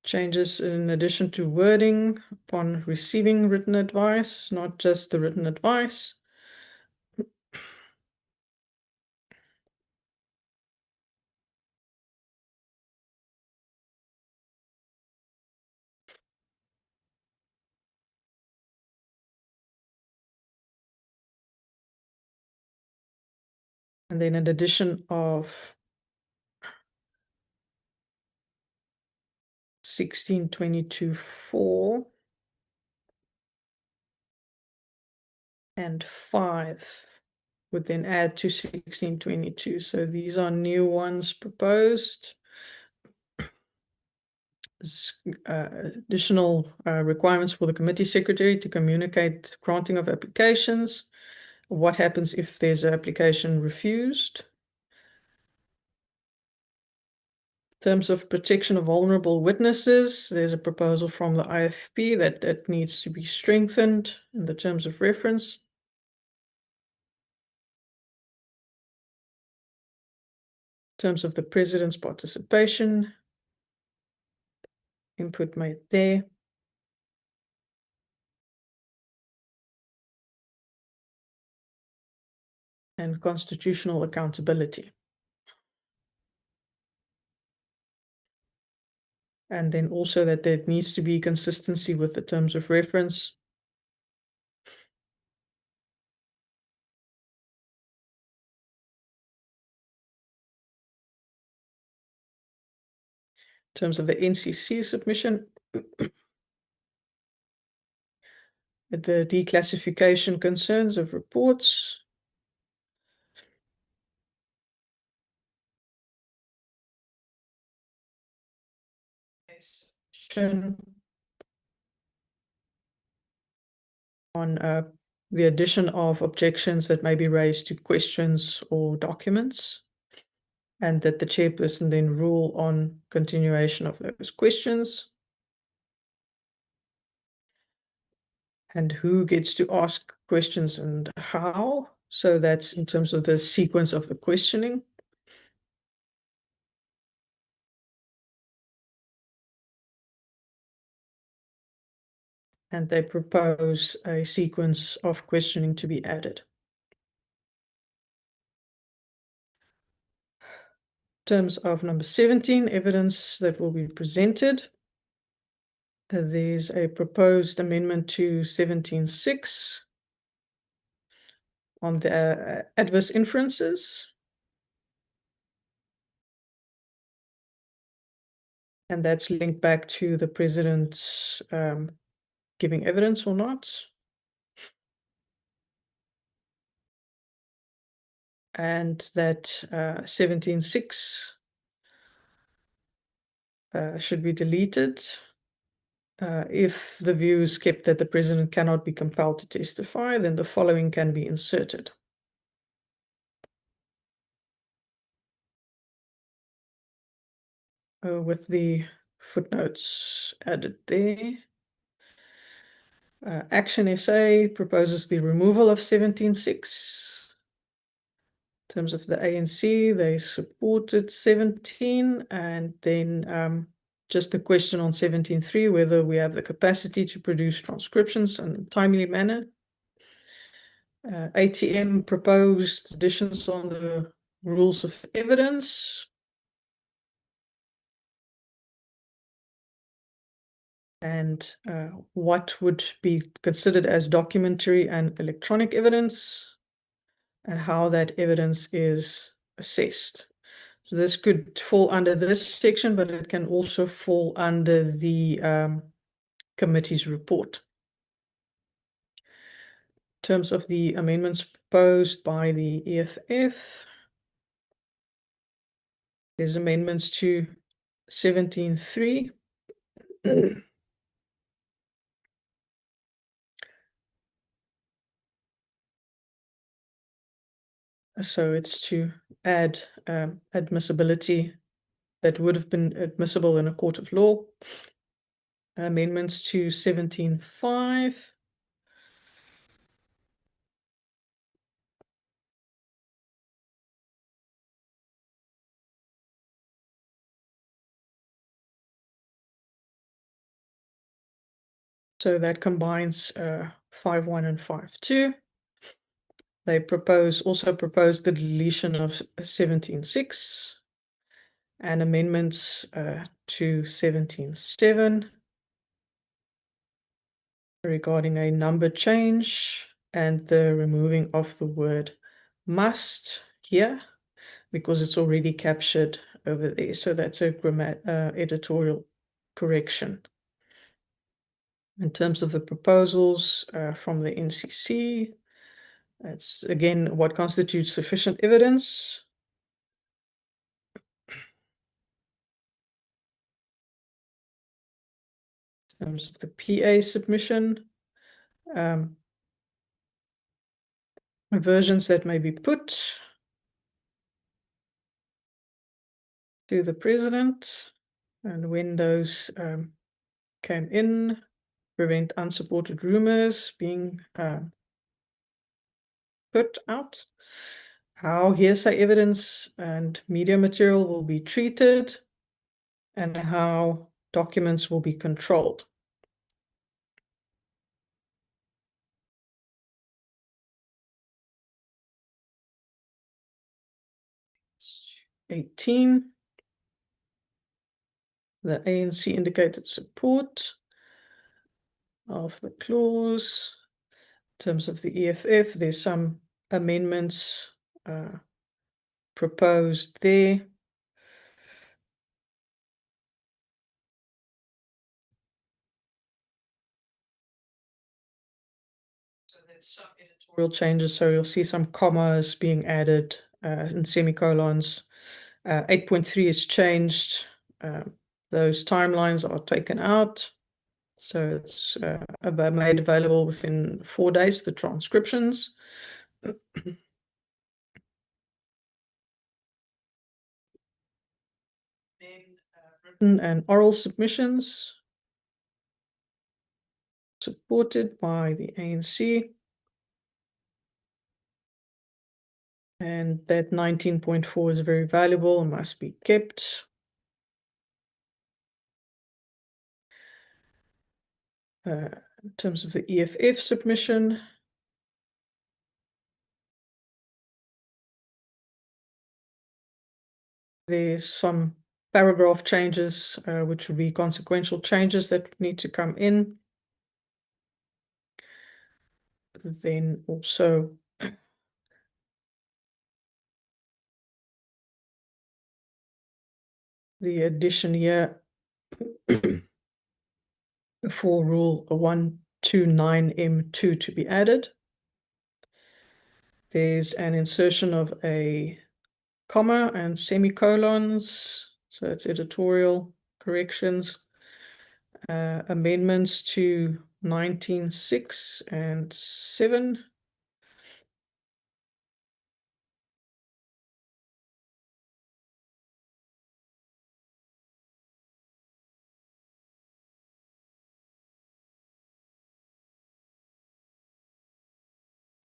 changes in addition to wording upon receiving written advice, not just the written advice. And then an addition of 1622(4) and 5 would then add to 1622. So these are new ones proposed. Additional requirements for the committee secretary to communicate granting of applications. What happens if there's an application refused? In terms of protection of vulnerable witnesses, there's a proposal from the IFP that needs to be strengthened in the terms of reference. In terms of the president's participation, input made there. And constitutional accountability. And then also that there needs to be consistency with the terms of reference. In terms of the NCC submission, the declassification concerns of reports. On the addition of objections that may be raised to questions or documents, and that the chairperson then rule on continuation of those questions. And who gets to ask questions and how. So that's in terms of the sequence of the questioning. And they propose a sequence of questioning to be added. In terms of number 17, evidence that will be presented. There's a proposed amendment to 17.6 on the adverse inferences. And that's linked back to the president's giving evidence or not. And that 17.6 should be deleted. If the view is kept that the president cannot be compelled to testify, then the following can be inserted. With the footnotes added there. Action SA proposes the removal of 17.6. In terms of the ANC, they supported 17, and then just the question on 17.3, whether we have the capacity to produce transcriptions in a timely manner. ATM proposed additions on the rules of evidence. And what would be considered as documentary and electronic evidence, and how that evidence is assessed. So this could fall under this section, but it can also fall under the committee's report. In terms of the amendments proposed by the EFF, there's amendments to 17.3. So it's to add admissibility that would have been admissible in a court of law. Amendments to 17.5. So that combines 5.1 and 5.2. They also propose the deletion of 17.6 and amendments to 17.7 regarding a number change and the removing of the word must here because it's already captured over there. So that's a editorial correction. In terms of the proposals from the NCC, that's again what constitutes sufficient evidence. In terms of the PA submission, versions that may be put to the president, and when those came in, prevent unsupported rumors being put out, how hearsay evidence and media material will be treated, and how documents will be controlled. (18) The ANC indicated support of the clause. In terms of the EFF, there's some amendments proposed there. So there's some editorial changes, so you'll see some commas being added and semicolons. 8.3 is changed. Those timelines are taken out. So it's made available within 4 days, the transcriptions. Then written and oral submissions supported by the ANC. And that 19.4 is very valuable and must be kept. In terms of the EFF submission, there's some paragraph changes, which would be consequential changes that need to come in. Then also the addition here for rule 129M2 to be added. There's an insertion of a comma and semicolons. So it's editorial corrections, amendments to 19.6 and 7.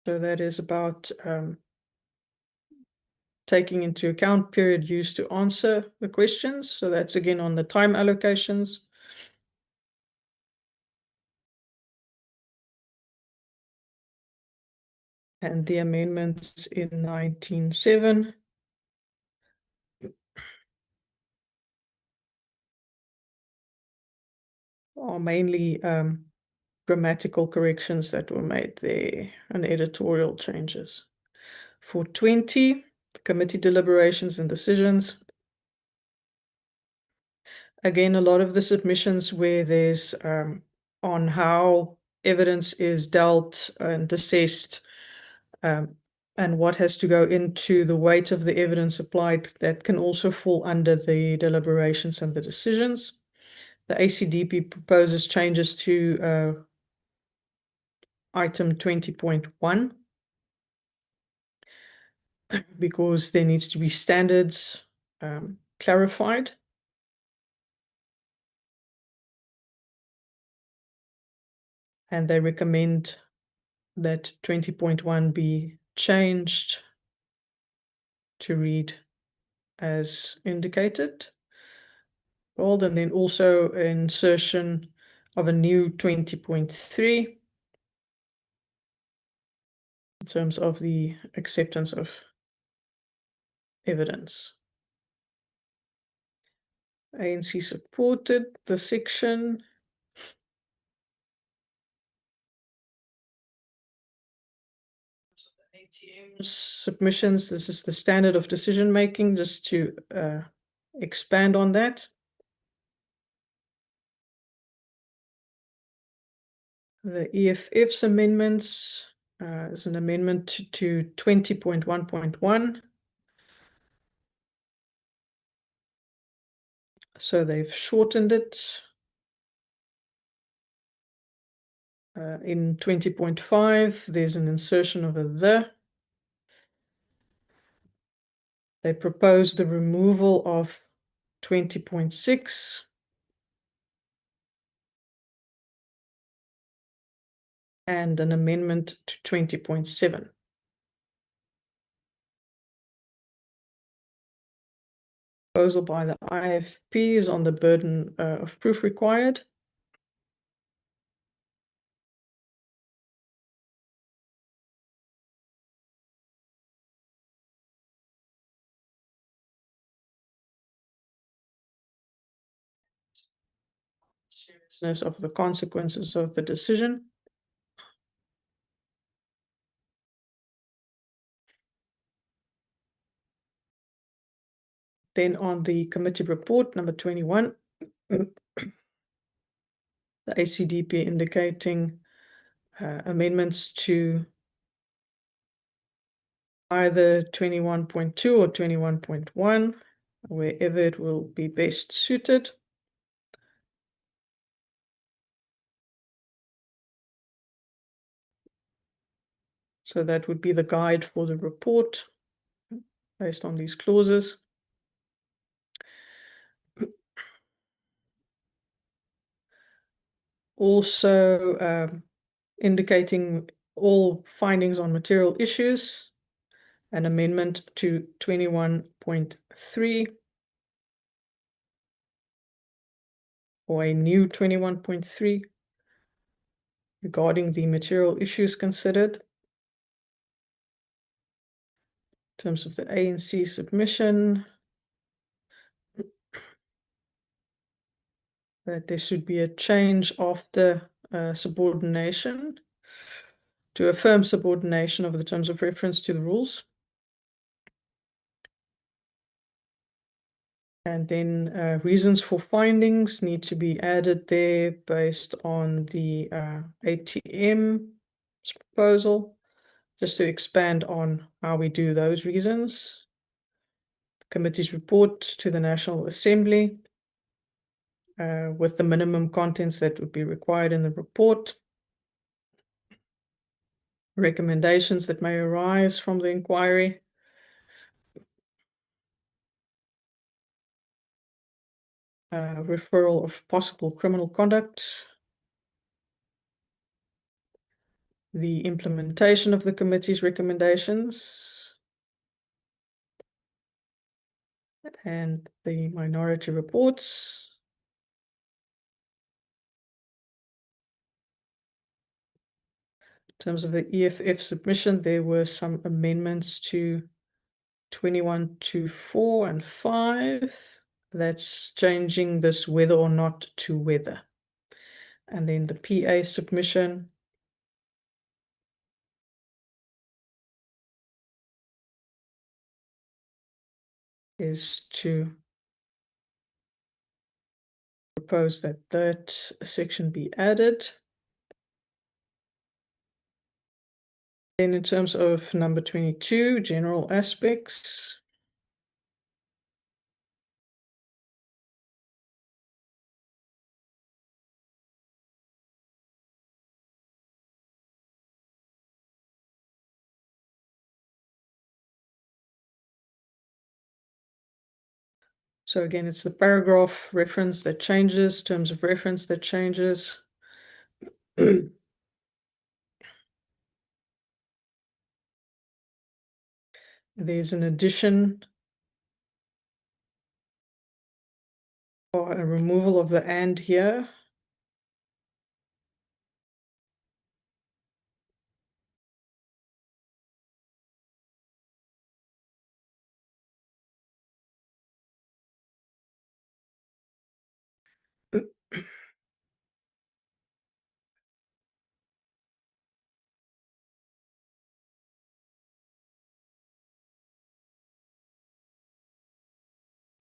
So that is about taking into account period used to answer the questions. So that's again on the time allocations. And the amendments in 19.7 are mainly grammatical corrections that were made there and editorial changes. For 20, the committee deliberations and decisions. Again, a lot of the submissions where there's on how evidence is dealt and assessed, and what has to go into the weight of the evidence applied, that can also fall under the deliberations and the decisions. The ACDP proposes changes to item 20.1 because there needs to be standards clarified. And they recommend that 20.1 be changed to read as indicated. Bold, and then also insertion of a new 20.3 in terms of the acceptance of evidence. ANC supported the section. ATM submissions, this is the standard of decision making, just to expand on that. The EFF's amendments is an amendment to 20.1.1. So they've shortened it. In 20.5, there's an insertion of a the. They propose the removal of 20.6 and an amendment to 20.7. Proposal by the IFP is on the burden of proof required. Seriousness of the consequences of the decision. Then on the committee report number 21, the ACDP indicating amendments to either 21.2 or 21.1, wherever it will be best suited. So that would be the guide for the report based on these clauses. Also indicating all findings on material issues, an amendment to 21.3 or a new 21.3 regarding the material issues considered. In terms of the ANC submission, that there should be a change after subordination to affirm subordination of the terms of reference to the rules. And then reasons for findings need to be added there based on the ATM proposal, just to expand on how we do those reasons. The committee's report to the National Assembly. with the minimum contents that would be required in the report. Recommendations that may arise from the inquiry. Referral of possible criminal conduct. The implementation of the committee's recommendations. And the minority reports. In terms of the EFF submission, there were some amendments to 21.24 and 5. That's changing this whether or not to whether. And then the PA submission is to propose that that section be added. Then in terms of number 22, general aspects. So again, it's the paragraph reference that changes, terms of reference that changes. There's an addition or a removal of the and here.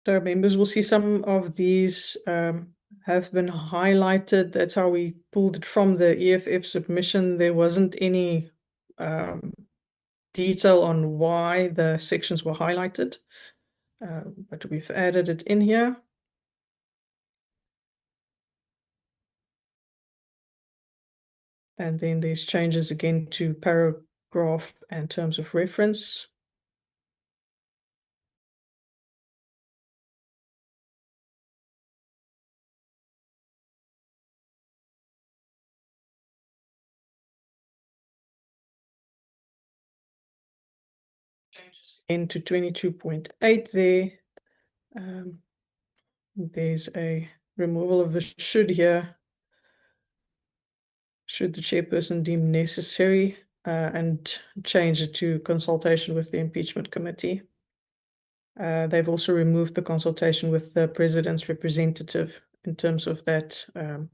So members will see some of these have been highlighted. That's how we pulled it from the EFF submission. There wasn't any detail on why the sections were highlighted, but we've added it in here. And then there's changes again to paragraph and terms of reference. Into 22.8 there. There's a removal of the should here. Should the chairperson deem necessary, and change it to consultation with the Impeachment Committee. They've also removed the consultation with the president's representative in terms of that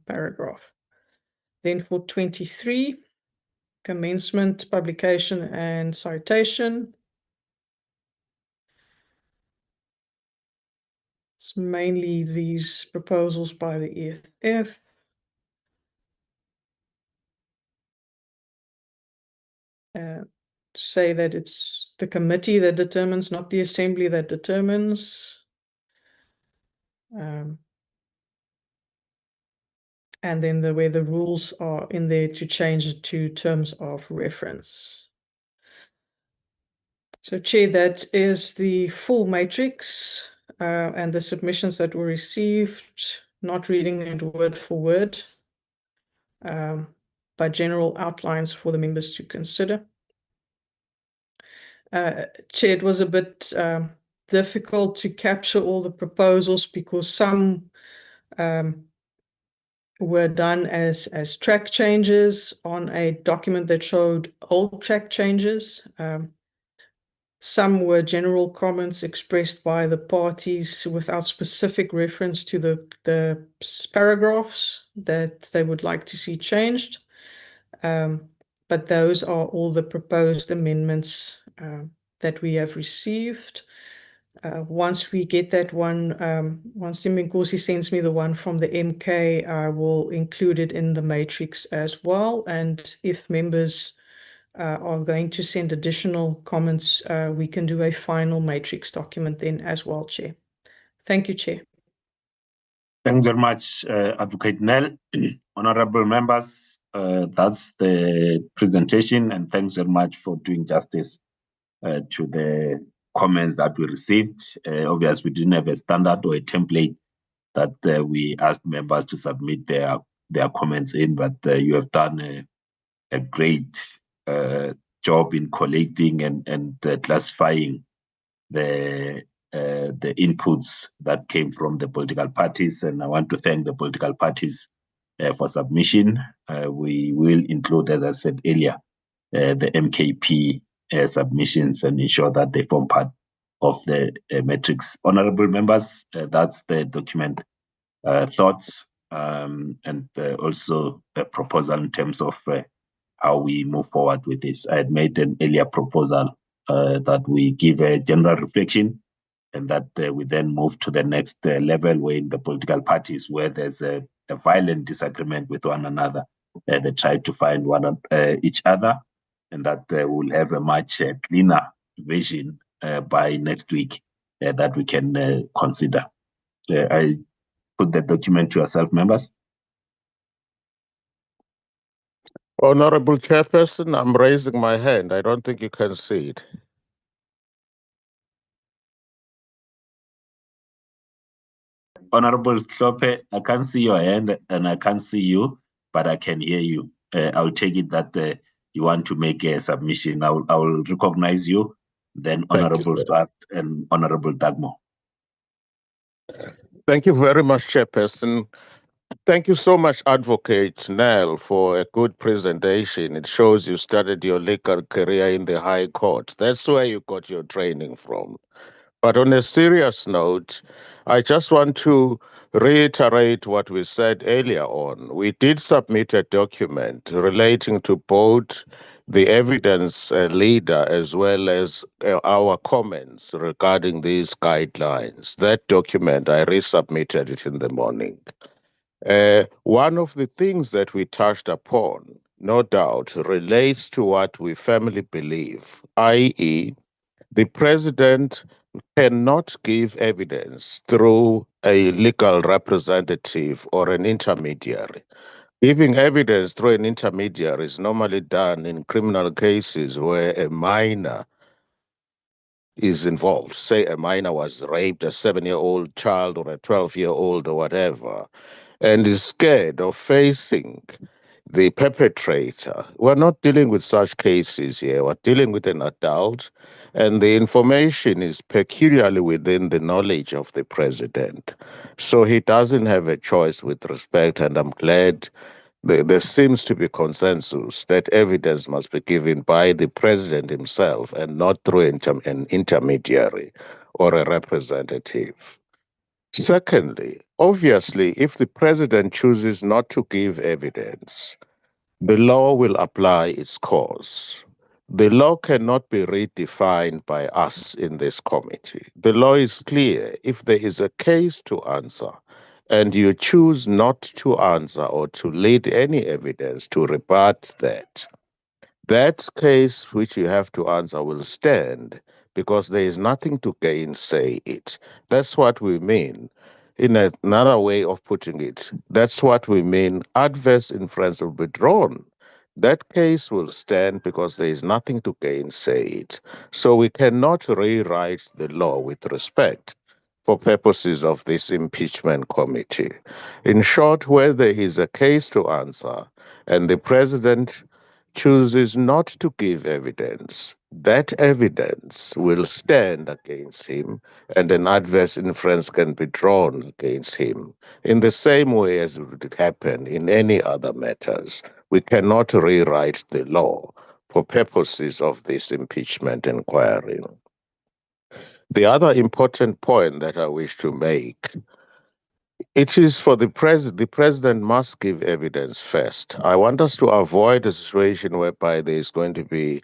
paragraph. Then for 23, commencement, publication, and citation. It's mainly these proposals by the EFF. Say that it's the committee that determines, not the assembly that determines. And then the way the rules are in there to change it to terms of reference. So Chair, that is the full matrix and the submissions that were received, not reading it word for word, but general outlines for the members to consider. Chair, it was a bit difficult to capture all the proposals because some were done as track changes on a document that showed old track changes. Some were general comments expressed by the parties without specific reference to the paragraphs that they would like to see changed. But those are all the proposed amendments that we have received. Once we get that one, once Nkosi sends me the one from the MK, I will include it in the matrix as well. And if members are going to send additional comments, we can do a final matrix document then as well, Chair. Thank you, Chair.
Thanks very much, Advocate Nell. Honorable members, that's the presentation, and thanks very much for doing justice to the comments that we received. Obviously, we didn't have a standard or a template that we asked members to submit their comments in, but you have done a great job in collating and classifying the inputs that came from the political parties, and I want to thank the political parties for submission. We will include, as I said earlier, the MKP submissions and ensure that they form part of the matrix. Honorable members, that's the document thoughts and also a proposal in terms of how we move forward with this. I had made an earlier proposal that we give a general reflection and that we then move to the next level where in the political parties where there's a violent disagreement with one another, they try to find each other, and that we'll have a much cleaner vision by next week that we can consider. I put the document to yourself, members.
Honorable Chairperson, I'm raising my hand. I don't think you can see it.
Honorable Slope, I can't see your hand and I can't see you, but I can hear you. I'll take it that you want to make a submission. I will recognize you, then Honorable Swart and Honorable Dagmo.
Thank you very much, Chairperson. Thank you so much, Advocate Nell, for a good presentation. It shows you started your legal career in the High Court. That's where you got your training from. But on a serious note, I just want to reiterate what we said earlier on. We did submit a document relating to both the evidence leader as well as our comments regarding these guidelines. That document, I resubmitted it in the morning. One of the things that we touched upon, no doubt, relates to what we firmly believe, i.e., the president cannot give evidence through a legal representative or an intermediary. Giving evidence through an intermediary is normally done in criminal cases where a minor is involved. Say a minor was raped, a 7-year-old child or a 12-year-old or whatever, and is scared of facing the perpetrator. We're not dealing with such cases here. We're dealing with an adult, and the information is peculiarly within the knowledge of the president. So he doesn't have a choice with respect, and I'm glad there seems to be consensus that evidence must be given by the president himself and not through an intermediary or a representative. Secondly, obviously, if the president chooses not to give evidence, the law will apply its course. The law cannot be redefined by us in this committee. The law is clear. If there is a case to answer and you choose not to answer or to lead any evidence to rebut that, that case which you have to answer will stand because there is nothing to gainsay it. That's what we mean. In another way of putting it, that's what we mean. Adverse inference will be drawn. That case will stand because there is nothing to gainsay it. So we cannot rewrite the law with respect for purposes of this impeachment committee. In short, where there is a case to answer and the president chooses not to give evidence, that evidence will stand against him and an adverse inference can be drawn against him in the same way as it would happen in any other matters. We cannot rewrite the law for purposes of this impeachment inquiry. The other important point that I wish to make, it is for the president must give evidence first. I want us to avoid a situation whereby there is going to be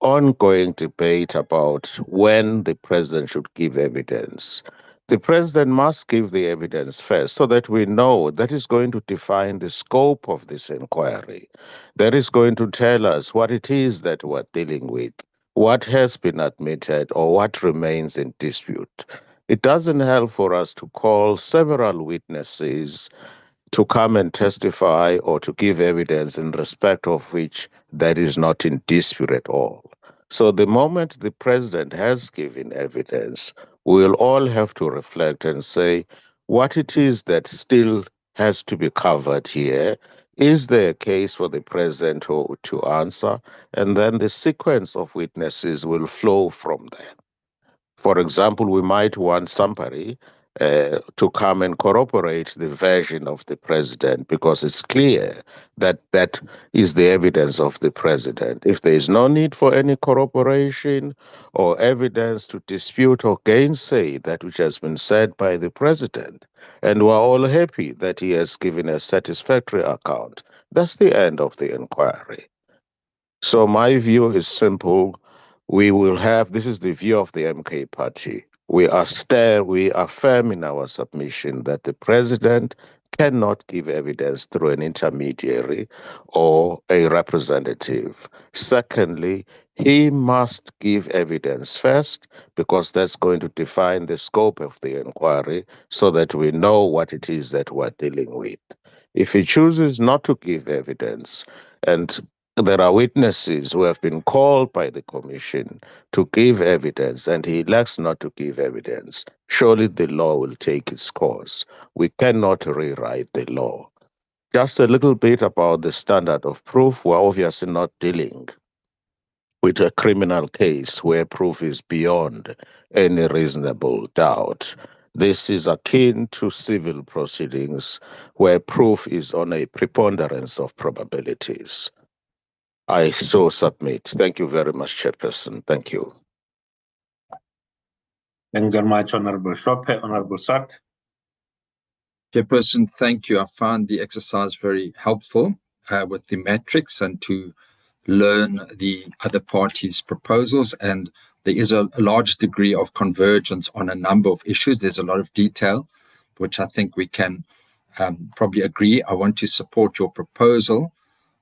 ongoing debate about when the president should give evidence. The president must give the evidence first so that we know that is going to define the scope of this inquiry. That is going to tell us what it is that we're dealing with, what has been admitted or what remains in dispute. It doesn't help for us to call several witnesses to come and testify or to give evidence in respect of which that is not in dispute at all. So the moment the president has given evidence, we'll all have to reflect and say what it is that still has to be covered here. Is there a case for the president to answer? And then the sequence of witnesses will flow from there. For example, we might want somebody to come and corroborate the version of the president because it's clear that that is the evidence of the president. If there is no need for any corroboration or evidence to dispute or gainsay that which has been said by the president, and we're all happy that he has given a satisfactory account, that's the end of the inquiry. So my view is simple. We will have, this is the view of the MK party. We are firm in our submission that the president cannot give evidence through an intermediary or a representative. Secondly, he must give evidence first because that's going to define the scope of the inquiry so that we know what it is that we're dealing with. If he chooses not to give evidence, and there are witnesses who have been called by the commission to give evidence and he elects not to give evidence, surely the law will take its course. We cannot rewrite the law. Just a little bit about the standard of proof. We're obviously not dealing with a criminal case where proof is beyond any reasonable doubt. This is akin to civil proceedings where proof is on a preponderance of probabilities. I so submit. Thank you very much, Chairperson. Thank you.
Thanks very much, Honorable Shope. Honorable Swart.
Chairperson, thank you. I found the exercise very helpful with the metrics and to learn the other parties' proposals. And there is a large degree of convergence on a number of issues. There's a lot of detail, which I think we can probably agree. I want to support your proposal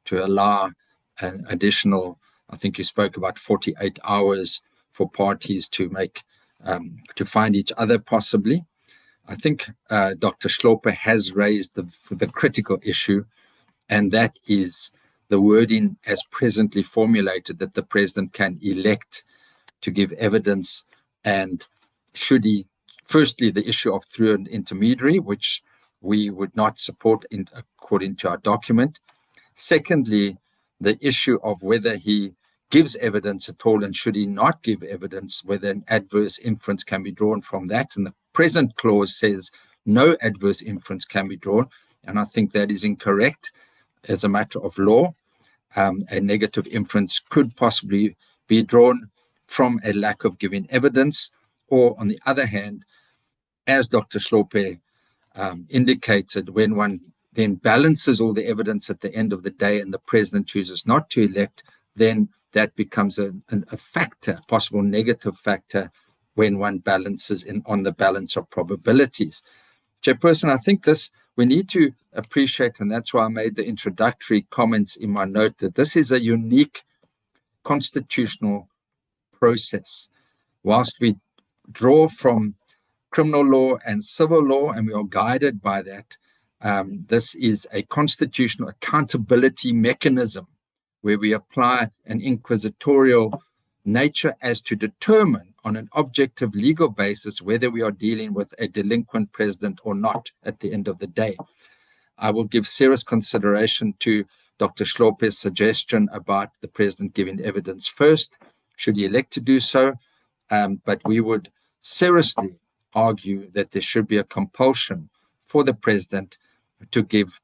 to allow an additional, I think you spoke about 48 hours for parties to make, to find each other possibly. I think Dr. Schlope has raised the critical issue, and that is the wording as presently formulated that the president can elect to give evidence, and should he, firstly, the issue of through an intermediary, which we would not support according to our document. Secondly, the issue of whether he gives evidence at all, and should he not give evidence, whether an adverse inference can be drawn from that. And the present clause says no adverse inference can be drawn, and I think that is incorrect as a matter of law. A negative inference could possibly be drawn from a lack of giving evidence, or on the other hand, as Dr. Schlope indicated, when one then balances all the evidence at the end of the day and the president chooses not to elect, then that becomes a factor, possible negative factor, when one balances on the balance of probabilities. Chairperson, I think this we need to appreciate, and that's why I made the introductory comments in my note, that this is a unique constitutional process. Whilst we draw from criminal law and civil law, and we are guided by that, this is a constitutional accountability mechanism where we apply an inquisitorial nature as to determine on an objective legal basis whether we are dealing with a delinquent president or not at the end of the day. I will give serious consideration to Dr. Schlope's suggestion about the president giving evidence first, should he elect to do so, but we would seriously argue that there should be a compulsion for the president to give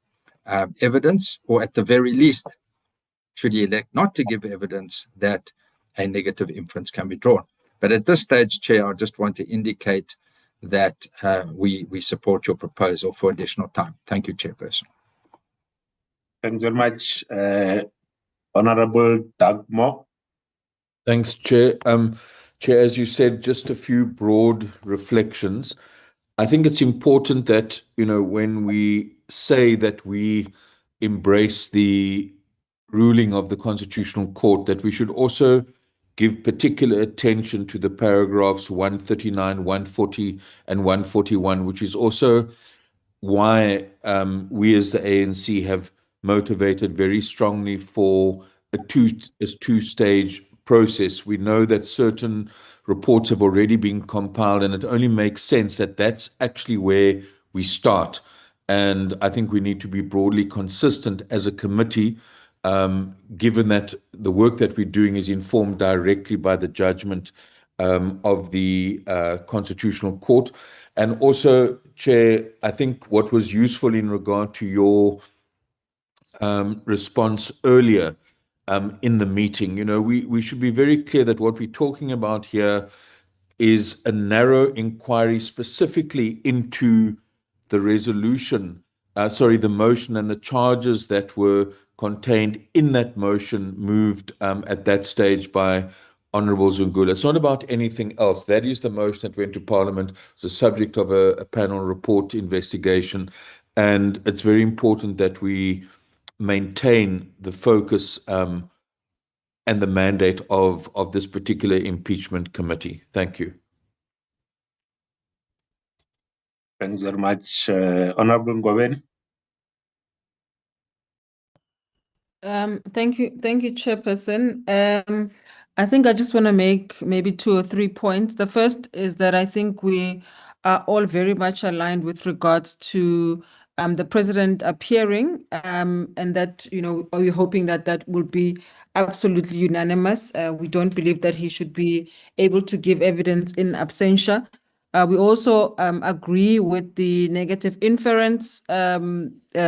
evidence, or at the very least, should he elect not to give evidence, that a negative inference can be drawn. But at this stage, Chair, I just want to indicate that we support your proposal for additional time. Thank you, Chairperson.
Thanks very much, Honorable Doug Moore.
Thanks, Chair. Chair, as you said, just a few broad reflections. I think it's important that, when we say that we embrace the ruling of the Constitutional Court, that we should also give particular attention to the paragraphs 139, 140, and 141, which is also why we as the ANC have motivated very strongly for a two-stage process. We know that certain reports have already been compiled, and it only makes sense that that's actually where we start. And I think we need to be broadly consistent as a committee, given that the work that we're doing is informed directly by the judgment of the Constitutional Court. And also, Chair, I think what was useful in regard to your response earlier in the meeting, we should be very clear that what we're talking about here is a narrow inquiry specifically into the the motion and the charges that were contained in that motion moved at that stage by Honourable Zungula. It's not about anything else. That is the motion that went to Parliament. It's the subject of a panel report investigation. And it's very important that we maintain the focus and the mandate of this particular impeachment committee. Thank you.
Thanks very much, Honourable Ngobeni.
Thank you, Chairperson. I think I just want to make maybe 2 or 3 points. The first is that I think we are all very much aligned with regards to the president appearing, and that, we're hoping that that will be absolutely unanimous. We don't believe that he should be able to give evidence in absentia. We also agree with the negative inference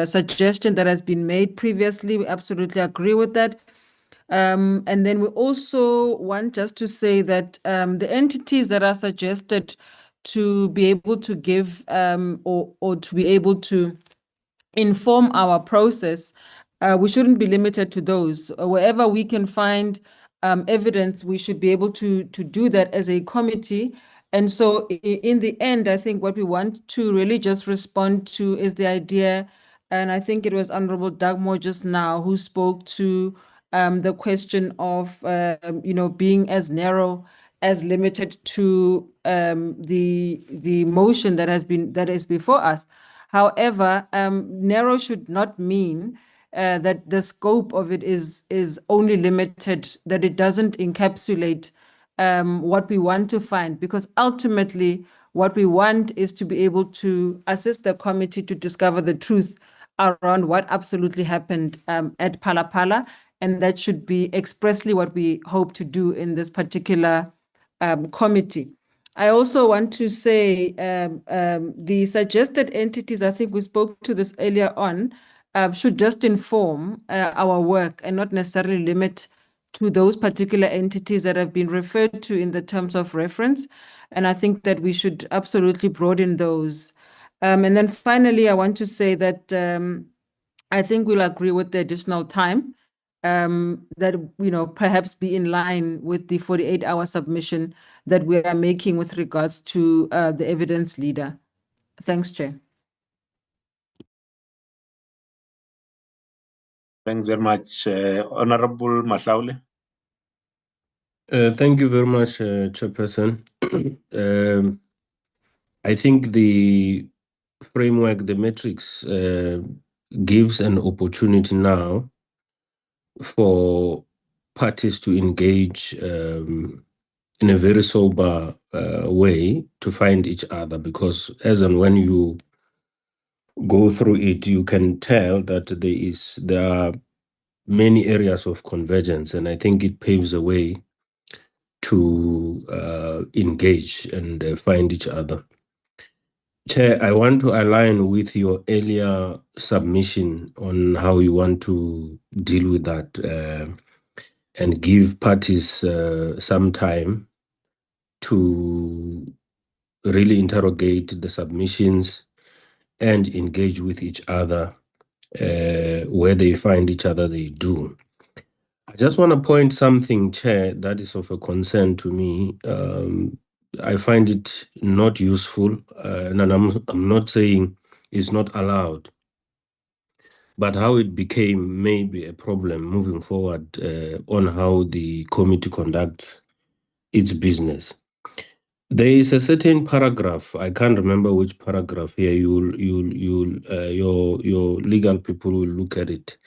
suggestion that has been made previously. We absolutely agree with that. And then we also want just to say that the entities that are suggested to be able to give or to be able to inform our process, we shouldn't be limited to those. Wherever we can find evidence, we should be able to do that as a committee. And so in the end, I think what we want to really just respond to is the idea, and I think it was Honourable Dagmore just now who spoke to the question of, being as narrow as limited to the motion that is before us. However, narrow should not mean that the scope of it is only limited, that it doesn't encapsulate what we want to find, because ultimately what we want is to be able to assist the committee to discover the truth around what absolutely happened at Phala, and that should be expressly what we hope to do in this particular committee. I also want to say the suggested entities, I think we spoke to this earlier on, should just inform our work and not necessarily limit to those particular entities that have been referred to in the terms of reference. And I think that we should absolutely broaden those. And then finally, I want to say that I think we'll agree with the additional time that, perhaps be in line with the 48-hour submission that we are making with regards to the evidence leader. Thanks, Chair.
Thanks very much, Honourable Mahlaule.
Thank you very much, Chairperson. I think the framework, the matrix, gives an opportunity now for parties to engage in a very sober way to find each other, because as and when you go through it, you can tell that there are many areas of convergence, and I think it paves the way to engage and find each other. Chair, I want to align with your earlier submission on how you want to deal with that and give parties some time to really interrogate the submissions and engage with each other. Where they find each other, they do. I just want to point something, Chair, that is of a concern to me. I find it not useful, and I'm not saying it's not allowed. but how it became maybe a problem moving forward on how the committee conducts its business. There is a certain paragraph, I can't remember which paragraph here, your legal people will look at it.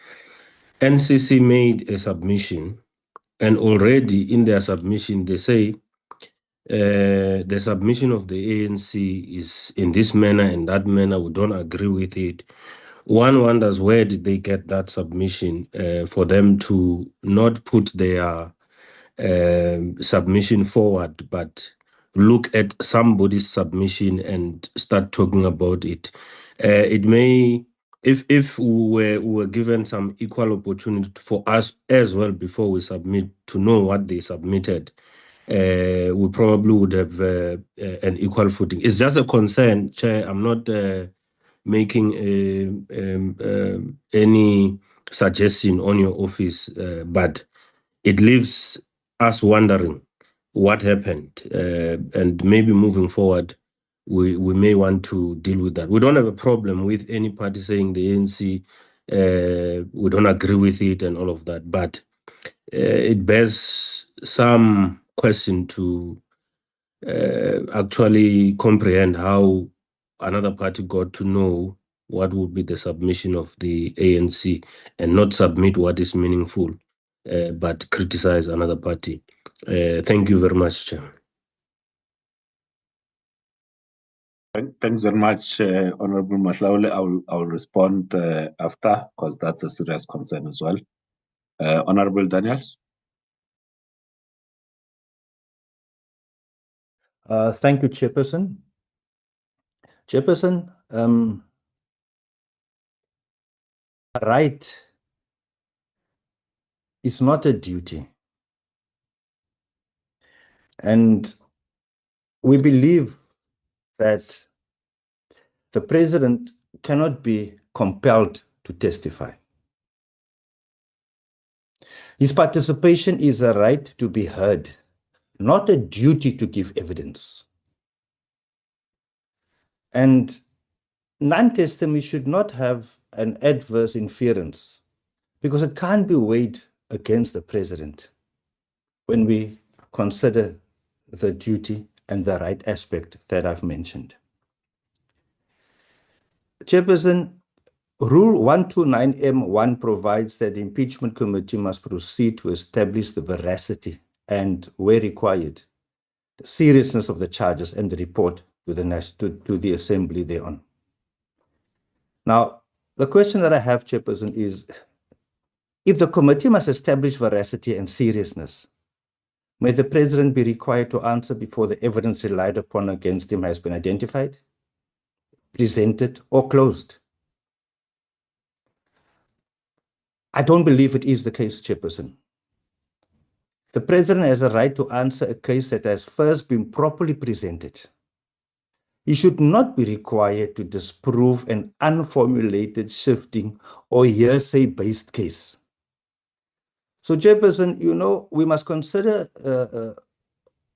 NCC made a submission, and already in their submission, they say the submission of the ANC is in this manner and that manner, we don't agree with it. One wonders where did they get that submission for them to not put their submission forward, but look at somebody's submission and start talking about it. It may, if we were given some equal opportunity for us as well before we submit to know what they submitted, we probably would have an equal footing. It's just a concern, Chair. I'm not making any suggestion on your office, but it leaves us wondering what happened, and maybe moving forward, we may want to deal with that. We don't have a problem with any party saying the ANC, we don't agree with it and all of that, but it bears some question to actually comprehend how another party got to know what would be the submission of the ANC and not submit what is meaningful, but criticize another party. Thank you very much, Chair.
Thanks very much, Honorable Mahlaule. I will respond after, because that's a serious concern as well. Honorable Daniels.
Thank you, Chairperson. Chairperson, a right is not a duty. And we believe that the president cannot be compelled to testify. His participation is a right to be heard, not a duty to give evidence. And non-testimony should not have an adverse inference because it can't be weighed against the president when we consider the duty and the right aspect that I've mentioned. Chairperson, Rule 129M1 provides that the Impeachment Committee must proceed to establish the veracity and, where required, the seriousness of the charges and the report to the Assembly thereon. Now, the question that I have, Chairperson, is if the committee must establish veracity and seriousness, may the President be required to answer before the evidence relied upon against him has been identified, presented, or closed? I don't believe it is the case, Chairperson. The President has a right to answer a case that has first been properly presented. He should not be required to disprove an unformulated, shifting, or hearsay-based case. So, Chairperson, you know, we must consider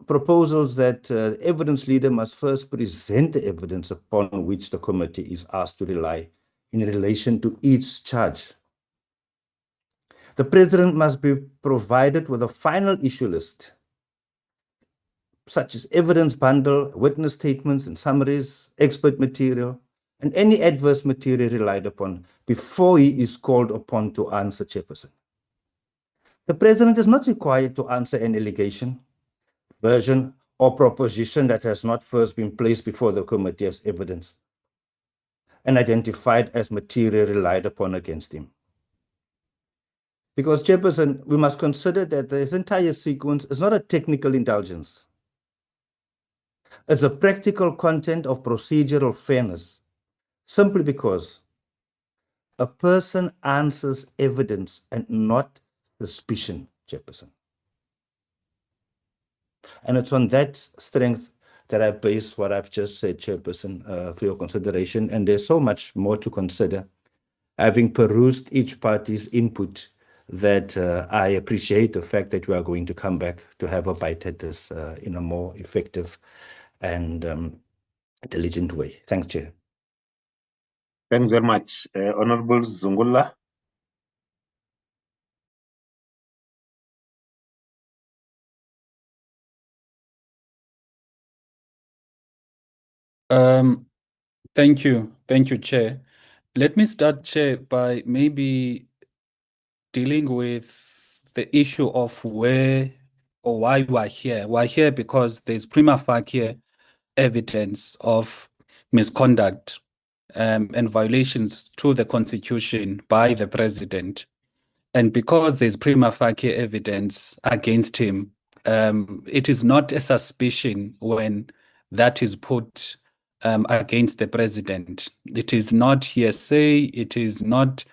proposals that the evidence leader must first present the evidence upon which the committee is asked to rely in relation to each charge. The President must be provided with a final issue list, such as evidence bundle, witness statements and summaries, expert material, and any adverse material relied upon before he is called upon to answer, Chairperson. The President is not required to answer an allegation, version, or proposition that has not first been placed before the committee as evidence and identified as material relied upon against him. Because, Chairperson, we must consider that this entire sequence is not a technical indulgence. It's a practical content of procedural fairness, simply because a person answers evidence and not suspicion, Chairperson. And it's on that strength that I base what I've just said, Chairperson, for your consideration. And there's so much more to consider. Having perused each party's input, that I appreciate the fact that we are going to come back to have a bite at this in a more effective and diligent way. Thanks, Chair.
Thanks very much. Honorable Zungula.
Thank you, Chair. Let me start, Chair, by maybe dealing with the issue of where or why we're here. We're here because there's prima facie evidence of misconduct and violations to the Constitution by the President. And because there's prima facie evidence against him, it is not a suspicion when that is put against the President. It is not hearsay. It is not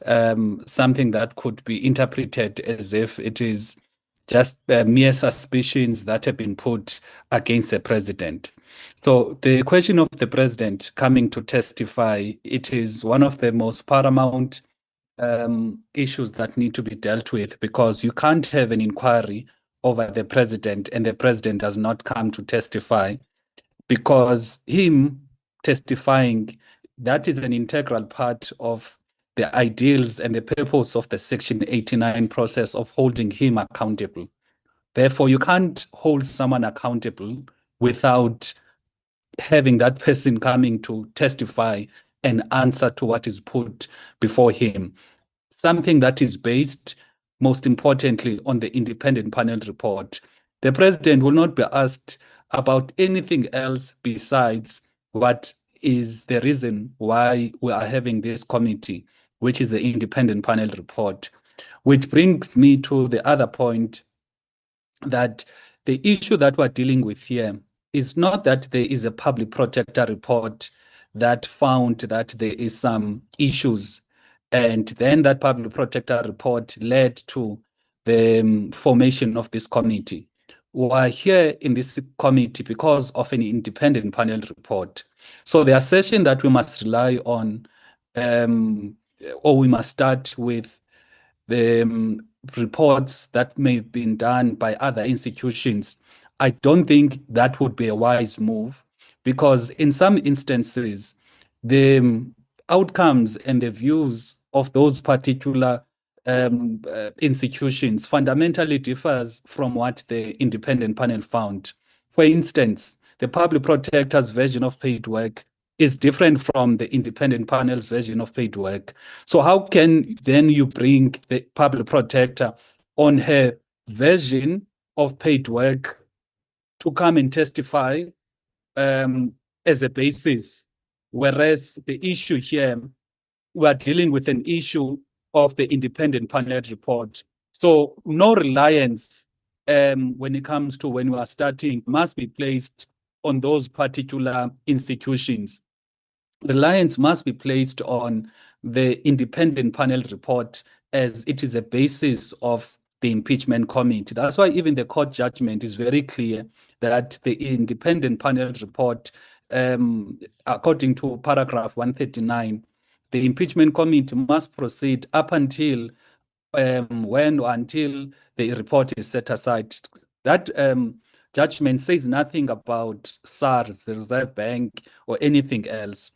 something that could be interpreted as if it is just mere suspicions that have been put against the President. So the question of the President coming to testify, it is one of the most paramount issues that need to be dealt with, because you can't have an inquiry over the President and the President does not come to testify, because him testifying, that is an integral part of the ideals and the purpose of the Section 89 process of holding him accountable. Therefore, you can't hold someone accountable without having that person coming to testify and answer to what is put before him. Something that is based, most importantly, on the independent panel report. The President will not be asked about anything else besides what is the reason why we are having this committee, which is the independent panel report. Which brings me to the other point, that the issue that we're dealing with here is not that there is a public protector report that found that there is some issues, and then that public protector report led to the formation of this committee. We're here in this committee because of an independent panel report. So the assertion that we must rely on, or we must start with the reports that may have been done by other institutions, I don't think that would be a wise move, because in some instances, the outcomes and the views of those particular institutions fundamentally differs from what the independent panel found. For instance, the public protector's version of paid work is different from the independent panel's version of paid work. So how can then you bring the public protector on her version of paid work to come and testify as a basis, whereas the issue here, we are dealing with an issue of the independent panel report. So no reliance when it comes to when we are starting must be placed on those particular institutions. Reliance must be placed on the independent panel report, as it is a basis of the impeachment committee. That's why even the court judgment is very clear that the independent panel report, according to paragraph 139, the impeachment committee must proceed up until until the report is set aside. That judgment says nothing about SARS, the Reserve Bank, or anything else.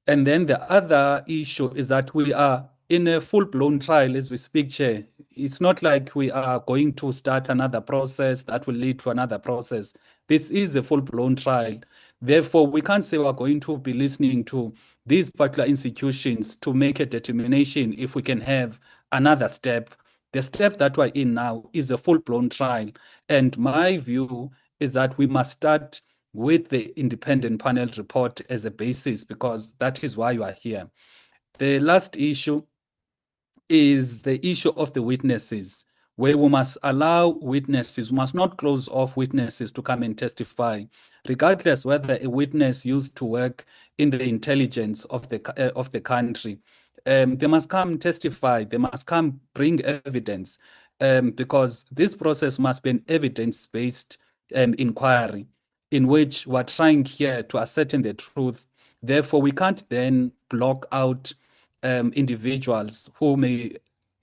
And then the other issue is that we are in a full-blown trial as we speak, Chair. It's not like we are going to start another process that will lead to another process. This is a full-blown trial. Therefore, we can't say we're going to be listening to these particular institutions to make a determination if we can have another step. The step that we're in now is a full-blown trial. And my view is that we must start with the independent panel report as a basis, because that is why you are here. The last issue is the issue of the witnesses, where we must allow witnesses, we must not close off witnesses to come and testify, regardless whether a witness used to work in the intelligence of the country. They must come testify, they must come bring evidence, because this process must be an evidence-based inquiry, in which we're trying here to ascertain the truth. Therefore, we can't then block out individuals who may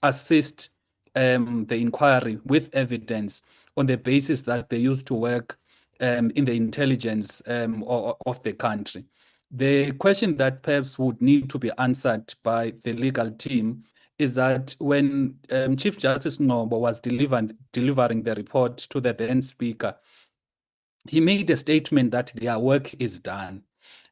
assist the inquiry with evidence on the basis that they used to work in the intelligence of the country. The question that perhaps would need to be answered by the legal team is that when Chief Justice Nobo was delivering the report to the then Speaker, he made a statement that their work is done.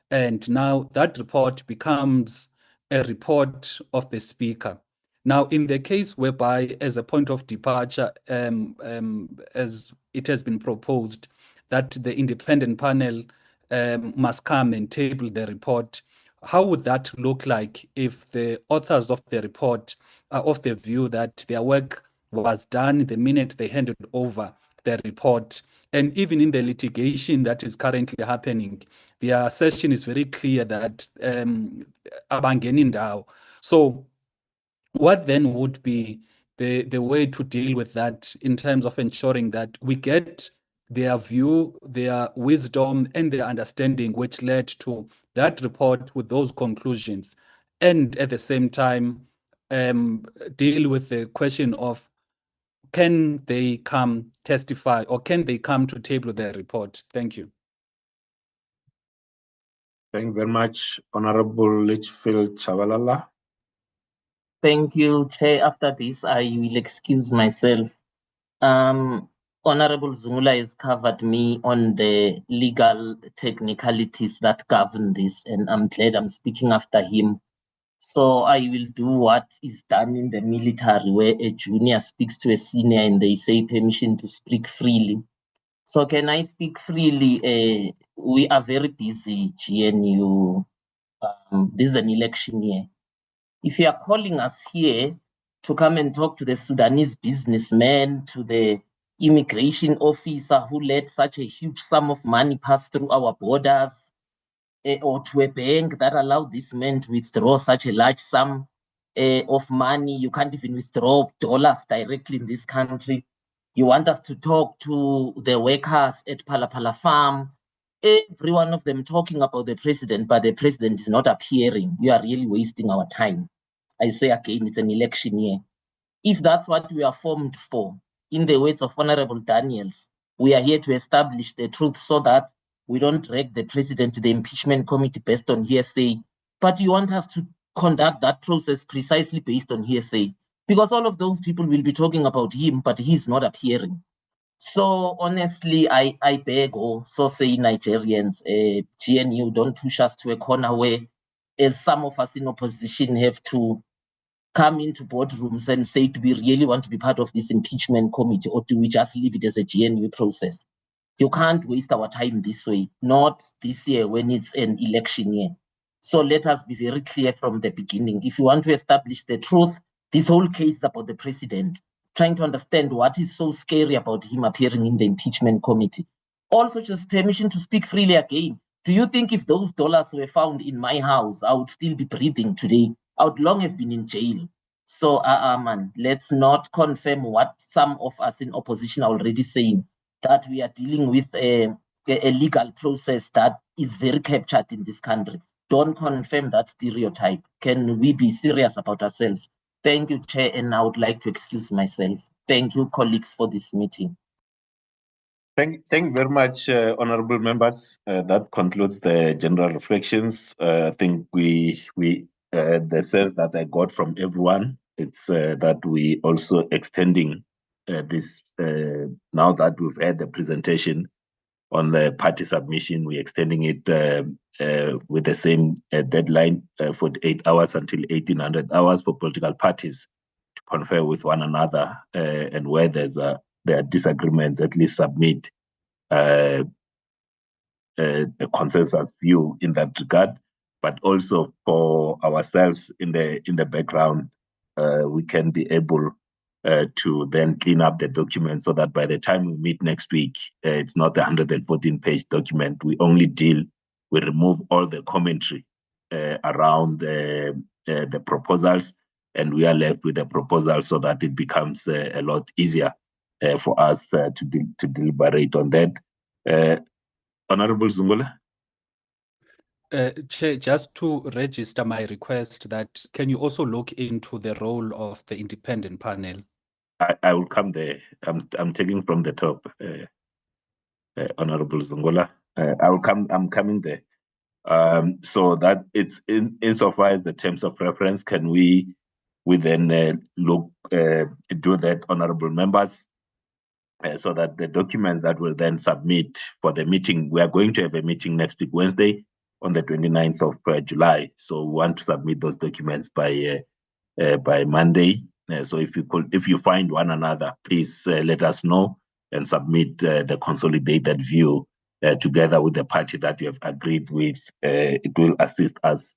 And now that report becomes a report of the Speaker. Now, in the case whereby, as a point of departure, as it has been proposed, that the independent panel must come and table the report, how would that look like if the authors of the report are of the view that their work was done the minute they handed over the report? And even in the litigation that is currently happening, the assertion is very clear that abangeni ndawo. So what then would be the way to deal with that in terms of ensuring that we get their view, their wisdom, and their understanding, which led to that report with those conclusions, and at the same time deal with the question of, can they come testify or can they come to table their report? Thank you.
Thank you very much, Honorable Litchfield Chabalala.
Thank you, Chair. After this, I will excuse myself. Honorable Zungula has covered me on the legal technicalities that govern this, and I'm glad I'm speaking after him. So I will do what is done in the military, where a junior speaks to a senior and they say permission to speak freely. So can I speak freely? We are very busy, GNU. This is an election year. If you are calling us here to come and talk to the Sudanese businessman, to the immigration officer who let such a huge sum of money pass through our borders, or to a bank that allowed this man to withdraw such a large sum of money. You can't even withdraw dollars directly in this country. You want us to talk to the workers at Palapala Farm, every one of them talking about the president, but the president is not appearing. You are really wasting our time. I say again, it's an election year. If that's what we are formed for, in the words of Honorable Daniels, we are here to establish the truth so that we don't drag the president to the impeachment committee based on hearsay. But you want us to conduct that process precisely based on hearsay, because all of those people will be talking about him, but he's not appearing. So honestly, I beg, so say Nigerians, GNU, don't push us to a corner where, as some of us in opposition have to come into boardrooms and say, do we really want to be part of this impeachment committee, or do we just leave it as a GNU process? You can't waste our time this way, not this year when it's an election year. So let us be very clear from the beginning. If you want to establish the truth, this whole case is about the president, trying to understand what is so scary about him appearing in the impeachment committee. Also, just permission to speak freely again. Do you think if those dollars were found in my house, I would still be breathing today? I would long have been in jail. So, man, let's not confirm what some of us in opposition are already saying, that we are dealing with a legal process that is very captured in this country. Don't confirm that stereotype. Can we be serious about ourselves? Thank you, Chair, and I would like to excuse myself. Thank you, colleagues, for this meeting.
Thank you very much, honorable members. That concludes the general reflections. I think the sense that I got from everyone, it's that we also extending this, now that we've had the presentation on the party submission, we're extending it with the same deadline for 8 hours until 1800 hours for political parties to confer with one another, and where there are disagreements, at least submit a consensus view in that regard. But also for ourselves in the background, we can be able to then clean up the document so that by the time we meet next week, it's not a 114-page document. We only we remove all the commentary around the proposals, and we are left with the proposal so that it becomes a lot easier for us to deliberate on that. Honorable Zungula?
Chair, just to register my request that can you also look into the role of the independent panel?
I will come there. I'm taking from the top, Honorable Zungula. I'm coming there. So that it's insofar as the terms of reference, can we then do that, honorable members, so that the documents that we'll then submit for the meeting, we are going to have a meeting next week, Wednesday, on the 29th of July. So we want to submit those documents by Monday. So if you find one another, please let us know and submit the consolidated view together with the party that you have agreed with. It will assist us.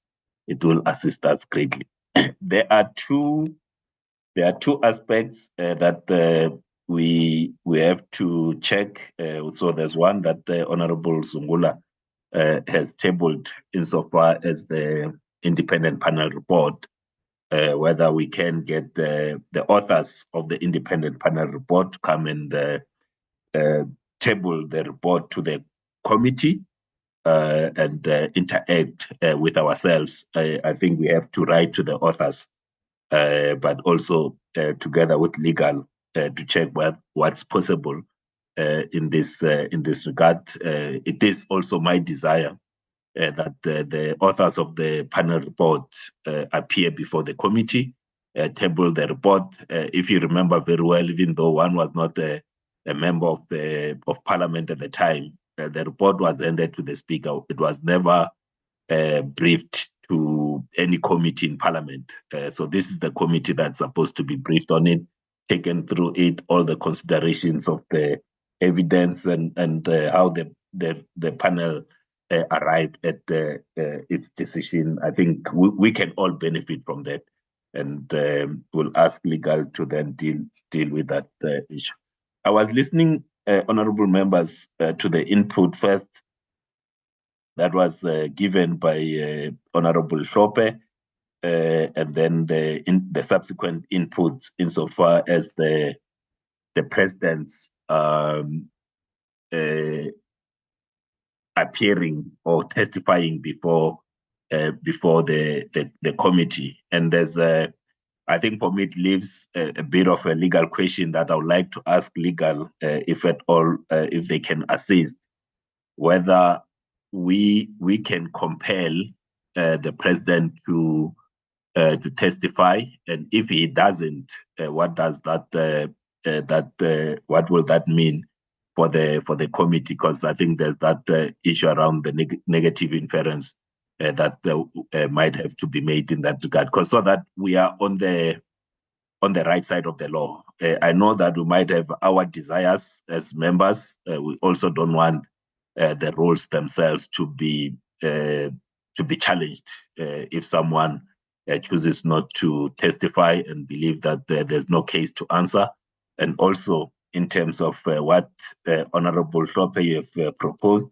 It will assist us greatly. There are two aspects that we have to check. So there's one that Honorable Zungula has tabled insofar as the independent panel report, whether we can get the authors of the independent panel report to come and table the report to the committee and interact with ourselves. I think we have to write to the authors, but also together with legal to check what's possible in this regard. It is also my desire that the authors of the panel report appear before the committee, table the report. If you remember very well, even though one was not a member of parliament at the time, the report was handed to the speaker. It was never briefed to any committee in parliament. So this is the committee that's supposed to be briefed on it, taken through it, all the considerations of the evidence and how the panel arrived at its decision. I think we can all benefit from that, and we'll ask legal to then deal with that issue. I was listening, honorable members, to the input first that was given by Honorable Shope, and then the subsequent inputs insofar as the president's appearing or testifying before the committee. And there's I think for me it leaves a bit of a legal question that I would like to ask legal, if at all, if they can assist, whether we can compel the president to testify, and if he doesn't, what does that what will that mean for the committee? Because I think there's that issue around the negative inference that might have to be made in that regard, because so that we are on the right side of the law. I know that we might have our desires as members. We also don't want the rules themselves to be challenged if someone chooses not to testify and believe that there's no case to answer. And also in terms of what Honorable Shope have proposed,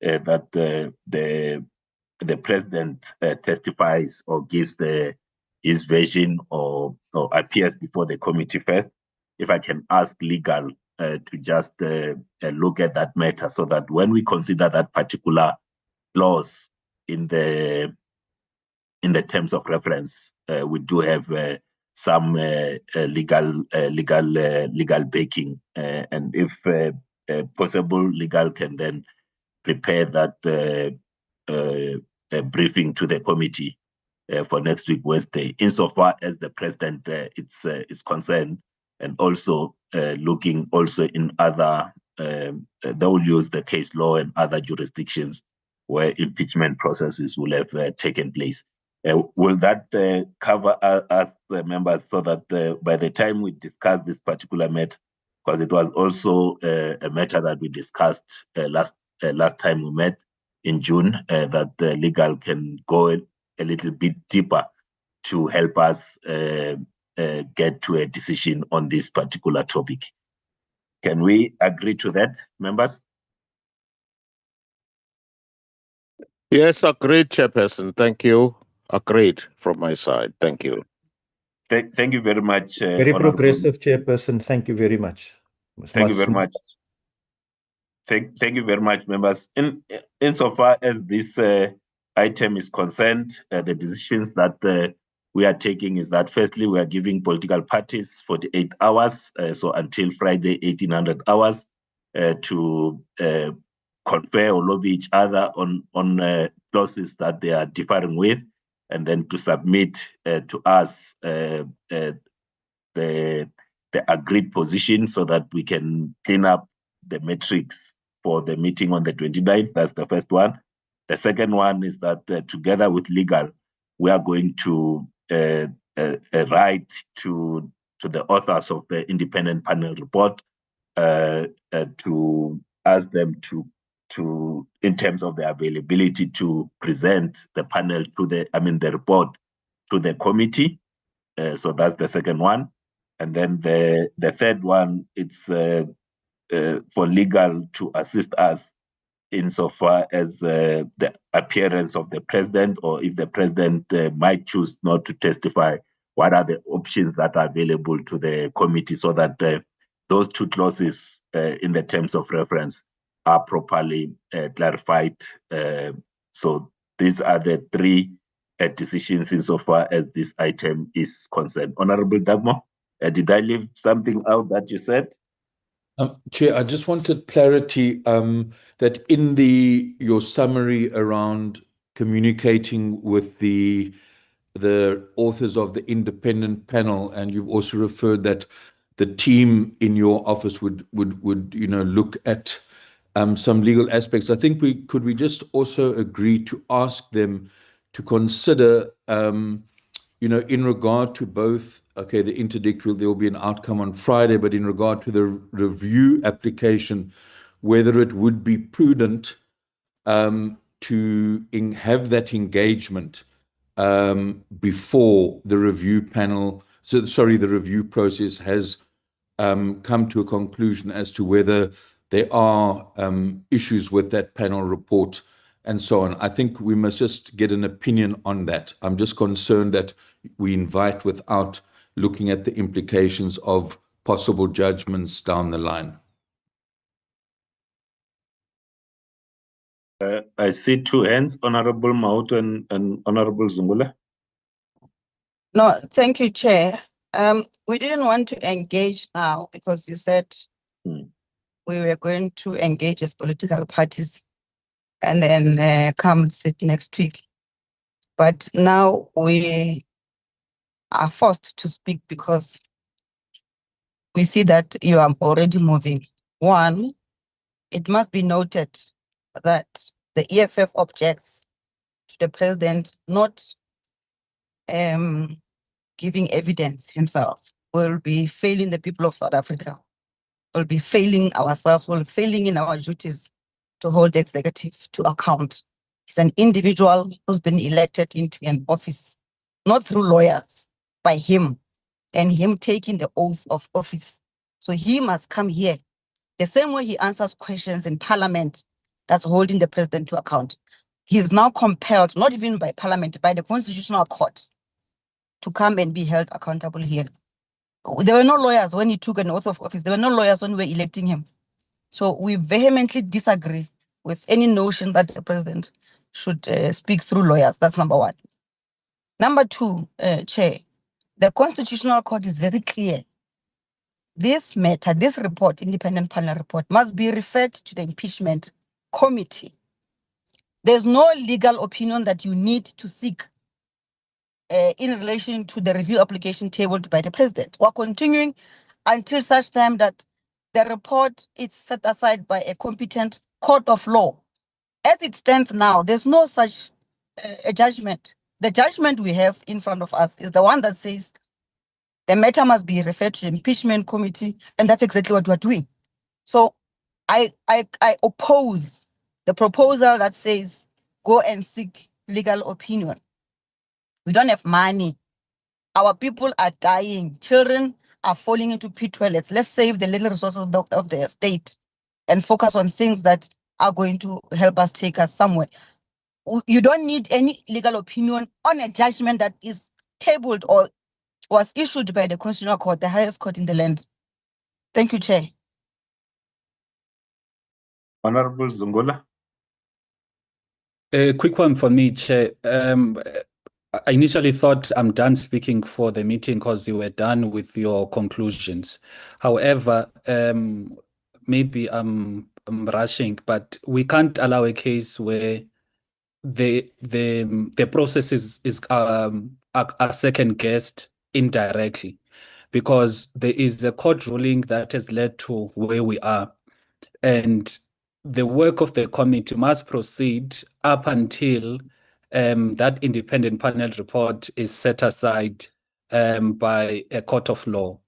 that the president testifies or gives his version or appears before the committee first. If I can ask legal to just look at that matter, so that when we consider that particular clause in the terms of reference, we do have some legal backing, and if possible, legal can then prepare that briefing to the committee for next week Wednesday, insofar as the president is concerned, and also looking also in other, they will use the case law and other jurisdictions where impeachment processes will have taken place. Will that cover us members, so that by the time we discuss this particular matter, because it was also a matter that we discussed last time we met in June, that legal can go a little bit deeper to help us get to a decision on this particular topic. Can we agree to that, members?
Yes, agreed, Chairperson. Thank you. Agreed from my side. Thank you.
Thank you very much.
Very progressive, Chairperson. Thank you very much.
Thank you very much. Thank you very much, members. Insofar as this item is concerned, the decisions that we are taking is that firstly, we are giving political parties 48 hours, so until Friday, 1800 hours, to confer or lobby each other on clauses that they are differing with, and then to submit to us the agreed position so that we can clean up the metrics for the meeting on the 29th. That's the first one. The second one is that together with legal, we are going to write to the authors of the independent panel report to ask them to in terms of the availability to present the panel to the report to the committee. So that's the second one. And then the third one, it's for legal to assist us insofar as the appearance of the president, or if the president might choose not to testify, what are the options that are available to the committee so that those two clauses in the terms of reference are properly clarified. So these are the three decisions insofar as this item is concerned. Honorable Dagmo, did I leave something out that you said?
Chair, I just wanted clarity that in your summary around communicating with the authors of the independent panel, and you've also referred that the team in your office would look at some legal aspects. I think we just also agree to ask them to consider in regard to both, okay, the interdict, there will be an outcome on Friday, but in regard to the review application, whether it would be prudent to have that engagement before the review panel, the review process has come to a conclusion as to whether there are issues with that panel report and so on. I think we must just get an opinion on that. I'm just concerned that we invite without looking at the implications of possible judgments down the line.
I see two hands, Honorable Mauto and Honorable Zungula.
No, thank you, Chair. We didn't want to engage now because you said we were going to engage as political parties and then come sit next week. But now we are forced to speak because we see that you are already moving. One, it must be noted that the EFF objects to the president not giving evidence himself. Will be failing the people of South Africa. Will be failing ourselves, will be failing in our duties to hold the executive to account. He's an individual who's been elected into an office, not through lawyers, by him, and him taking the oath of office. So he must come here. The same way he answers questions in Parliament, that's holding the president to account. He is now compelled, not even by Parliament, by the Constitutional Court, to come and be held accountable here. There were no lawyers when he took an oath of office. There were no lawyers when we were electing him. So we vehemently disagree with any notion that the president should speak through lawyers. That's number one. Number two, Chair, the Constitutional Court is very clear. This matter, this report, independent panel report, must be referred to the Impeachment Committee. There's no legal opinion that you need to seek in relation to the review application tabled by the president. We're continuing until such time that the report is set aside by a competent court of law. As it stands now, there's no such a judgment. The judgment we have in front of us is the one that says the matter must be referred to the Impeachment Committee, and that's exactly what we're doing. So I oppose the proposal that says go and seek legal opinion. We don't have money. Our people are dying. Children are falling into pit toilets. Let's save the little resources of the state and focus on things that are going to help us take us somewhere. You don't need any legal opinion on a judgment that is tabled or was issued by the Constitutional Court, the highest court in the land. Thank you, Chair.
Honorable Zungula.
A quick one for me, Chair. I initially thought I'm done speaking for the meeting because you were done with your conclusions. However, maybe I'm rushing, but we can't allow a case where the process are second guessed indirectly, because there is a court ruling that has led to where we are, and the work of the committee must proceed up until that independent panel report is set aside by a court of law.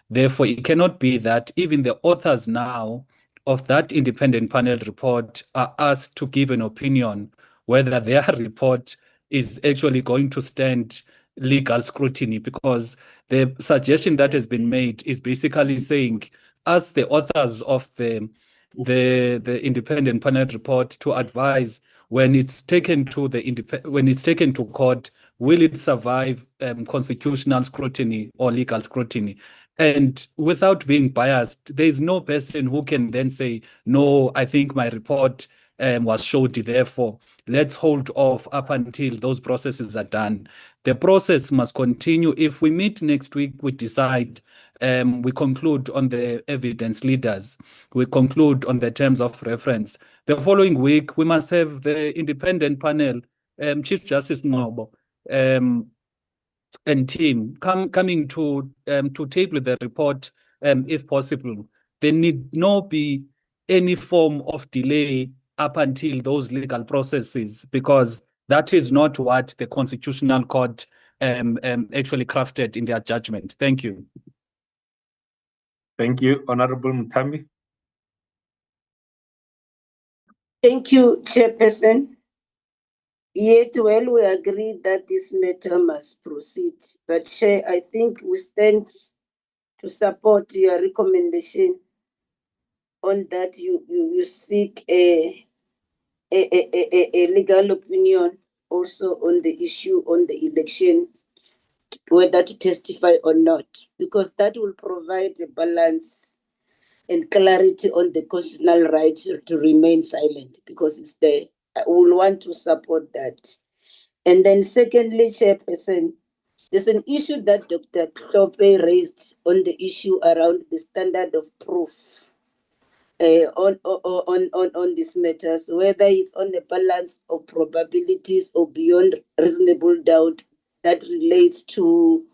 Therefore, it cannot be that even the authors now of that independent panel report are asked to give an opinion whether their report is actually going to stand legal scrutiny, because the suggestion that has been made is basically saying, as the authors of the independent panel report to advise when it's taken to court, will it survive constitutional scrutiny or legal scrutiny? And without being biased, there is no person who can then say, no, I think my report was shoddy, therefore let's hold off up until those processes are done. The process must continue. If we meet next week, we decide, we conclude on the evidence leaders, we conclude on the terms of reference. The following week, we must have the independent panel, Chief Justice Ngobo, and team coming to table the report, if possible. There need not be any form of delay up until those legal processes, because that is not what the Constitutional Court actually crafted in their judgment. Thank you.
Thank you, Honorable Muthambi.
Thank you, Chairperson. Yet, well, we agree that this matter must proceed. But, Chair, I think we stand to support your recommendation on that you seek a legal opinion also on the issue on the election, whether to testify or not, because that will provide a balance and clarity on the constitutional right to remain silent, because it's there. I will want to support that. And then secondly, Chairperson, there's an issue that Dr. Klope raised on the issue around the standard of proof on these matters, whether it's on the balance of probabilities or beyond reasonable doubt that relates to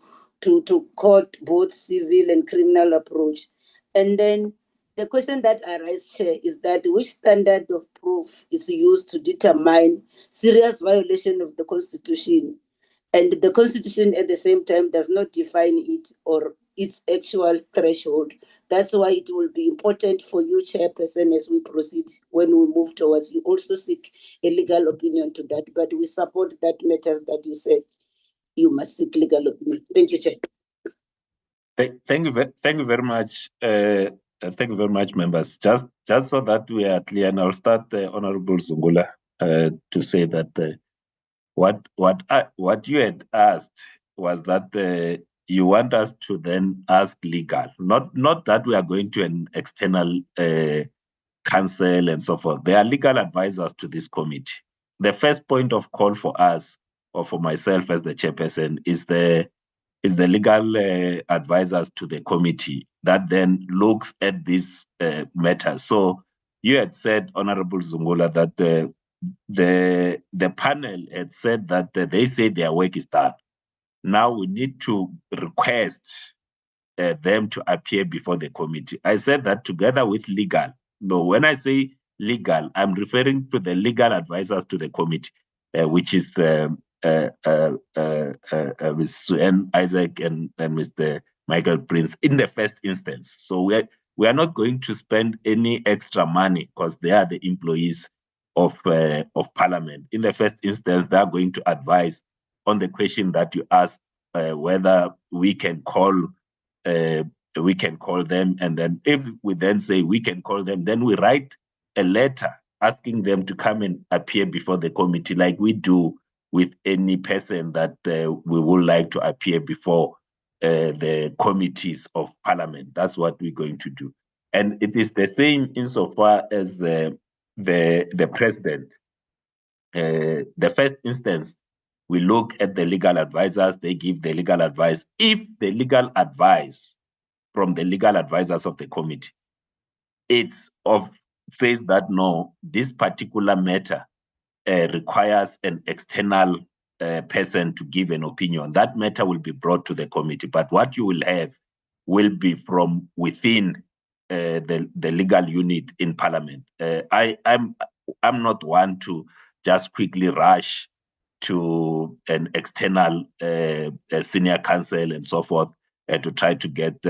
court, both civil and criminal approach. And then the question that arises, Chair, is that which standard of proof is used to determine serious violation of the Constitution? And the Constitution at the same time does not define it or its actual threshold. That's why it will be important for you, Chairperson, as we proceed, when we move towards, you also seek a legal opinion to that. But we support that matters that you said you must seek legal opinion. Thank you, Chair.
Thank you very much. Thank you very much, members. Just so that we are clear, and I'll start Honorable Zungula to say that what you had asked was that you want us to then ask legal, not that we are going to an external counsel and so forth. There are legal advisors to this committee. The first point of call for us, or for myself as the chairperson, is the legal advisors to the committee that then looks at these matters. So you had said, Honorable Zungula, that the panel had said that they say their work is done. Now we need to request them to appear before the committee. I said that together with legal. No, when I say legal, I'm referring to the legal advisors to the committee, which is Ms. Suen Isaac and Mr. Michael Prince in the first instance. So we are not going to spend any extra money because they are the employees of Parliament. In the first instance, they are going to advise on the question that you asked, whether we can call them, and then if we then say we can call them, then we write a letter asking them to come and appear before the committee, like we do with any person that we would like to appear before the committees of Parliament. That's what we're going to do. And it is the same insofar as the president. The first instance, we look at the legal advisors, they give the legal advice. If the legal advice from the legal advisors of the committee, it's of says that no, this particular matter requires an external person to give an opinion, that matter will be brought to the committee. But what you will have will be from within the legal unit in Parliament. I'm not one to just quickly rush to an external senior counsel and so forth to try to get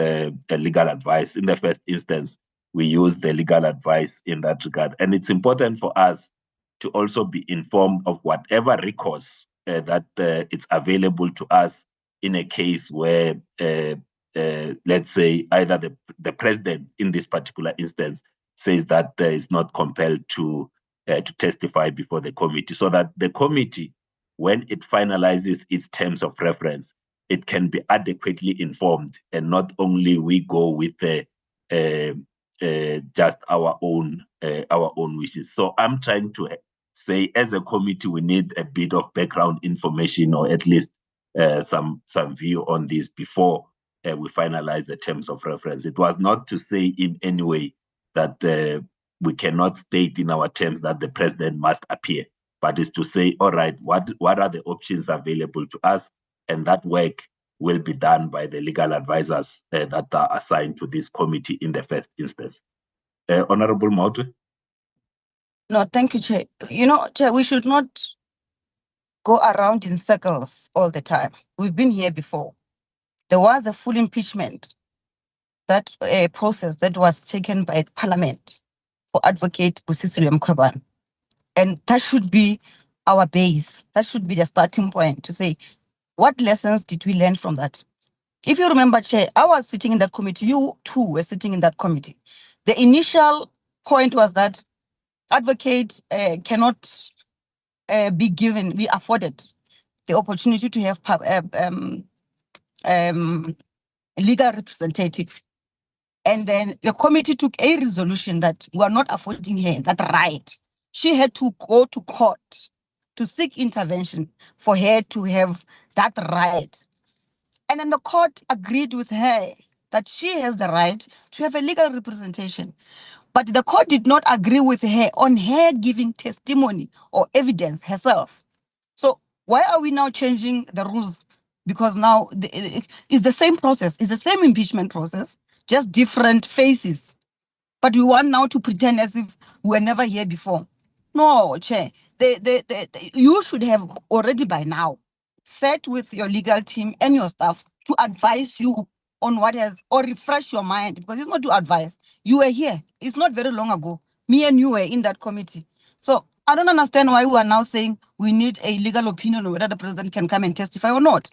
legal advice. In the first instance, we use the legal advice in that regard. And it's important for us to also be informed of whatever recourse that it's available to us in a case where, let's say, either the president in this particular instance says that is not compelled to testify before the committee, so that the committee, when it finalizes its terms of reference, it can be adequately informed, and not only we go with just our own wishes. So I'm trying to say, as a committee, we need a bit of background information, or at least some view on this before we finalize the terms of reference. It was not to say in any way that we cannot state in our terms that the president must appear, but is to say, all right, what are the options available to us? And that work will be done by the legal advisors that are assigned to this committee in the first instance. Honorable Mautu?
No, thank you, Chair. You know, Chair, we should not go around in circles all the time. We've been here before. There was a full impeachment, that process that was taken by Parliament for Advocate Busisiwe Mkhwebane. And that should be our base. That should be the starting point to say, what lessons did we learn from that? If you remember, Chair, I was sitting in that committee. You too were sitting in that committee. The initial point was that advocate cannot be afforded the opportunity to have legal representative. And then the committee took a resolution that we are not affording her that right. She had to go to court to seek intervention for her to have that right. And then the court agreed with her that she has the right to have a legal representation. But the court did not agree with her on her giving testimony or evidence herself. So why are we now changing the rules? Because now it's the same process, it's the same impeachment process, just different faces. But we want now to pretend as if we were never here before. No, Chair, you should have already by now sat with your legal team and your staff to advise you on what has, or refresh your mind, because it's not to advise. You were here. It's not very long ago. Me and you were in that committee. So I don't understand why we are now saying we need a legal opinion on whether the president can come and testify or not.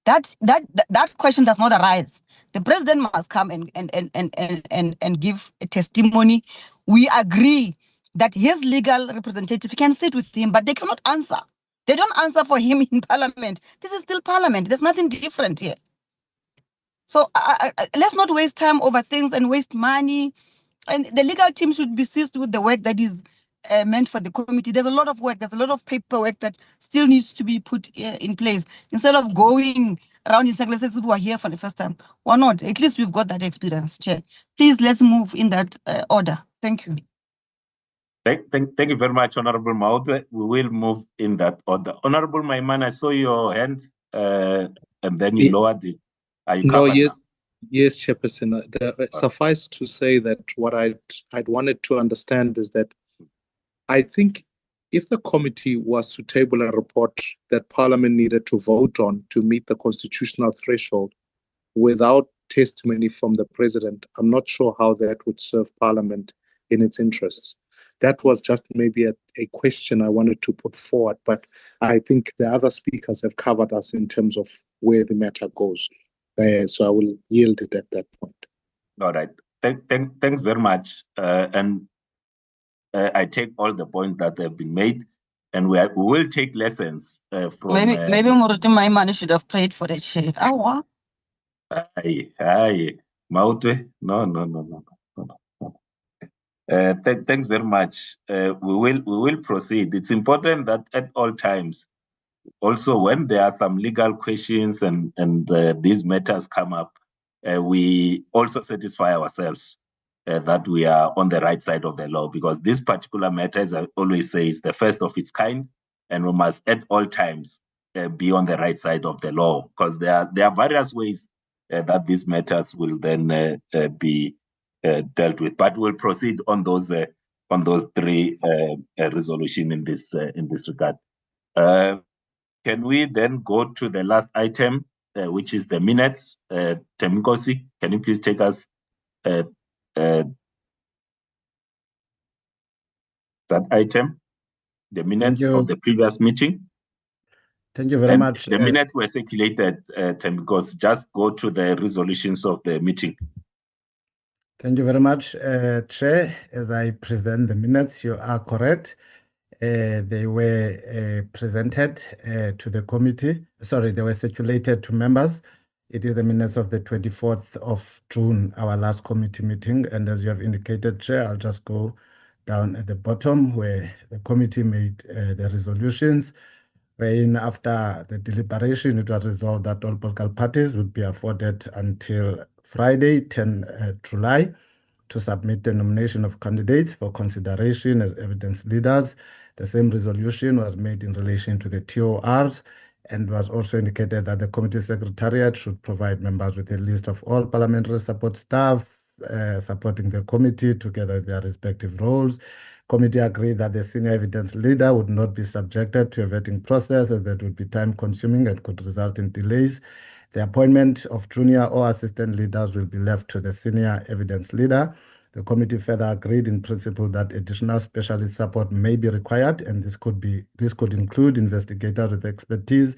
That question does not arise. The president must come and give a testimony. We agree that his legal representative can sit with him, but they cannot answer. They don't answer for him in Parliament. This is still Parliament. There's nothing different here. So let's not waste time over things and waste money. And the legal team should be seized with the work that is meant for the committee. There's a lot of work. There's a lot of paperwork that still needs to be put in place. Instead of going around in circles who are here for the first time. Why not? At least we've got that experience, Chair. Please, let's move in that order. Thank you.
Thank you very much, Honorable Maudwe. We will move in that order. Honorable Maimane, I saw your hand and then you lowered it. Are you covered now?
Yes, Chairperson. Suffice to say that what I'd wanted to understand is that I think if the committee was to table a report that Parliament needed to vote on to meet the constitutional threshold without testimony from the President, I'm not sure how that would serve Parliament in its interests. That was just maybe a question I wanted to put forward, but I think the other speakers have covered us in terms of where the matter goes. So I will yield it at that point.
All right. Thanks very much. And I take all the points that have been made, and we will take lessons from.
Maybe Muruti Maimane should have prayed for the chair.
Aye, Mautwe. No. Thanks very much. We will proceed. It's important that at all times, also when there are some legal questions and these matters come up, we also satisfy ourselves that we are on the right side of the law, because this particular matter, as I always say, is the first of its kind, and we must at all times be on the right side of the law, because there are various ways that these matters will then be dealt with. But we'll proceed on those three resolutions in this regard. Can we then go to the last item, which is the minutes? Temikosi, can you please take us that item, the minutes of the previous meeting?
Thank you very much.
The minutes were circulated, because just go to the resolutions of the meeting.
Thank you very much, Chair. As I present the minutes, you are correct. They were presented to the committee. Sorry, they were circulated to members. It is the minutes of the 24th of June, our last committee meeting. And as you have indicated, Chair, I'll just go down at the bottom where the committee made the resolutions, wherein after the deliberation, it was resolved that all political parties would be afforded until Friday, 10 July, to submit the nomination of candidates for consideration as evidence leaders. The same resolution was made in relation to the TORs, and was also indicated that the committee secretariat should provide members with a list of all parliamentary support staff supporting the committee together with their respective roles. Committee agreed that the senior evidence leader would not be subjected to a vetting process, as that would be time-consuming and could result in delays. The appointment of junior or assistant leaders will be left to the senior evidence leader. The committee further agreed in principle that additional specialist support may be required, and this could include investigators with expertise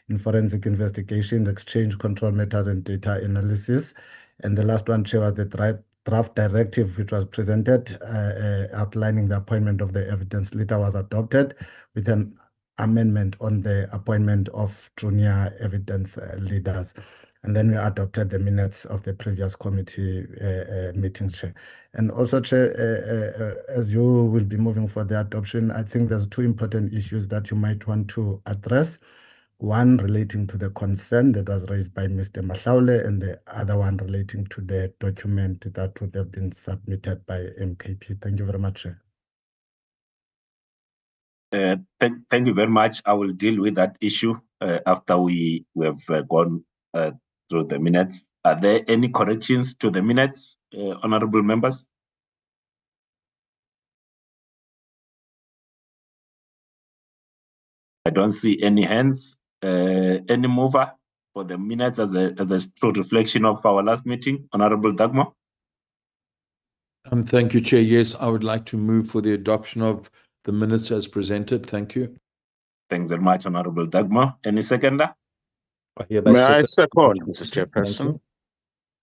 in forensic investigation, exchange control matters, and data analysis. And the last one, Chair, was the draft directive which was presented outlining the appointment of the evidence leader was adopted with an amendment on the appointment of junior evidence leaders. And then we adopted the minutes of the previous committee meeting, Chair. And also, Chair, as you will be moving for the adoption, I think there's two important issues that you might want to address. One relating to the concern that was raised by Mr. Mahlaule, and the other one relating to the document that would have been submitted by MKP. Thank you very much, Chair.
Thank you very much. I will deal with that issue after we have gone through the minutes. Are there any corrections to the minutes, honorable members? I don't see any hands. Any mover for the minutes as a true reflection of our last meeting? Honorable Dagmar?
Thank you, Chair. Yes, I would like to move for the adoption of the minutes as presented. Thank you.
Thank you very much, Honorable Dagmar. Any seconder?
May I second, Mr. Chairperson?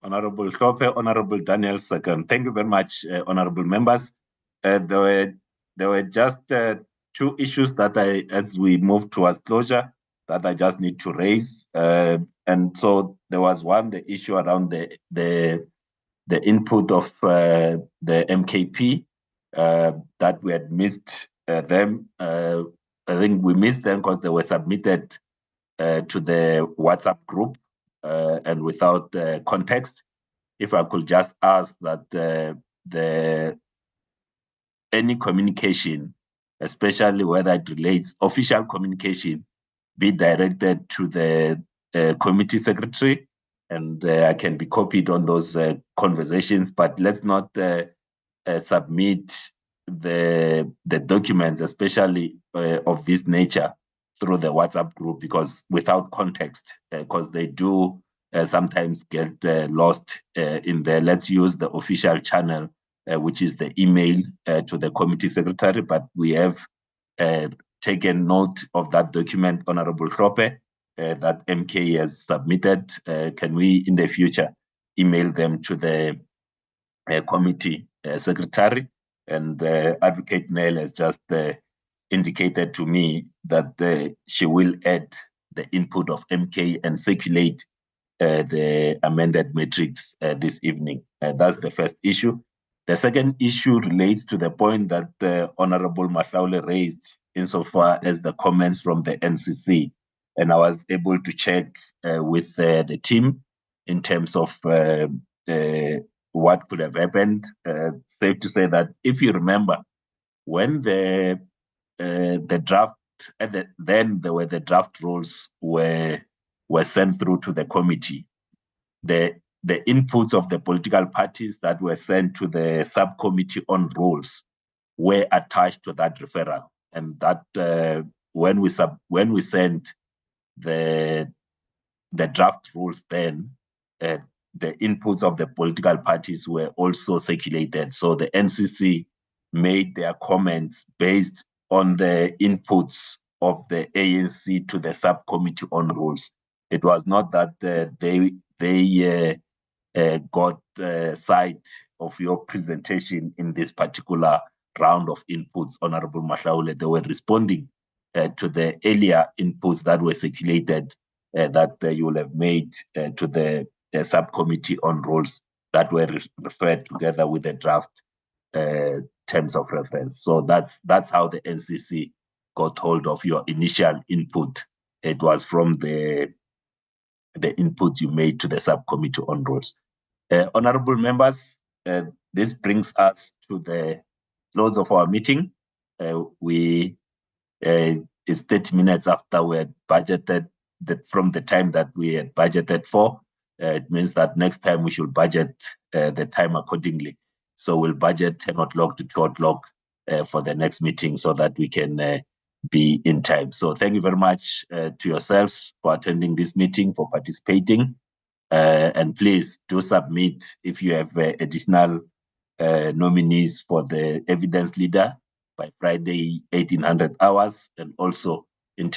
Honorable Hlophe, Honorable Daniel second. Thank you very much, honorable members. There were just two issues that as we move towards closure, that I just need to raise. And so there was one, the issue around the input of the MKP, that we had missed them. I think we missed them because they were submitted to the WhatsApp group and without context. If I could just ask that any communication, especially whether it relates official communication, be directed to the committee secretary, and I can be copied on those conversations, but let's not submit the documents, especially of this nature, through the WhatsApp group, because without context, because they do sometimes get lost in there. Let's use the official channel, which is the email to the committee secretary, but we have taken note of that document, Honorable Hlophe, that MK has submitted. Can we, in the future, email them to the committee secretary? And Advocate Nell has just indicated to me that she will add the input of MK and circulate the amended matrix this evening. That's the first issue. The second issue relates to the point that Honorable Mahlaule raised insofar as the comments from the NCC. And I was able to check with the team in terms of what could have happened. Safe to say that if you remember, when the draft, then there were the draft rules were sent through to the committee. The inputs of the political parties that were sent to the subcommittee on rules were attached to that referral, and that when we sent the draft rules, then the inputs of the political parties were also circulated. So the NCC made their comments based on the inputs of the ANC to the subcommittee on rules. It was not that they got sight of your presentation in this particular round of inputs, Honorable Mahlaule. They were responding to the earlier inputs that were circulated that you will have made to the subcommittee on rules that were referred together with the draft terms of reference. So that's how the NCC got hold of your initial input. It was from the input you made to the subcommittee on rules. Honorable members, this brings us to the close of our meeting. It's 30 minutes after we had budgeted, from the time that we had budgeted for. It means that next time we should budget the time accordingly. So we'll budget 10 o'clock to 2 o'clock for the next meeting so that we can be in time. So thank you very much to yourselves for attending this meeting, for participating. And please do submit if you have additional nominees for the evidence leader by Friday, 1800 hours, and also in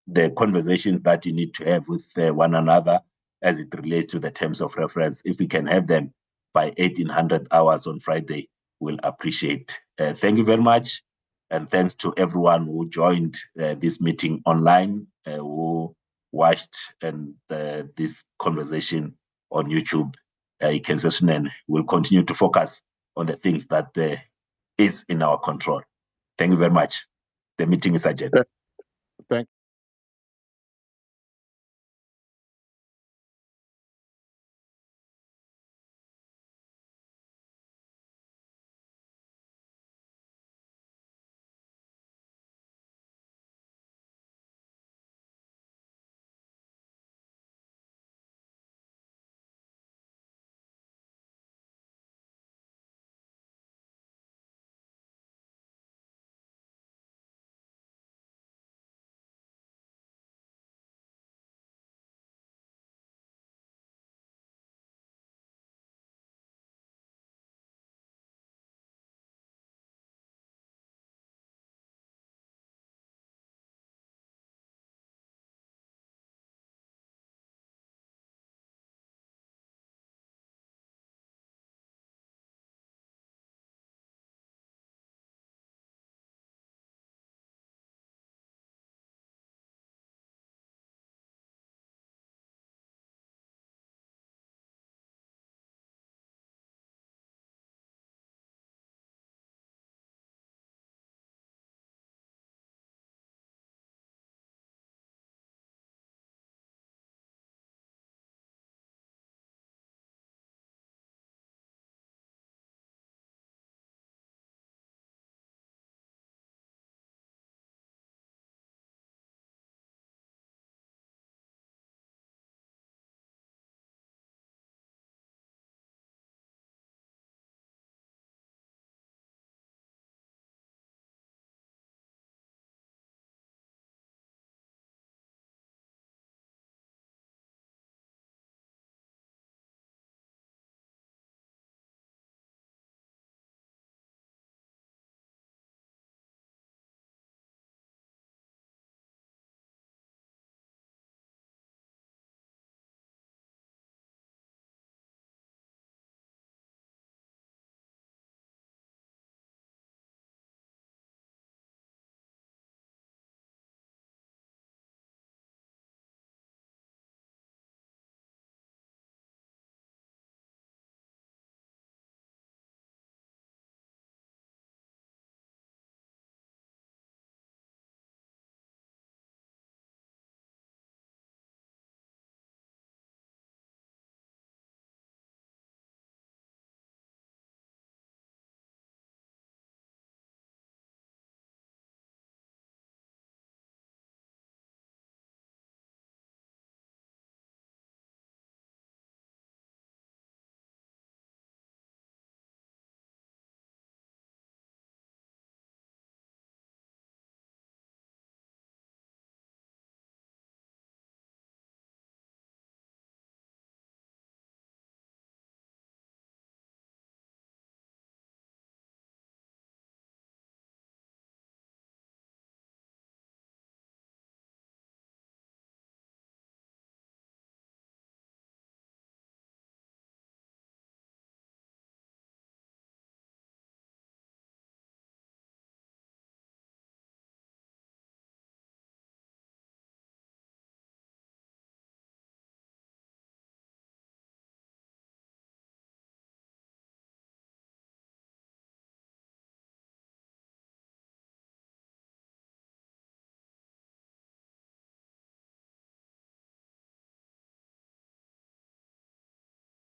the conversations that you need to have with one another as it relates to the terms of reference. If we can have them by 1800 hours on Friday, we'll appreciate. Thank you very much, and thanks to everyone who joined this meeting online, who watched and this conversation on YouTube. Ikenzeshunen will continue to focus on the things that is in our control. Thank you very much. The meeting is adjourned.